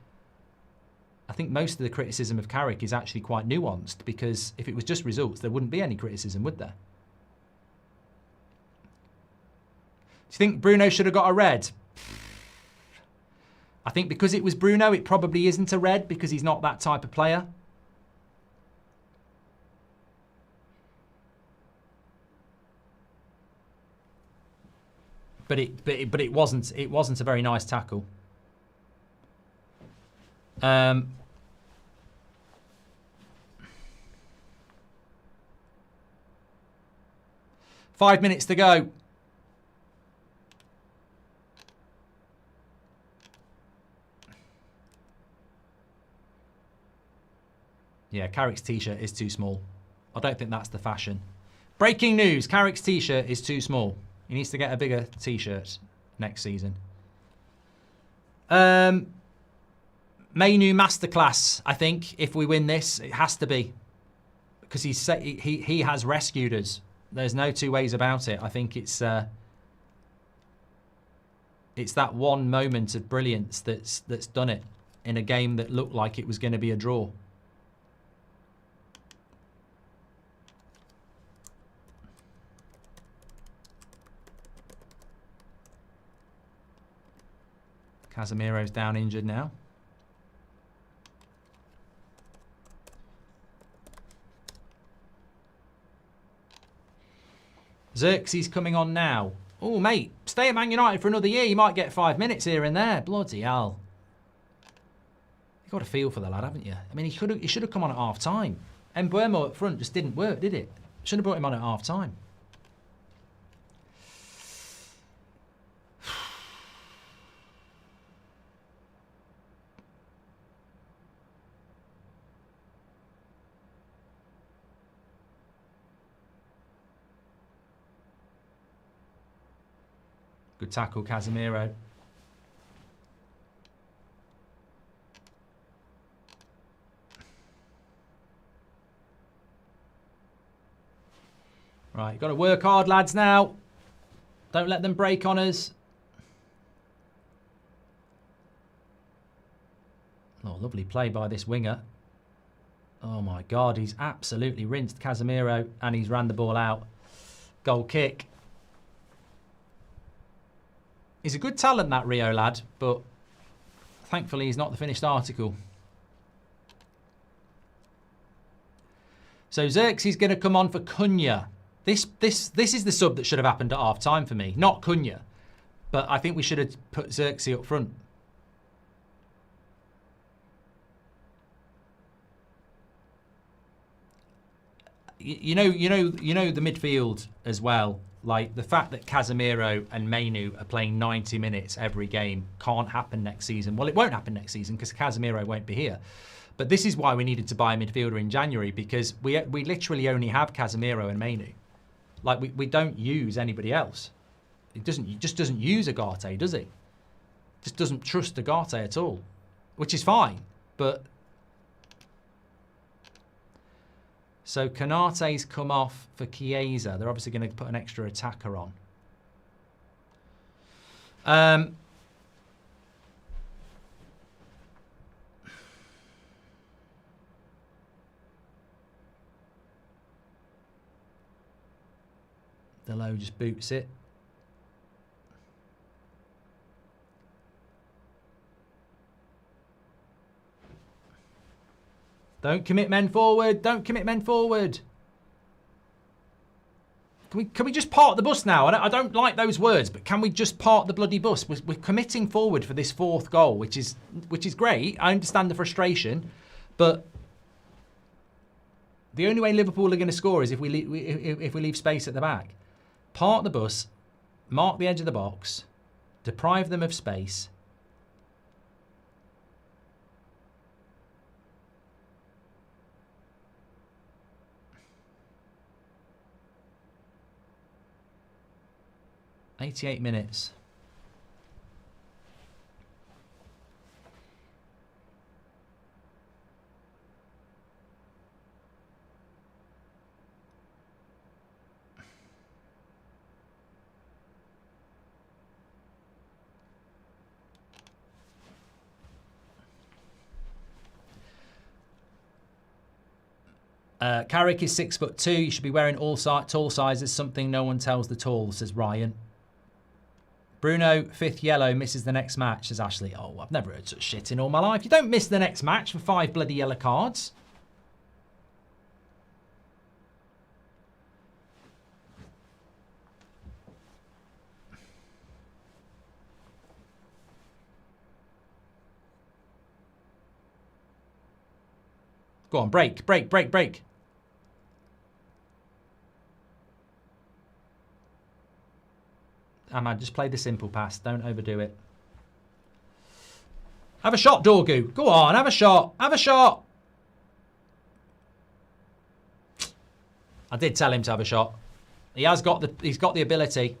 Speaker 1: I think most of the criticism of Carrick is actually quite nuanced because if it was just results, there wouldn't be any criticism, would there? Do you think Bruno should have got a red? I think because it was Bruno, it probably isn't a red because he's not that type of player. But it wasn't a very nice tackle. 5 minutes to go. Yeah, Carrick's t-shirt is too small. I don't think that's the fashion. Breaking news, Carrick's t-shirt is too small. He needs to get a bigger t-shirt next season. Menu masterclass, I think, if we win this. It has to be. Because he has rescued us. There's no two ways about it. I think it's that one moment of brilliance that's done it. in a game that looked like it was going to be a draw. Casemiro's down injured now. Xerxy's coming on now. Oh, mate, stay at Man United for another year. You might get 5 minutes here and there. Bloody hell. You've got a feel for the lad, haven't you? I mean, he should have come on at half-time. Mbuemo up front just didn't work, did it? Should have brought him on at half-time. Good tackle, Casemiro. Right, you've got to work hard, lads, now. Don't let them break on us. Oh, lovely play by this winger. Oh, my God, he's absolutely rinsed Casemiro, and he's ran the ball out. Goal kick. He's a good talent, that Rio lad, but thankfully he's not the finished article. So Xerxy's going to come on for Cunha. This is the sub that should have happened at half-time for me. Not Cunha, but I think we should have put Xerxy up front. You know the midfield as well. Like, the fact that Casemiro and Mainu are playing 90 minutes every game can't happen next season. Well, it won't happen next season because Casemiro won't be here. But this is why we needed to buy a midfielder in January, because we literally only have Casemiro and Mainu. Like, we don't use anybody else. He just doesn't use Agate, does he? Just doesn't trust Agate at all, which is fine. But so Konate's come off for Chiesa. They're obviously going to put an extra attacker on. Delo just boots it. Don't commit men forward. Don't commit men forward. Can we just park the bus now? I don't like those words, but can we just park the bloody bus? We're committing forward for this fourth goal, which is great. I understand the frustration, but the only way Liverpool are going to score is if we leave space at the back. Park the bus, mark the edge of the box, deprive them of space. $88 minutes. Carrick is 6'2". You should be wearing all tall sizes. Something no one tells the tall, says Ryan. Bruno, 5th yellow, misses the next match, says Ashley. Oh, I've never heard such shit in all my life. You don't miss the next match for 5 bloody yellow cards. Go on, break. Ahmad, just play the simple pass. Don't overdo it. Have a shot, Dorgu. Go on, have a shot. Have a shot. I did tell him to have a shot. He's got the ability.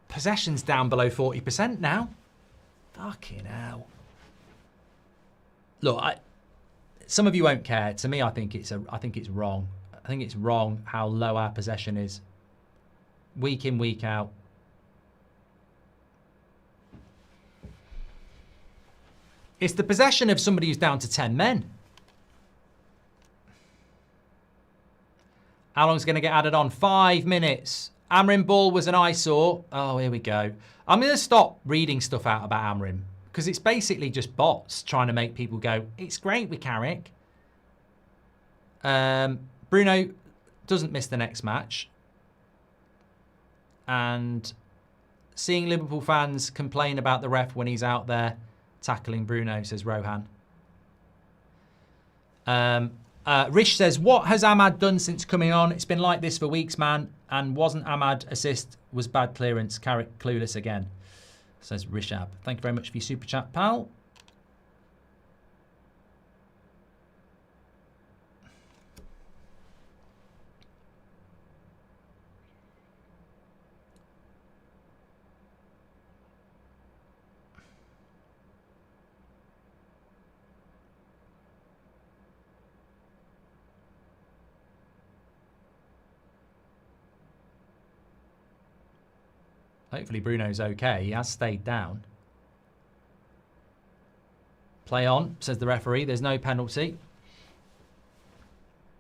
Speaker 1: Possession's down below 40% now. Fucking hell. Look, some of you won't care. To me, I think it's wrong. I think it's wrong how low our possession is. Week in, week out. It's the possession of somebody who's down to 10 men. How long's going to get added on? 5 minutes. Amrin Ball was an eyesore. Oh, here we go. I'm going to stop reading stuff out about Amrin because it's basically just bots trying to make people go, it's great with Carrick. Bruno doesn't miss the next match. And seeing Liverpool fans complain about the ref when he's out there tackling Bruno, says Rohan. Rish says, what has Ahmad done since coming on? It's been like this for weeks, man. And wasn't Ahmad assist, was bad clearance. Carrick clueless again, says Rishab. Thank you very much for your super chat, pal. Hopefully Bruno's okay. He has stayed down. Play on, says the referee. There's no penalty.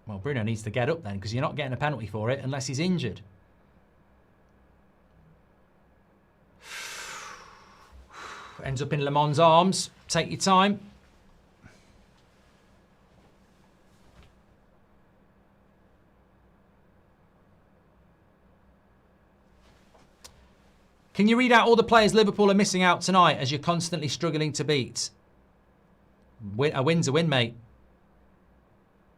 Speaker 1: Well, Bruno needs to get up then because you're not getting a penalty for it unless he's injured. Ends up in Le Mans' arms. Take your time. Can you read out all the players Liverpool are missing out tonight as you're constantly struggling to beat? A win's a win, mate.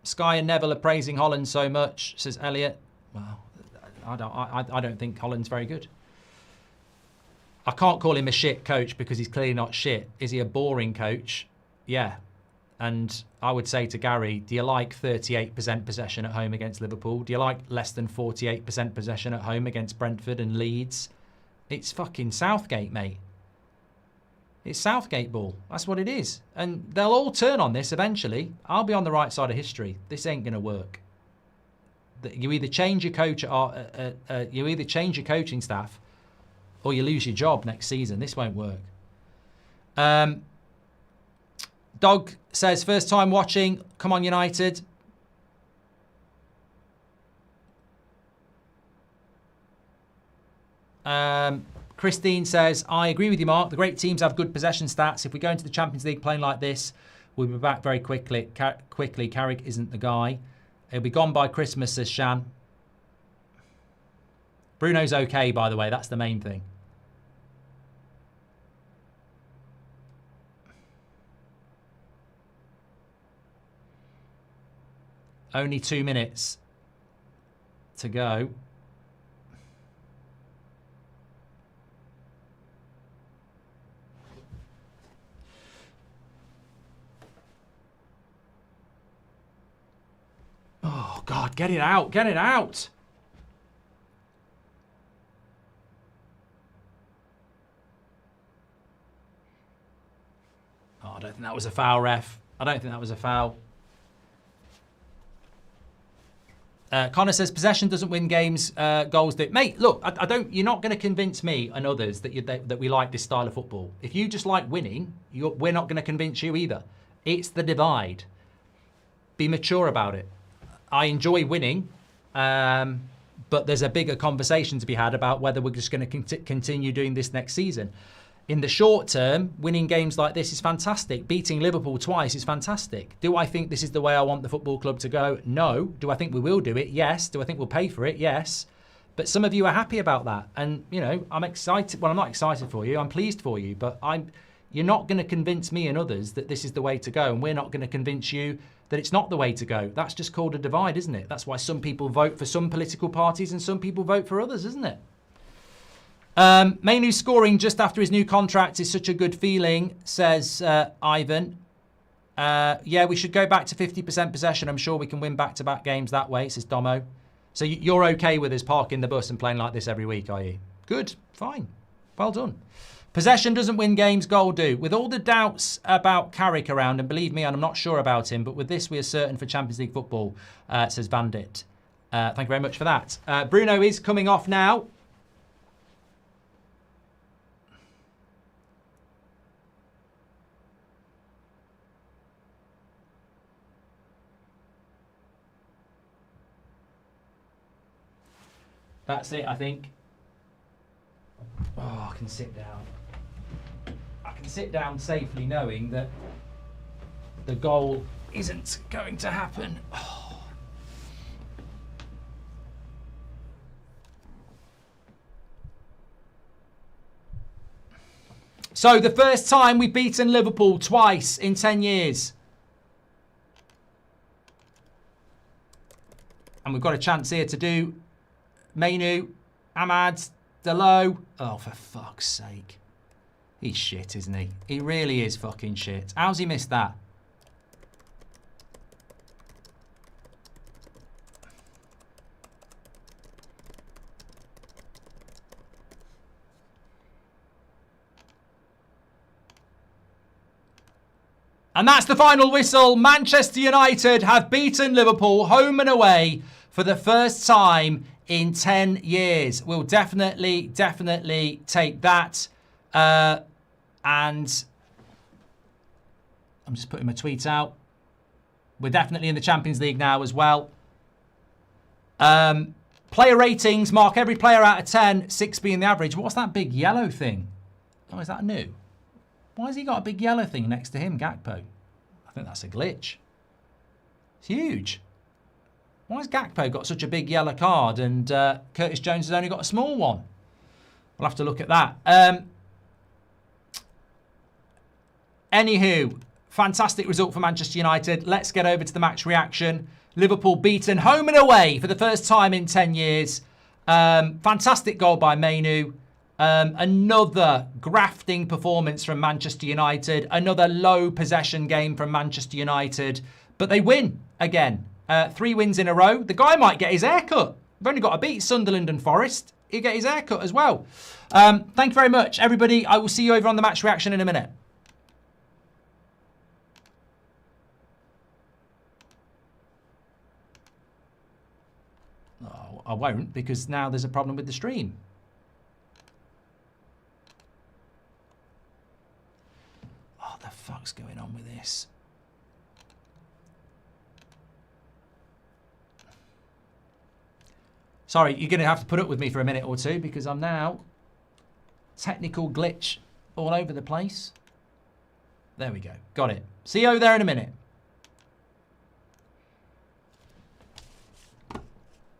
Speaker 1: Sky and Neville are praising Holland so much, says Elliot. Well, I don't think Holland's very good. I can't call him a shit coach because he's clearly not shit. Is he a boring coach? Yeah. And I would say to Gary, do you like 38% possession at home against Liverpool? Do you like less than 48% possession at home against Brentford and Leeds? It's fucking Southgate, mate. It's Southgate ball. That's what it is. And they'll all turn on this eventually. I'll be on the right side of history. This ain't going to work. You either change your coach, you either change your coaching staff, or you lose your job next season. This won't work. Dog says, first time watching. Come on, United. Christine says, I agree with you, Mark. The great teams have good possession stats. If we go into the Champions League playing like this, we'll be back very quickly. Carrick isn't the guy. He'll be gone by Christmas, says Shan. Bruno's okay, by the way. That's the main thing. Only 2 minutes to go. Oh, God, get it out. Get it out. Oh, I don't think that was a foul, ref. I don't think that was a foul. Connor says, possession doesn't win games, goals do. Mate, look, I don't. You're not going to convince me and others that we like this style of football. If you just like winning, we're not going to convince you either. It's the divide. Be mature about it. I enjoy winning, but there's a bigger conversation to be had about whether we're just going to continue doing this next season. In the short term, winning games like this is fantastic. Beating Liverpool twice is fantastic. Do I think this is the way I want the football club to go? No. Do I think we will do it? Yes. Do I think we'll pay for it? Yes. But some of you are happy about that. And, you know, I'm excited. Well, I'm not excited for you. I'm pleased for you. But you're not going to convince me and others that this is the way to go. And we're not going to convince you that it's not the way to go. That's just called a divide, isn't it? That's why some people vote for some political parties and some people vote for others, isn't it? Mainu's scoring just after his new contract is such a good feeling, says Ivan. Yeah, we should go back to 50% possession. I'm sure we can win back-to-back games that way, says Domo. So you're okay with us parking the bus and playing like this every week, are you? Good, fine. Well done. Possession doesn't win games, goal do. With all the doubts about Carrick around, and believe me, I'm not sure about him, but with this we are certain for Champions League football, says Bandit. Thank you very much for that. Bruno is coming off now. That's it, I think. Oh, I can sit down. I can sit down safely knowing that the goal isn't going to happen. Oh. So the first time we've beaten Liverpool twice in 10 years. And we've got a chance here to do Manu, Ahmad, Delo. Oh, for fuck's sake. He's shit, isn't he? He really is fucking shit. How's he missed that? And that's the final whistle. Manchester United have beaten Liverpool home and away for the first time in 10 years. We'll definitely take that. And I'm just putting my tweet out. We're definitely in the Champions League now as well. Player ratings, mark every player out of 10, 6 being the average. What's that big yellow thing? Oh, is that new? Why has he got a big yellow thing next to him, Gakpo? I think that's a glitch. It's huge. Why has Gakpo got such a big yellow card and Curtis Jones has only got a small one? We'll have to look at that. Anywho, fantastic result for Manchester United. Let's get over to the match reaction. Liverpool beaten home and away for the first time in 10 years. Fantastic goal by Manu. Another grafting performance from Manchester United. Another low possession game from Manchester United. But they win again. 3 wins in a row. The guy might get his hair cut. We've only got to beat Sunderland and Forest. He'll get his hair cut as well. Thank you very much, everybody. I will see you over on the match reaction in a minute. Oh, I won't, because now there's a problem with the stream. What the fuck's going on with this? Sorry, you're going to have to put up with me for a minute or two because I'm now technical glitch all over the place. There we go. Got it. See you over there in a minute.